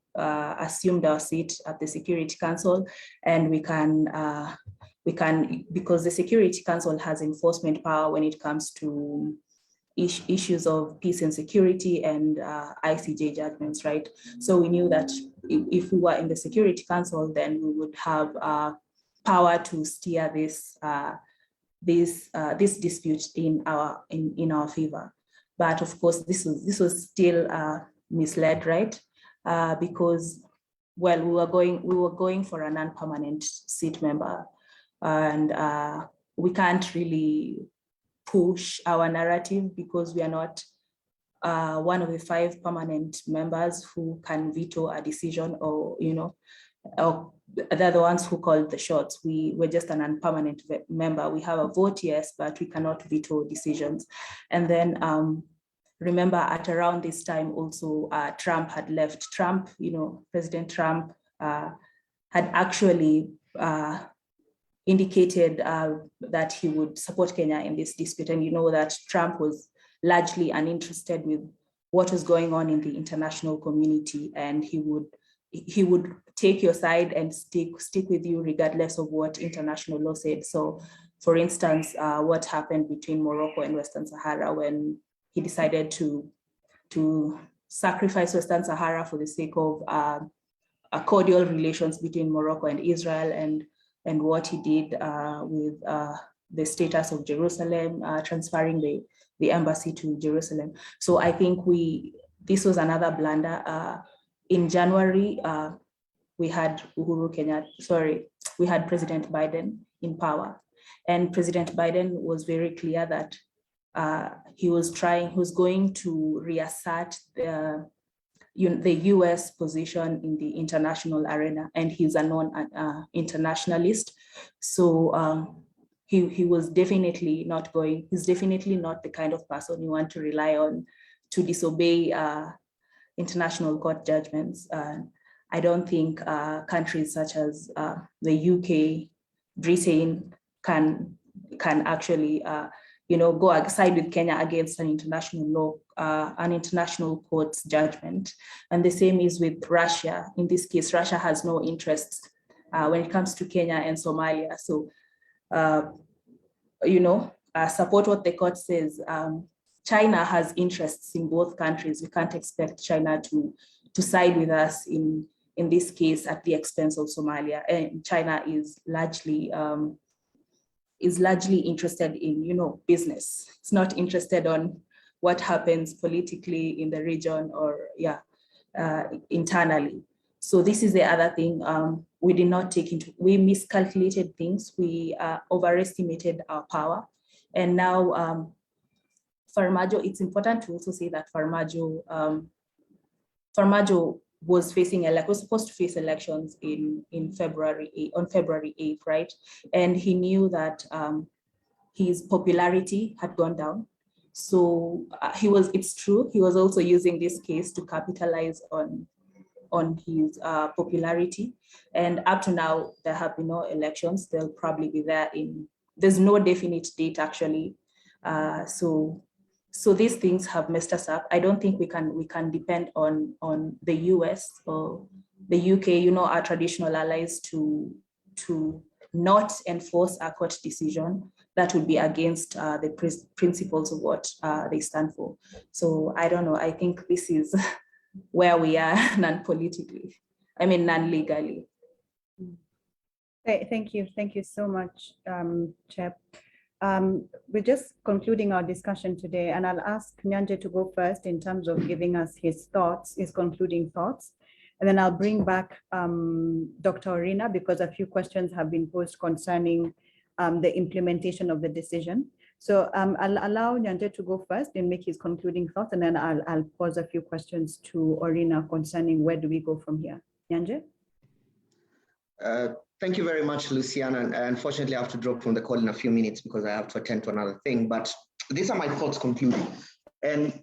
assumed our seat at the Security Council, and we can, because the Security Council has enforcement power when it comes to issues of peace and security and ICJ judgments, right? So we knew that if we were in the Security Council, then we would have power to steer this dispute in our favor. But of course, this was still misled, right? Because, well, we were going for a non-permanent seat member, and we can't really push our narrative because we are not one of the 5 permanent members who can veto a decision, or or they're the ones who called the shots. We're just an non-permanent member. We have a vote, yes, but we cannot veto decisions. And then remember, at around this time also, Trump had left. Trump, President Trump had actually indicated that he would support Kenya in this dispute. And you know that Trump was largely uninterested with what was going on in the international community, and he would take your side and stick with you regardless of what international law said. So, for instance, what happened between Morocco and Western Sahara when he decided to sacrifice Western Sahara for the sake of a cordial relations between Morocco and Israel, and what he did with the status of Jerusalem, transferring the embassy to Jerusalem. So I think this was another blunder. In January, we had we had President Biden in power, and President Biden was very clear that he was going to reassert the US position in the international arena, and he's a non-internationalist. So he was definitely not he's definitely not the kind of person you want to rely on to disobey international court judgments. I don't think countries such as the UK, Britain can actually go side with Kenya against an international law, an international court's judgment. And the same is with Russia. In this case, Russia has no interests when it comes to Kenya and Somalia. So, support what the court says. China has interests in both countries. We can't expect China to side with us in this case at the expense of Somalia. And China is largely interested in business. It's not interested on what happens politically in the region or internally. So this is the other thing we did not take into. We miscalculated things. We overestimated our power, and now Farmajo. It's important to also say that Farmajo was supposed to face elections on February 8th, right? And he knew that his popularity had gone down. So it's true, he was also using this case to capitalize on his popularity. And up to now, there have been no elections. They'll probably be there there's no definite date actually. So these things have messed us up. I don't think we can depend on the US or the UK, our traditional allies, to not enforce a court decision that would be against the principles of what they stand for. So I don't know. I think this is where we are non-politically. I mean, non-legally. Thank you so much, Chep. We're just concluding our discussion today, and I'll ask Nyanje to go first in terms of giving us his concluding thoughts. And then I'll bring back Dr. Orina, because a few questions have been posed concerning the implementation of the decision. So I'll allow Nyanje to go first and make his concluding thoughts, and then I'll pose a few questions to Orina concerning where do we go from here. Nyanje? Thank you very much, Luciana. And unfortunately, I have to drop from the call in a few minutes because I have to attend to another thing. But these are my thoughts concluding. And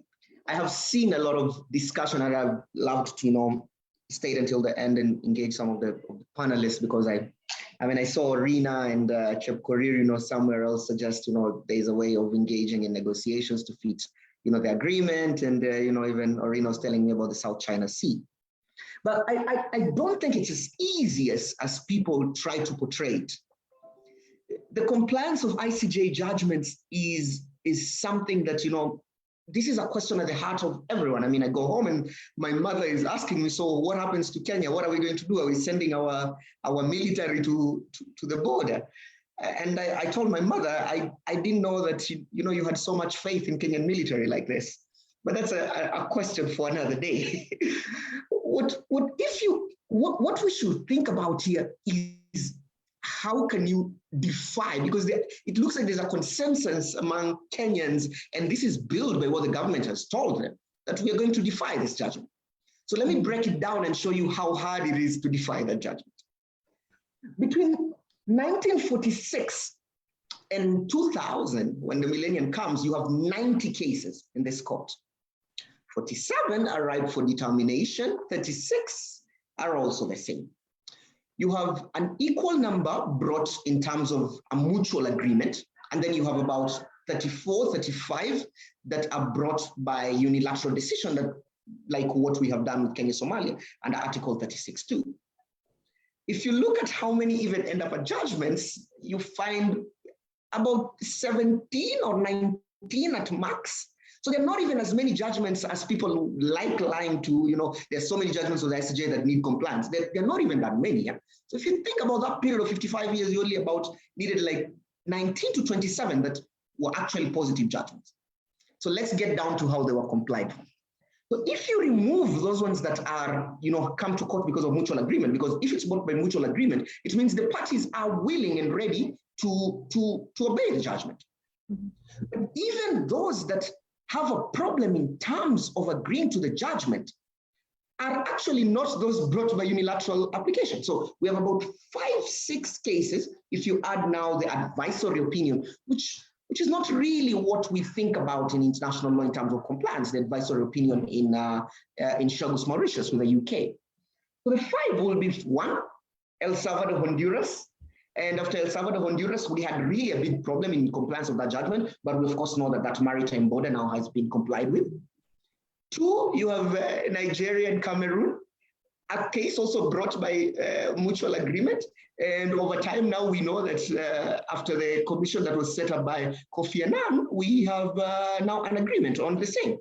I have seen a lot of discussion, and I've loved to, stay until the end and engage some of the panelists, because I saw Rina and Chep Korir, somewhere else suggest, there's a way of engaging in negotiations to fit, the agreement. And, even Orina was telling me about the South China Sea. But I don't think it's as easy as people try to portray it. The compliance of ICJ judgments is something that, this is a question at the heart of everyone. I mean, I go home and my mother is asking me, so what happens to Kenya? What are we going to do? Are we sending our military to the border? And I told my mother, I didn't know that, you had so much faith in Kenyan military like this. But that's a question for another day. What we should think about here is how can you defy, because it looks like there's a consensus among Kenyans, and this is built by what the government has told them, that we are going to defy this judgment. So let me break it down and show you how hard it is to defy that judgment. Between 1946 and 2000, when the millennium comes, you have 90 cases in this court. 47 are ripe for determination, 36 are also the same. You have an equal number brought in terms of a mutual agreement, and then you have about 34, 35 that are brought by unilateral decision, that, like what we have done with Kenya, Somalia, and Article 36.2. If you look at how many even end up at judgments, you find about 17 or 19 at max. So there are not even as many judgments as people like lying to, there's so many judgments of the ICJ that need compliance. There are not even that many. Yeah? So if you think about that period of 55 years, you only needed like 19 to 27 that were actually positive judgments. So let's get down to how they were complied with. So if you remove those ones that are, come to court because of mutual agreement, because if it's brought by mutual agreement, it means the parties are willing and ready to obey the judgment. Mm-hmm. But even those that have a problem in terms of agreeing to the judgment are actually not those brought by unilateral application. So we have about 5-6 cases, if you add now the advisory opinion, which is not really what we think about in international law in terms of compliance, the advisory opinion in Chagos, Mauritius with the UK. So the 5 will be 1, El Salvador, Honduras. And after El Salvador, Honduras, we had really a big problem in compliance of that judgment, but we of course know that maritime border now has been complied with. 2, you have Nigeria and Cameroon, a case also brought by mutual agreement. And over time now we know that after the commission that was set up by Kofi Annan, we have now an agreement on the same.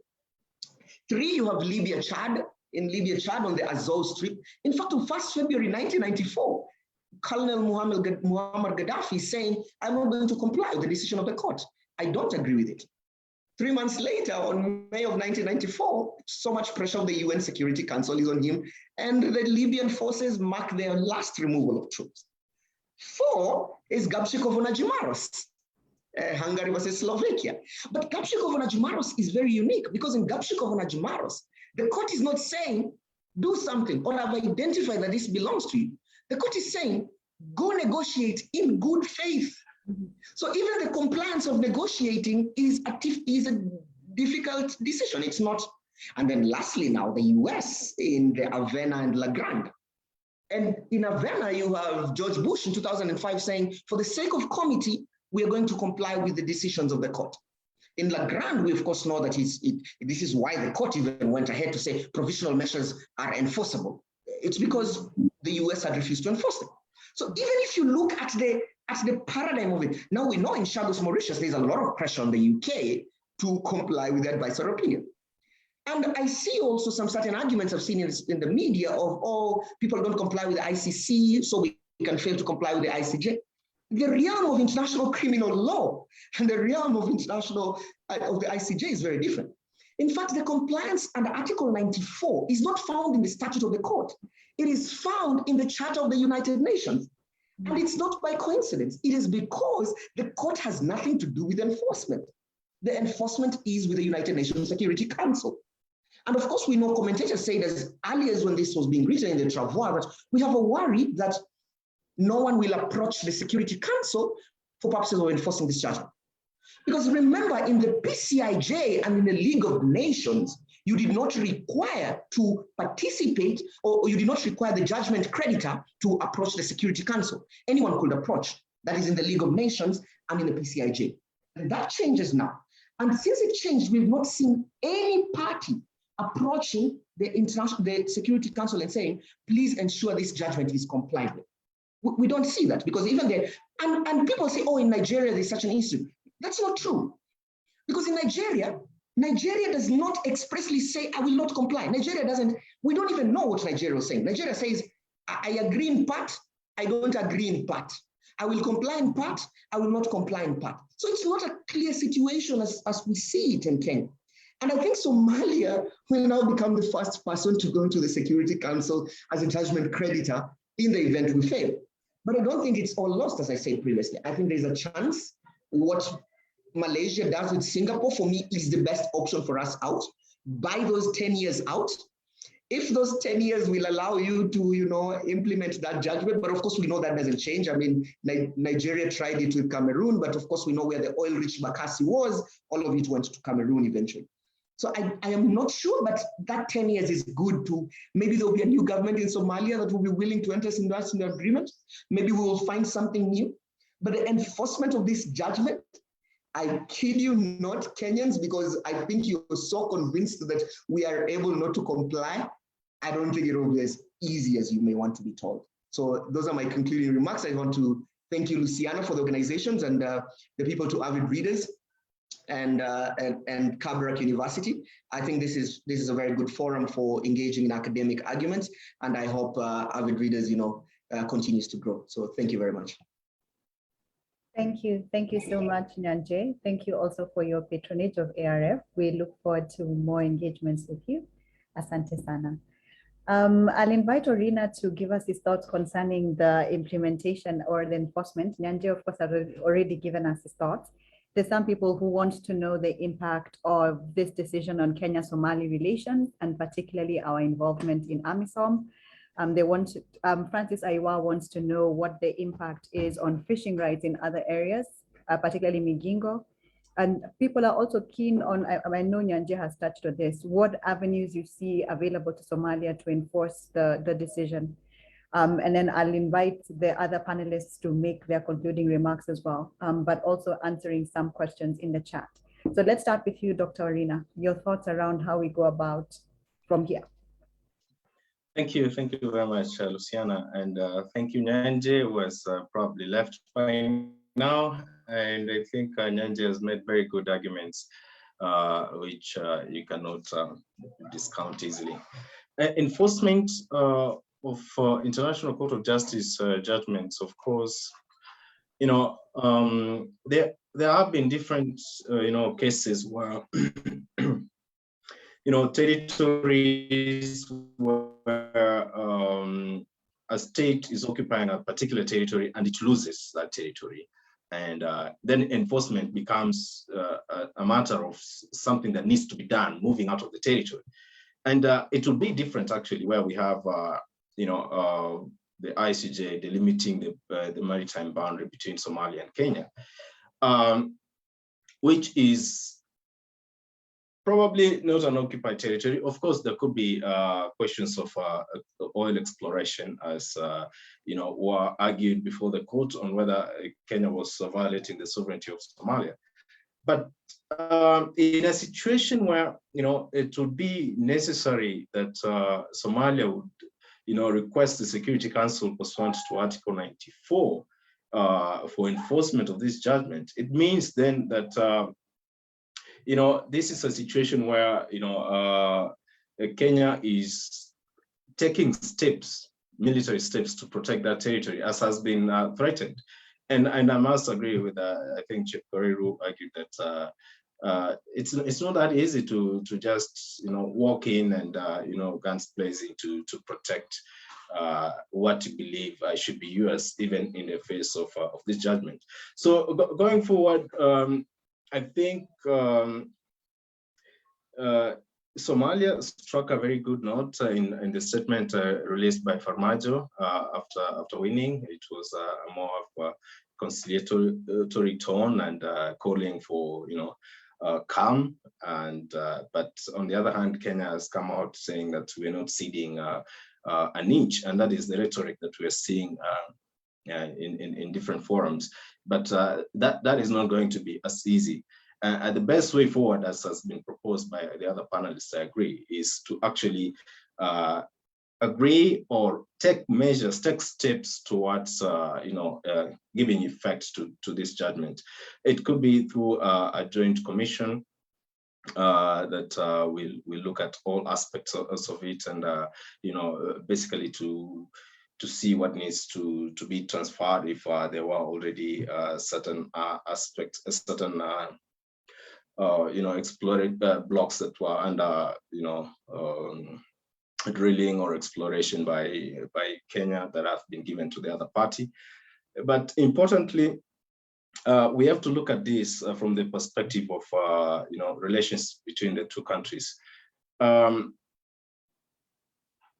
3, you have Libya, Chad. In Libya, Chad on the Azov Strip. In fact, on 1st February 1994, Colonel Muammar Gaddafi saying, I'm not going to comply with the decision of the court. I don't agree with it. 3 months later, on May of 1994, so much pressure of the UN Security Council is on him, and the Libyan forces mark their last removal of troops. 4 is Gabčíkov-Nagymaros, Hungary versus Slovakia. But Gabčíkov-Nagymaros is very unique because in Gabčíkov-Nagymaros, the court is not saying, do something, or have identified that this belongs to you. The court is saying, go negotiate in good faith. Mm-hmm. So even the compliance of negotiating is a difficult decision. It's not. And then lastly now, the US in the Avena and La Grande. And in Avena, you have George Bush in 2005 saying, for the sake of comity, we are going to comply with the decisions of the court. In La Grande, we of course know that this is why the court even went ahead to say provisional measures are enforceable. It's because the US had refused to enforce them. So even if you look at the paradigm of it, now we know in Chagos, Mauritius, there's a lot of pressure on the UK to comply with the advisory opinion. And I see also some certain arguments I've seen in the media of, oh, people don't comply with the ICC, so we can fail to comply with the ICJ. The realm of international criminal law and the realm of international of the ICJ is very different. In fact, the compliance under Article 94 is not found in the statute of the court. It is found in the Charter of the United Nations. And it's not by coincidence. It is because the court has nothing to do with enforcement. The enforcement is with the United Nations Security Council. And of course, we know commentators say as early as when this was being written in the Travois, that we have a worry that no one will approach the Security Council for purposes of enforcing this judgment. Because remember, in the PCIJ and in the League of Nations, you did not require to participate, or you did not require the judgment creditor to approach the Security Council. Anyone could approach. That is in the League of Nations and in the PCIJ. And that changes now. And since it changed, we've not seen any party approaching the Security Council and saying, please ensure this judgment is complied with. We don't see that, because even there, and people say, oh, in Nigeria, there's such an institute. That's not true. Because in Nigeria does not expressly say, I will not comply. Nigeria doesn't, we don't even know what Nigeria is saying. Nigeria says, I agree in part, I don't agree in part. I will comply in part, I will not comply in part. So it's not a clear situation as we see it in Kenya. And I think Somalia will now become the first person to go to the Security Council as a judgment creditor in the event we fail. But I don't think it's all lost, as I said previously. I think there's a chance. What Malaysia does with Singapore, for me, is the best option for us out. Buy those 10 years out. If those 10 years will allow you to, implement that judgment, but of course we know that doesn't change. I mean, Nigeria tried it with Cameroon, but of course we know where the oil-rich Bakassi was. All of it went to Cameroon eventually. So I am not sure, but that 10 years is good to, maybe there'll be a new government in Somalia that will be willing to enter into the agreement. Maybe we will find something new. But the enforcement of this judgment, I kid you not, Kenyans, because I think you're so convinced that we are able not to comply. I don't think it will be as easy as you may want to be told. So those are my concluding remarks. I want to thank you, Luciana, for the organizations and the people to Avid readers and Kabarak University. I think this is a very good forum for engaging in academic arguments, and I hope Avid readers, continues to grow. So thank you very much. Thank you so much, Nyanje. Thank you also for your patronage of ARF. We look forward to more engagements with you. Asante sana. I'll invite Orina to give us his thoughts concerning the implementation or the enforcement. Nyanje, of course, has already given us his thoughts. There's some people who want to know the impact of this decision on Kenya-Somali relations, and particularly our involvement in AMISOM. Francis Aiwa wants to know what the impact is on fishing rights in other areas, particularly Migingo. And people are also keen on, I know Nyanje has touched on this, what avenues you see available to Somalia to enforce the decision. And then I'll invite the other panelists to make their concluding remarks as well, but also answering some questions in the chat. So let's start with you, Dr. Orina, your thoughts around how we go about from here. Thank you very much, Luciana, and thank you, Nyanje, who has probably left by now. And I think Nyanje has made very good arguments, which you cannot discount easily. Enforcement of International Court of Justice judgments, of course, there have been different, cases where, territories where a state is occupying a particular territory and it loses that territory. And then enforcement becomes a matter of something that needs to be done, moving out of the territory. And it will be different, actually, where we have, the ICJ delimiting the maritime boundary between Somalia and Kenya, which is probably not an occupied territory. Of course, there could be questions of oil exploration, as were argued before the court on whether Kenya was violating the sovereignty of Somalia. But in a situation where it would be necessary that Somalia would request the Security Council pursuant to Article 94 for enforcement of this judgment, it means then that this is a situation where, Kenya is taking military steps to protect that territory, as has been threatened. And I must agree with, I think Chief Koreru argued that it's not that easy to just, walk in and, guns blazing to protect what you believe should be yours, even in the face of this judgment. So going forward, I think Somalia struck a very good note in the statement released by Farmajo after winning. It was more of a conciliatory tone and calling for calm. And but on the other hand, Kenya has come out saying that we're not ceding an inch, and that is the rhetoric that we're seeing in different forums. But that is not going to be as easy. The best way forward, as has been proposed by the other panelists, I agree, is to actually agree or take measures, take steps towards, giving effect to this judgment. It could be through a joint commission that will look at all aspects of it, and basically to see what needs to be transferred if there were already certain aspects, certain explored blocks that were under drilling or exploration by Kenya that have been given to the other party. But importantly, we have to look at this from the perspective of relations between the two countries.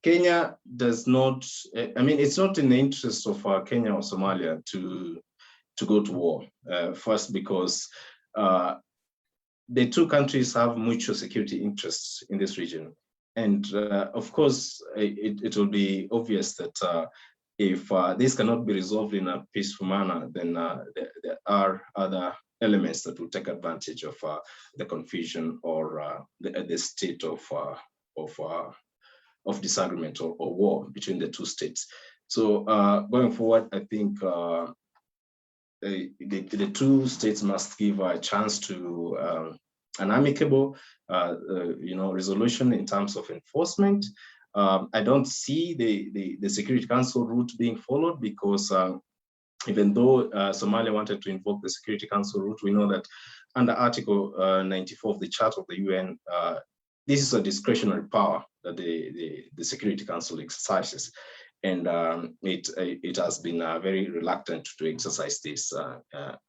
Kenya does not, it's not in the interest of Kenya or Somalia to go to war. First, because the two countries have mutual security interests in this region. And of course, it will be obvious that if this cannot be resolved in a peaceful manner, then there are other elements that will take advantage of the confusion or the state of disagreement or war between the two states. So going forward, I think the two states must give a chance to an amicable resolution in terms of enforcement. I don't see the Security Council route being followed, because even though Somalia wanted to invoke the Security Council route, we know that under Article 94 of the Charter of the UN, this is a discretionary power that the Security Council exercises. And it has been very reluctant to exercise this,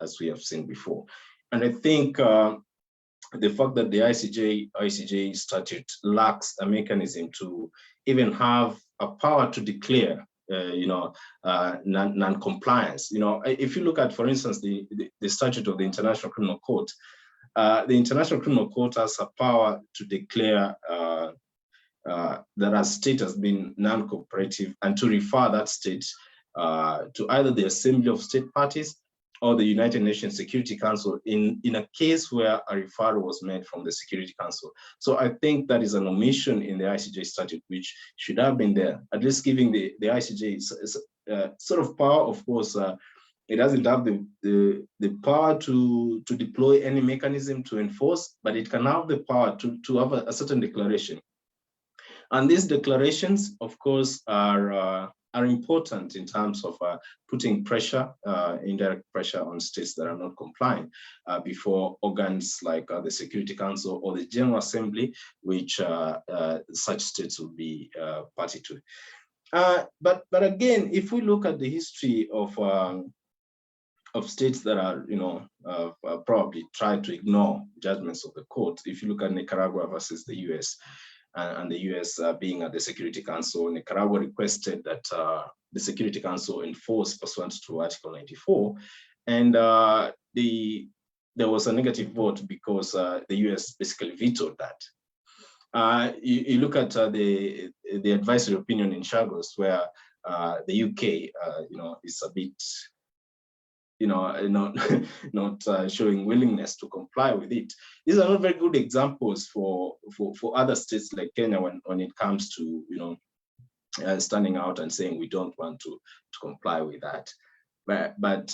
as we have seen before. And I think the fact that the ICJ statute lacks a mechanism to even have a power to declare, non-compliance. If you look at, for instance, the statute of the International Criminal Court, the International Criminal Court has a power to declare that a state has been non-cooperative, and to refer that state to either the Assembly of State Parties or the United Nations Security Council in a case where a referral was made from the Security Council. So I think that is an omission in the ICJ statute, which should have been there, at least giving the ICJ sort of power. Of course, it doesn't have the power to deploy any mechanism to enforce, but it can have the power to have a certain declaration. And these declarations, of course, are important in terms of putting pressure, indirect pressure on states that are not complying before organs like the Security Council or the General Assembly, which such states will be party to. But again, if we look at the history of states that are, probably tried to ignore judgments of the court, if you look at Nicaragua versus the US, and the US being at the Security Council, Nicaragua requested that the Security Council enforce pursuant to Article 94, and there was a negative vote because the US basically vetoed that. You look at the advisory opinion in Chagos, where the UK, is a bit, not showing willingness to comply with it. These are not very good examples for other states like Kenya when it comes to standing out and saying we don't want to comply with that. But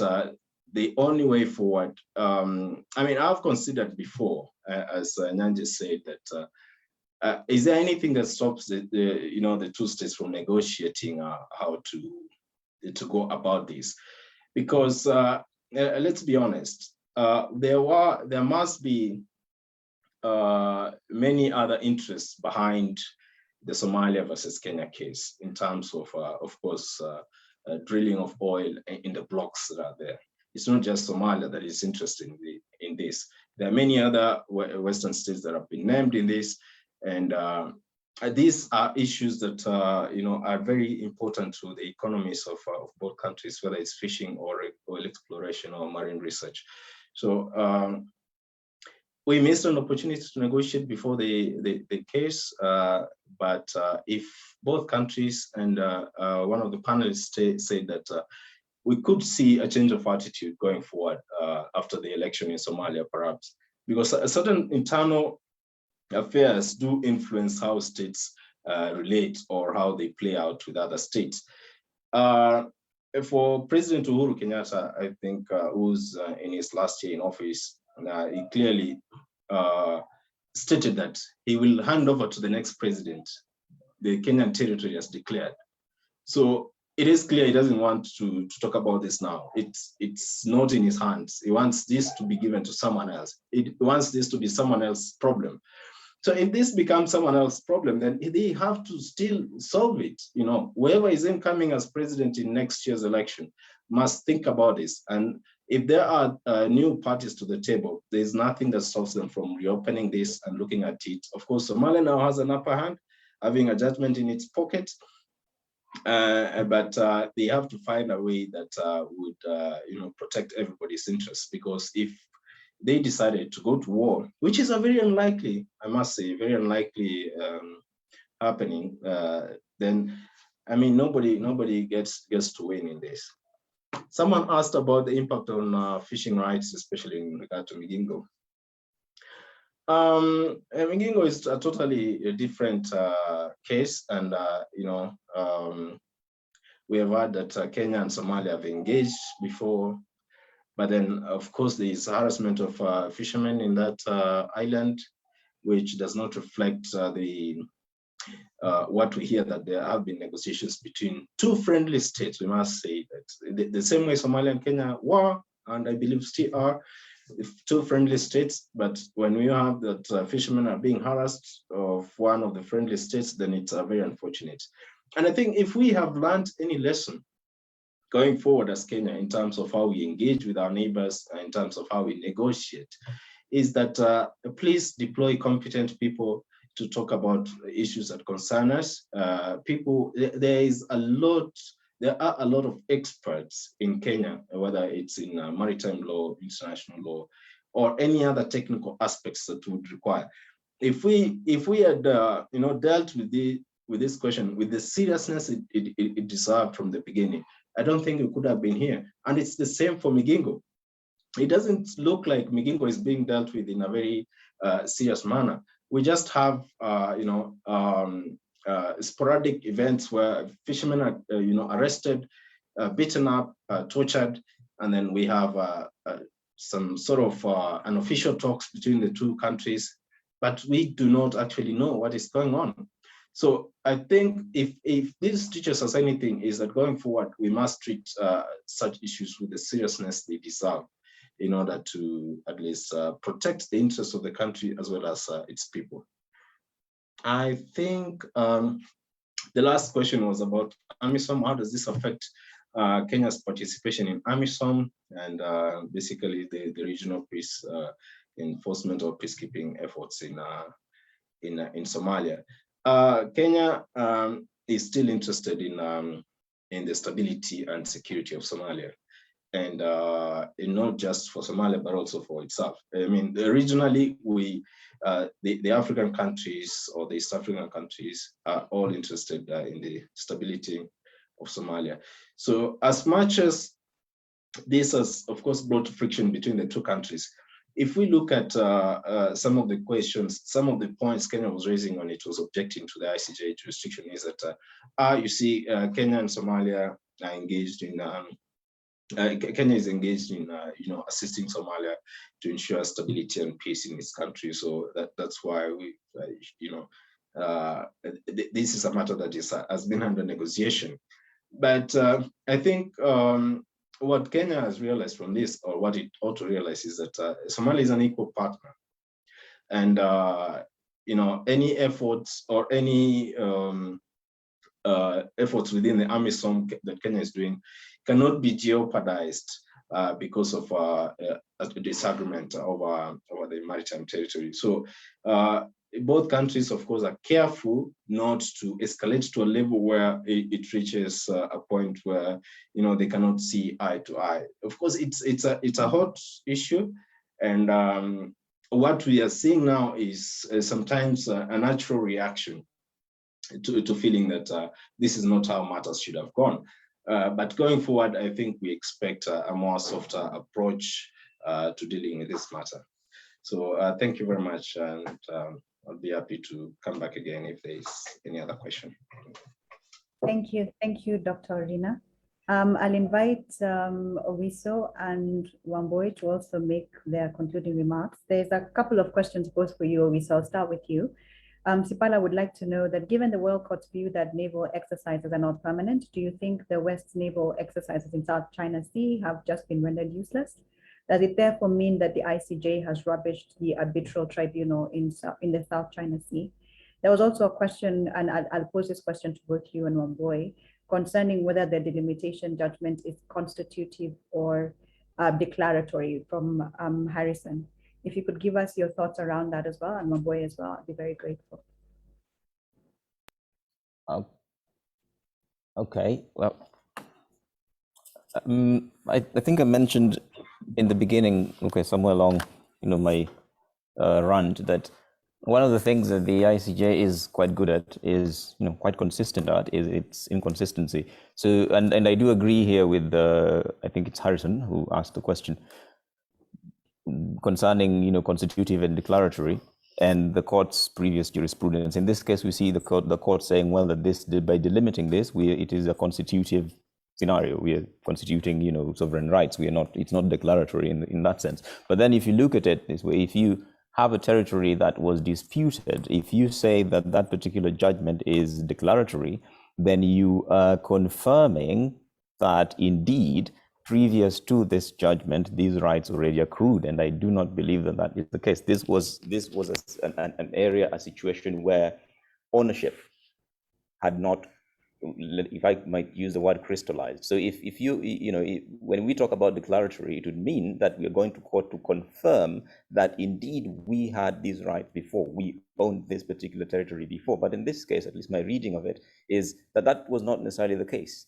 the only way forward, I've considered before, as Nyanje said, that is there anything that stops the two states from negotiating how to go about this? Because let's be honest, there must be many other interests behind the Somalia versus Kenya case in terms of course, drilling of oil in the blocks that are there. It's not just Somalia that is interested in this. There are many other Western states that have been named in this. And these are issues that are very important to the economies of both countries, whether it's fishing or oil exploration or marine research. So we missed an opportunity to negotiate before the case, but if both countries and one of the panelists said that we could see a change of attitude going forward after the election in Somalia, perhaps, because a certain internal affairs do influence how states relate or how they play out with other states. For President Uhuru Kenyatta, I think, who's in his last year in office, he clearly stated that he will hand over to the next president the Kenyan territory as declared. So it is clear he doesn't want to talk about this now. It's not in his hands. He wants this to be given to someone else. He wants this to be someone else's problem. So if this becomes someone else's problem, then they have to still solve it. Whoever is incoming as president in next year's election must think about this. And if there are new parties to the table, there's nothing that stops them from reopening this and looking at it. Of course, Somalia now has an upper hand, having a judgment in its pocket. But they have to find a way that would protect everybody's interests, because if they decided to go to war, which is a very unlikely, I must say, very unlikely happening, then I mean nobody gets to win in this. Someone asked about the impact on fishing rights, especially in regard to Migingo. Migingo is a totally different case, and we have heard that Kenya and Somalia have engaged before, but then of course there is harassment of fishermen in that island, which does not reflect what we hear, that there have been negotiations between two friendly states. We must say that the same way Somalia and Kenya were, and I believe still are, two friendly states. But when we have that fishermen are being harassed of one of the friendly states, then it's very unfortunate. And I think if we have learned any lesson going forward as Kenya in terms of how we engage with our neighbors, in terms of how we negotiate, is that please deploy competent people to talk about issues that concern us. There are a lot of experts in Kenya, whether it's in maritime law, international law, or any other technical aspects that would require. If we had dealt with this question with the seriousness it deserved from the beginning, I don't think we could have been here. And it's the same for Migingo. It doesn't look like Migingo is being dealt with in a very serious manner. We just have, sporadic events where fishermen are, arrested, beaten up, tortured, and then we have some sort of unofficial talks between the two countries, but we do not actually know what is going on. So I think if this teaches us anything, is that going forward, we must treat such issues with the seriousness they deserve, in order to at least protect the interests of the country as well as its people. I think the last question was about AMISOM. How does this affect Kenya's participation in AMISOM and basically the regional peace enforcement or peacekeeping efforts in Somalia? Kenya is still interested in the stability and security of Somalia. And not just for Somalia, but also for itself. I mean, regionally, the African countries or the East African countries are all interested in the stability of Somalia. So as much as this has, of course, brought friction between the two countries, if we look at some of the questions, some of the points Kenya was raising when it was objecting to the ICJ jurisdiction is that, you see, Kenya and Somalia are engaged in Kenya is engaged in, assisting Somalia to ensure stability and peace in its country. So that's why we, this is a matter that has been under negotiation. But I think what Kenya has realized from this, or what it ought to realize, is that Somalia is an equal partner, and any efforts or any efforts within the AMISOM that Kenya is doing cannot be jeopardized because of a disagreement over the maritime territory. So both countries, of course, are careful not to escalate to a level where it reaches a point where, you know, they cannot see eye to eye. Of course, it's a hot issue, and what we are seeing now is sometimes a natural reaction to feeling that this is not how matters should have gone. But going forward, I think we expect a more softer approach to dealing with this matter. So thank you very much, and I'll be happy to come back again if there is any other question. Thank you, Dr. Rina. I'll invite Owiso and Wamboi to also make their concluding remarks. There's a couple of questions both for you, Owiso. I'll start with you. Sipala would like to know that given the World Court's view that naval exercises are not permanent, do you think the West's naval exercises in South China Sea have just been rendered useless? Does it therefore mean that the ICJ has rubbished the arbitral tribunal in the South China Sea? There was also a question, and I'll pose this question to both you and Wamboi, concerning whether the delimitation judgment is constitutive or declaratory, from Harrison. If you could give us your thoughts around that as well, and Wamboi as well, I'd be very grateful. Okay, well, I think I mentioned in the beginning, okay, somewhere along, my rant, that one of the things that the ICJ is quite good at is, quite consistent at, is its inconsistency. So, and I do agree here with, I think it's Harrison who asked the question concerning, constitutive and declaratory, and the court's previous jurisprudence. In this case, we see the court saying, well, that this, by delimiting this, it is a constitutive scenario. We are constituting, sovereign rights. We are not. It's not declaratory in that sense. But then, if you look at it this way, if you have a territory that was disputed, if you say that that particular judgment is declaratory, then you are confirming that indeed, previous to this judgment, these rights already accrued, and I do not believe that that is the case. This was an area, a situation where ownership had not, if I might use the word, crystallized. So if you when we talk about declaratory, it would mean that we are going to court to confirm that indeed we had these rights before, we owned this particular territory before. But in this case, at least my reading of it is that that was not necessarily the case.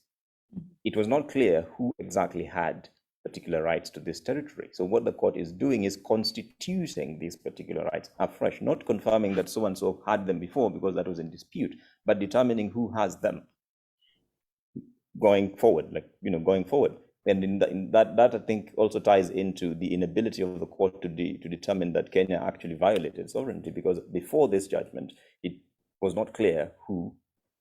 It was not clear who exactly had particular rights to this territory. So what the court is doing is constituting these particular rights afresh, not confirming that so-and-so had them before because that was in dispute, but determining who has them going forward, going forward. And in that I think also ties into the inability of the court to determine that Kenya actually violated sovereignty, because before this judgment, it was not clear who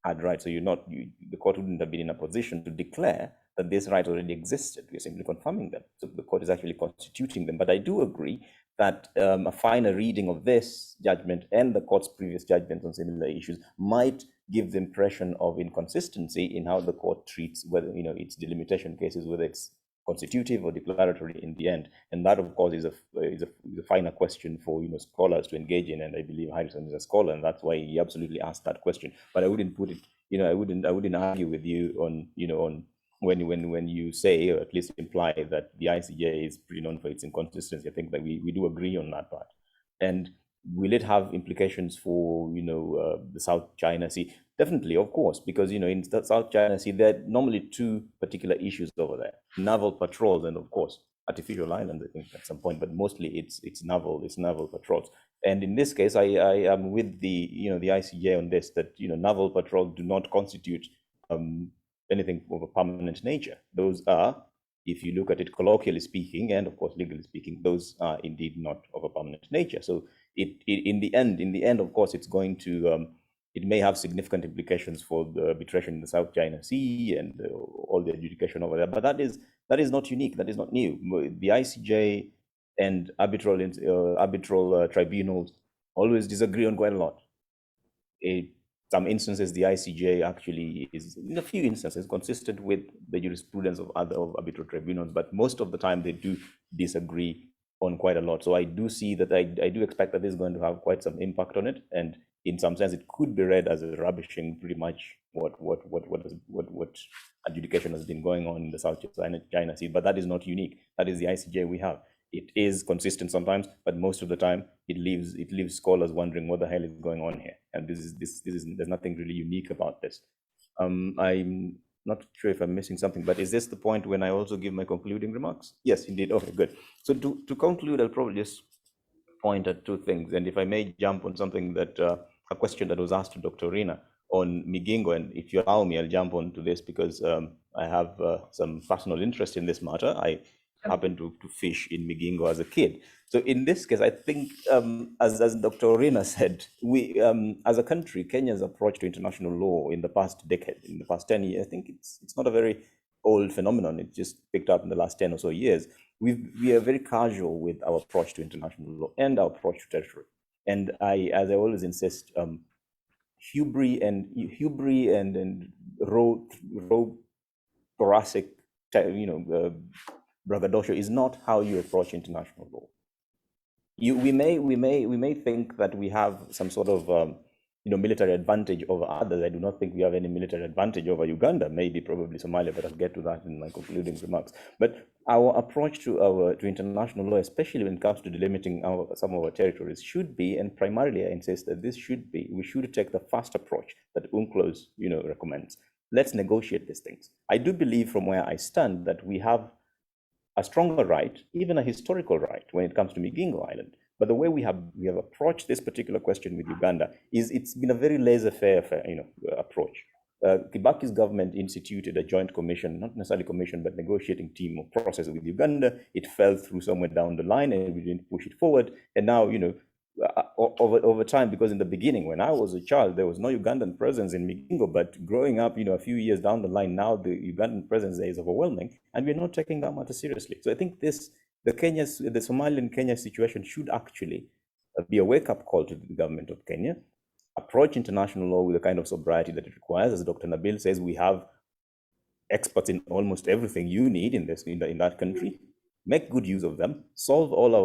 had rights. So the court wouldn't have been in a position to declare that these rights already existed. We're simply confirming them. So the court is actually constituting them. But I do agree that a finer reading of this judgment and the court's previous judgments on similar issues might give the impression of inconsistency in how the court treats whether its delimitation cases, whether it's constitutive or declaratory in the end. And that, of course, is a finer question for scholars to engage in. And I believe Harrison is a scholar, and that's why he absolutely asked that question. But I wouldn't put it, I wouldn't argue with you on on when you say, or at least imply, that the ICJ is pretty known for its inconsistency. I think that we do agree on that part. And will it have implications for the South China Sea? Definitely, of course, because in the South China Sea there are normally two particular issues over there: naval patrols and, of course, artificial islands, I think, at some point. But mostly it's naval patrols. And in this case, I am with the the ICJ on this, that naval patrols do not constitute anything of a permanent nature. Those are, if you look at it colloquially speaking, and of course legally speaking, those are indeed not of a permanent nature. So in the end, of course, it's going to it may have significant implications for the arbitration in the South China Sea and all the adjudication over there. But that is not unique. That is not new. The ICJ and arbitral tribunals always disagree on quite a lot. Some instances, the ICJ actually is, in a few instances, consistent with the jurisprudence of other arbitral tribunals, but most of the time they do disagree on quite a lot. So I do see that, I do expect that this is going to have quite some impact on it, and in some sense it could be read as a rubbishing pretty much what adjudication has been going on in the South China Sea. But that is not unique. That is the ICJ we have. It is consistent sometimes, but most of the time it leaves scholars wondering what the hell is going on here. And there's nothing really unique about this. I'm not sure if I'm missing something, but is this the point when I also give my concluding remarks? Yes, indeed. Okay, good. So to conclude, I'll probably just point at two things. And if I may jump on something that, a question that was asked to Dr. Rina on Migingo, and if you allow me, I'll jump onto this because I have some personal interest in this matter. I happened to fish in Migingo as a kid. So in this case, I think, as Dr. Rina said, we, as a country, Kenya's approach to international law in the past decade, in the past 10 years, I think it's not a very old phenomenon. It just picked up in the last 10 or so years. We are very casual with our approach to international law and our approach to territory. And as I always insist, hubris and raw thoracic, braggadocio is not how you approach international law. We may think that we have some sort of military advantage over others. I do not think we have any military advantage over Uganda, maybe probably Somalia, but I'll get to that in my concluding remarks. But our approach to international law, especially when it comes to delimiting some of our territories, should be, and primarily I insist that this should be, we should take the fast approach that UNCLOS recommends. Let's negotiate these things. I do believe from where I stand that we have a stronger right, even a historical right, when it comes to Migingo Island. But the way we have approached this particular question with Uganda is it's been a very laissez-faire approach. Kibaki's government instituted a joint commission, not necessarily commission, but negotiating team or process with Uganda. It fell through somewhere down the line and we didn't push it forward. And now, over time, because in the beginning, when I was a child, there was no Ugandan presence in Migingo, but growing up, a few years down the line, now the Ugandan presence there is overwhelming, and we're not taking that matter seriously. So I think the Somalian-Kenya situation should actually be a wake-up call to the government of Kenya, approach international law with the kind of sobriety that it requires. As Dr. Nabil says, we have experts in almost everything you need in that country. Make good use of them, solve all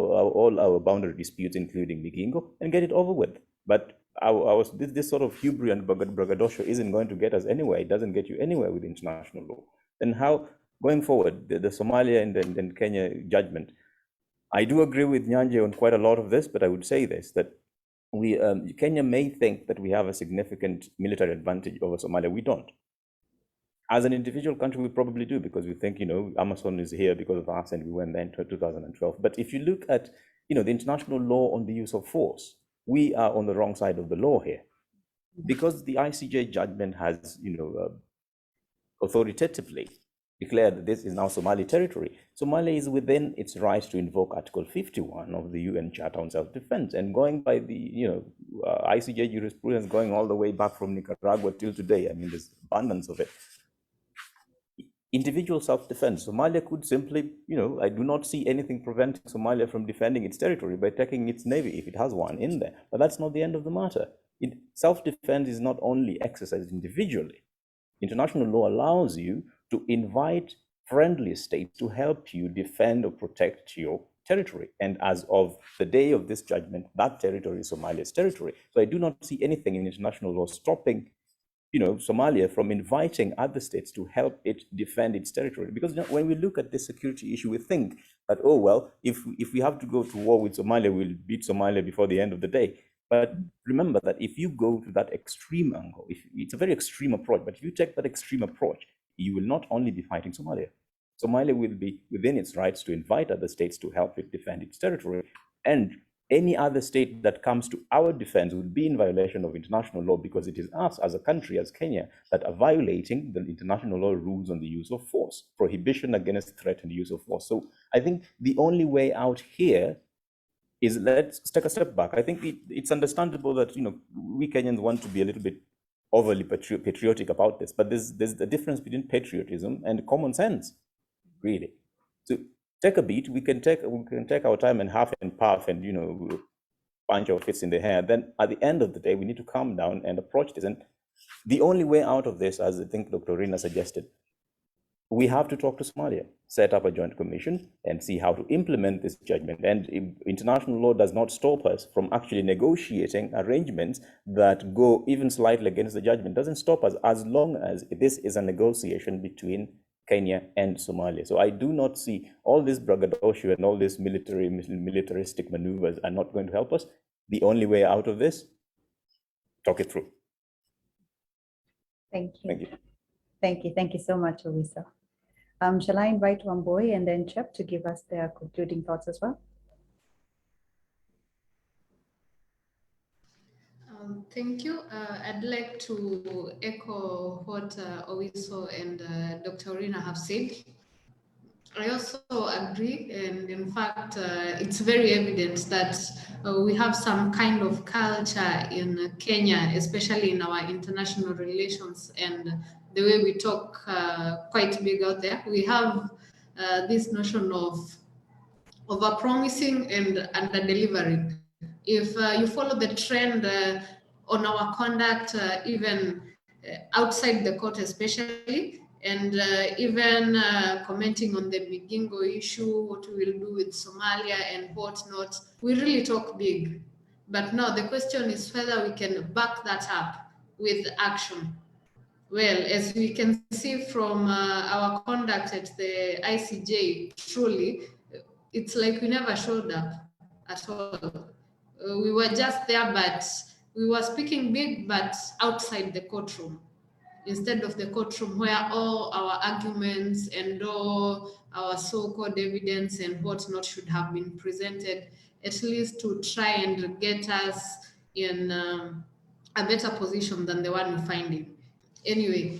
our boundary disputes, including Migingo, and get it over with. But this sort of hubris and braggadocio isn't going to get us anywhere. It doesn't get you anywhere with international law. And how, going forward, the Somalia and Kenya judgment, I do agree with Nyanje on quite a lot of this, but I would say this, that Kenya may think that we have a significant military advantage over Somalia. We don't. As an individual country, we probably do, because we think, Amazon is here because of us and we went there in 2012. But if you look at, the international law on the use of force, we are on the wrong side of the law here. Because the ICJ judgment has, authoritatively declared that this is now Somali territory. Somalia is within its right to invoke Article 51 of the UN Charter on Self-Defense. And going by the, ICJ jurisprudence going all the way back from Nicaragua till today, there's abundance of it. Individual self-defense. Somalia could simply, I do not see anything preventing Somalia from defending its territory by taking its navy, if it has one, in there. But that's not the end of the matter. Self-defense is not only exercised individually. International law allows you to invite friendly states to help you defend or protect your territory. And as of the day of this judgment, that territory is Somalia's territory. So I do not see anything in international law stopping Somalia from inviting other states to help it defend its territory. Because when we look at this security issue, we think that, oh, well, if we have to go to war with Somalia, we'll beat Somalia before the end of the day. But remember that if you go to that extreme angle, it's a very extreme approach, but if you take that extreme approach, you will not only be fighting Somalia. Somalia will be within its rights to invite other states to help it defend its territory. And any other state that comes to our defense would be in violation of international law, because it is us as a country, as Kenya, that are violating the international law rules on the use of force, prohibition against threatened use of force. So I think the only way out here is, let's take a step back. I think it's understandable that we Kenyans want to be a little bit overly patriotic about this, but there's a difference between patriotism and common sense, really. So take a beat. We can take our time and half and puff and punch our fists in the hair. Then at the end of the day, we need to calm down and approach this. And the only way out of this, as I think Dr. Rina suggested, we have to talk to Somalia, set up a joint commission and see how to implement this judgment. And international law does not stop us from actually negotiating arrangements that go even slightly against the judgment. It doesn't stop us, as long as this is a negotiation between Kenya, and Somalia. So I do not see all this braggadocio and all this militaristic maneuvers are not going to help us. The only way out of this, talk it through. Thank you. Thank you. Thank you. Thank you so much, Owisa. Shall I invite Wamboi and then Chep to give us their concluding thoughts as well? Thank you. I'd like to echo what Owiso and Dr. Orina have said. I also agree, and in fact, it's very evident that we have some kind of culture in Kenya, especially in our international relations and the way we talk quite big out there. We have this notion of over-promising and under-delivering. If you follow the trend on our conduct, even outside the court especially, and even commenting on the Migingo issue, what we will do with Somalia and whatnot, we really talk big. But now the question is whether we can back that up with action. Well, as we can see from our conduct at the ICJ, truly, it's like we never showed up at all. We were just there, but we were speaking big, but outside the courtroom, instead of the courtroom where all our arguments and all our so-called evidence and whatnot should have been presented, at least to try and get us in a better position than the one we find in. Anyway,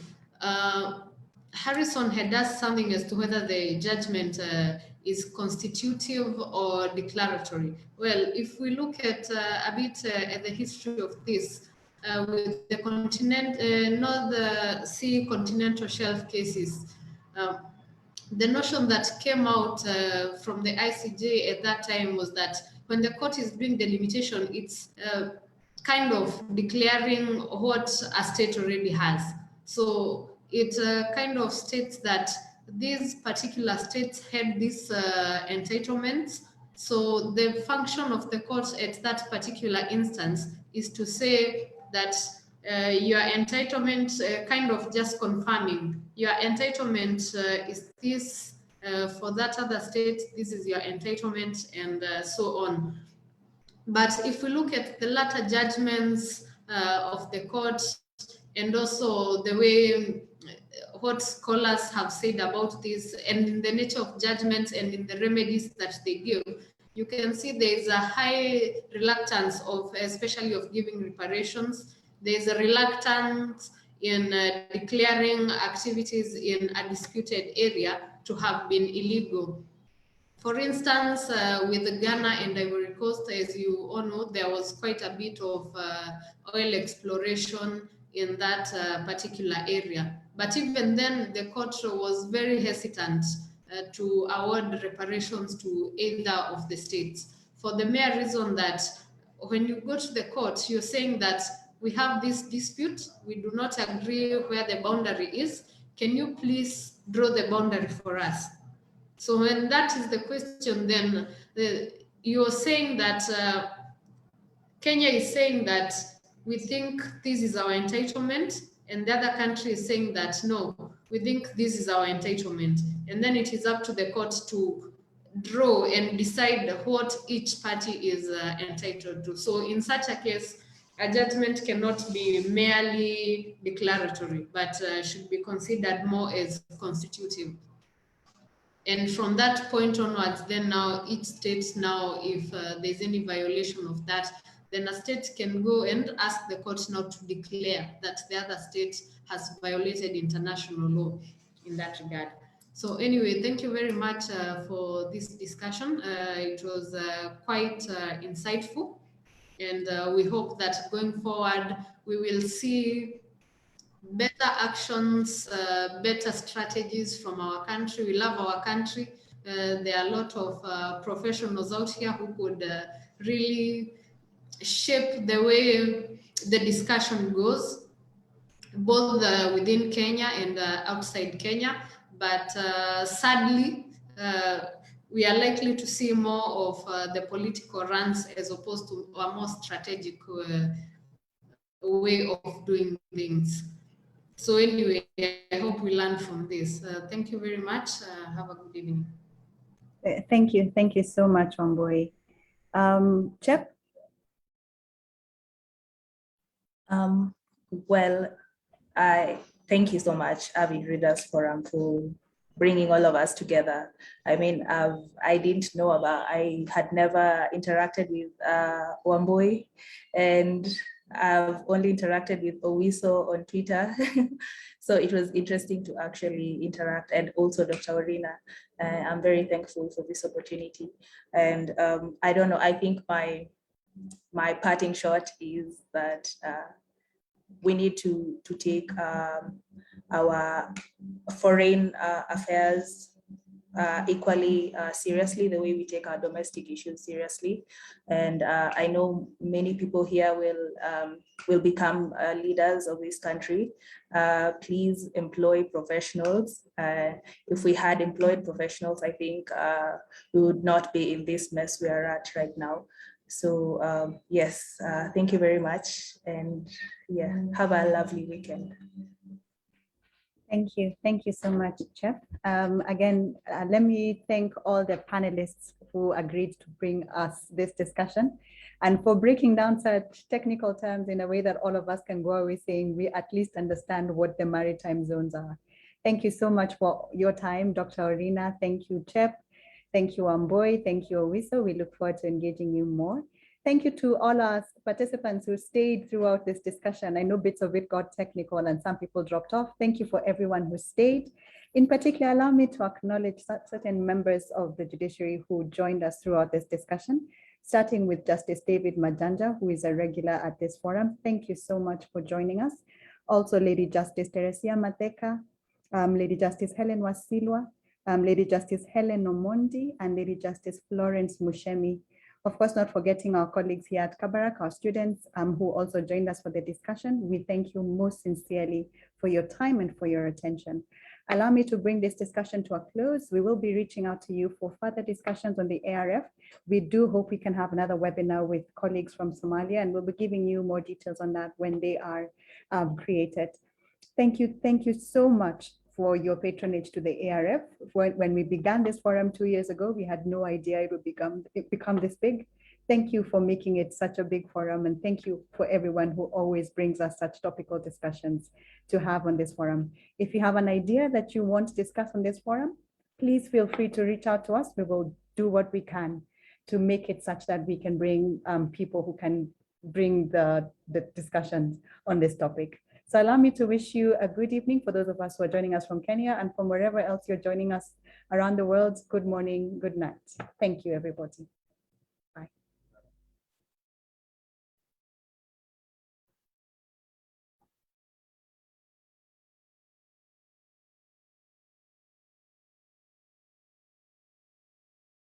Harrison had asked something as to whether the judgment is constitutive or declaratory. Well, if we look at a bit at the history of this, with the North Sea continental shelf cases, the notion that came out from the ICJ at that time was that when the court is doing delimitation, it's kind of declaring what a state already has. So it kind of states that these particular states had these entitlements. So the function of the court at that particular instance is to say that your entitlement, kind of just confirming your entitlement is this for that other state, this is your entitlement, and so on. But if we look at the latter judgments of the court, and also the way what scholars have said about this, and in the nature of judgments and in the remedies that they give, you can see there is a high reluctance of, especially of giving reparations. There is a reluctance in declaring activities in a disputed area to have been illegal. For instance, with Ghana and Ivory Coast, as you all know, there was quite a bit of oil exploration in that particular area. But even then, the court was very hesitant to award reparations to either of the states, for the mere reason that when you go to the court, you're saying that we have this dispute, we do not agree where the boundary is. Can you please draw the boundary for us? So when that is the question, then you're saying that Kenya is saying that we think this is our entitlement, and the other country is saying that no, we think this is our entitlement. And then it is up to the court to draw and decide what each party is entitled to. So in such a case, a judgment cannot be merely declaratory, but should be considered more as constitutive. And from that point onwards, then now each state now, if there's any violation of that, then a state can go and ask the court now to declare that the other state has violated international law in that regard. So anyway, thank you very much for this discussion. It was quite insightful, and we hope that going forward, we will see better actions, better strategies from our country. We love our country. There are a lot of professionals out here who could really shape the way the discussion goes, both within Kenya and outside Kenya. But sadly, we are likely to see more of the political runs as opposed to a more strategic way of doing things. So anyway, I hope we learn from this. Thank you very much. Have a good evening. Thank you. Thank you so much, Wambui. Chep? Well, I thank you so much, Avid Readers Forum, for bringing all of us together. I mean, I didn't know I had never interacted with Wambui, and I've only interacted with Owiso on Twitter. So it was interesting to actually interact, and also Dr. Orina. I'm very thankful for this opportunity. And I don't know, I think my parting shot is that we need to take our foreign affairs equally seriously, the way we take our domestic issues seriously. And I know many people here will become leaders of this country. Please employ professionals. If we had employed professionals, I think we would not be in this mess we are at right now. So yes, thank you very much. And yeah, have a lovely weekend. Thank you. Thank you so much, Chef. Again, let me thank all the panelists who agreed to bring us this discussion and for breaking down such technical terms in a way that all of us can go away saying we at least understand what the maritime zones are. Thank you so much for your time, Dr. Orina. Thank you, Chef. Thank you, Amboy. Thank you, Owiso. We look forward to engaging you more. Thank you to all our participants who stayed throughout this discussion. I know bits of it got technical and some people dropped off. Thank you for everyone who stayed. In particular, allow me to acknowledge certain members of the judiciary who joined us throughout this discussion, starting with Justice David Majanja, who is a regular at this forum. Thank you so much for joining us. Also, Lady Justice Teresia Mateka, Lady Justice Helen Wasilwa, Lady Justice Helen Omondi, and Lady Justice Florence Mushemi. Of course, not forgetting our colleagues here at Kabarak, our students who also joined us for the discussion. We thank you most sincerely for your time and for your attention. Allow me to bring this discussion to a close. We will be reaching out to you for further discussions on the ARF. We do hope we can have another webinar with colleagues from Somalia, and we'll be giving you more details on that when they are created. Thank you so much for your patronage to the ARF. When we began this forum 2 years ago, we had no idea it would become this big. Thank you for making it such a big forum, and thank you for everyone who always brings us such topical discussions to have on this forum. If you have an idea that you want to discuss on this forum, please feel free to reach out to us. We will do what we can to make it such that we can bring people who can bring the discussions on this topic. So allow me to wish you a good evening for those of us who are joining us from Kenya, and from wherever else you're joining us around the world. Good morning, good night. Thank you, everybody. Bye.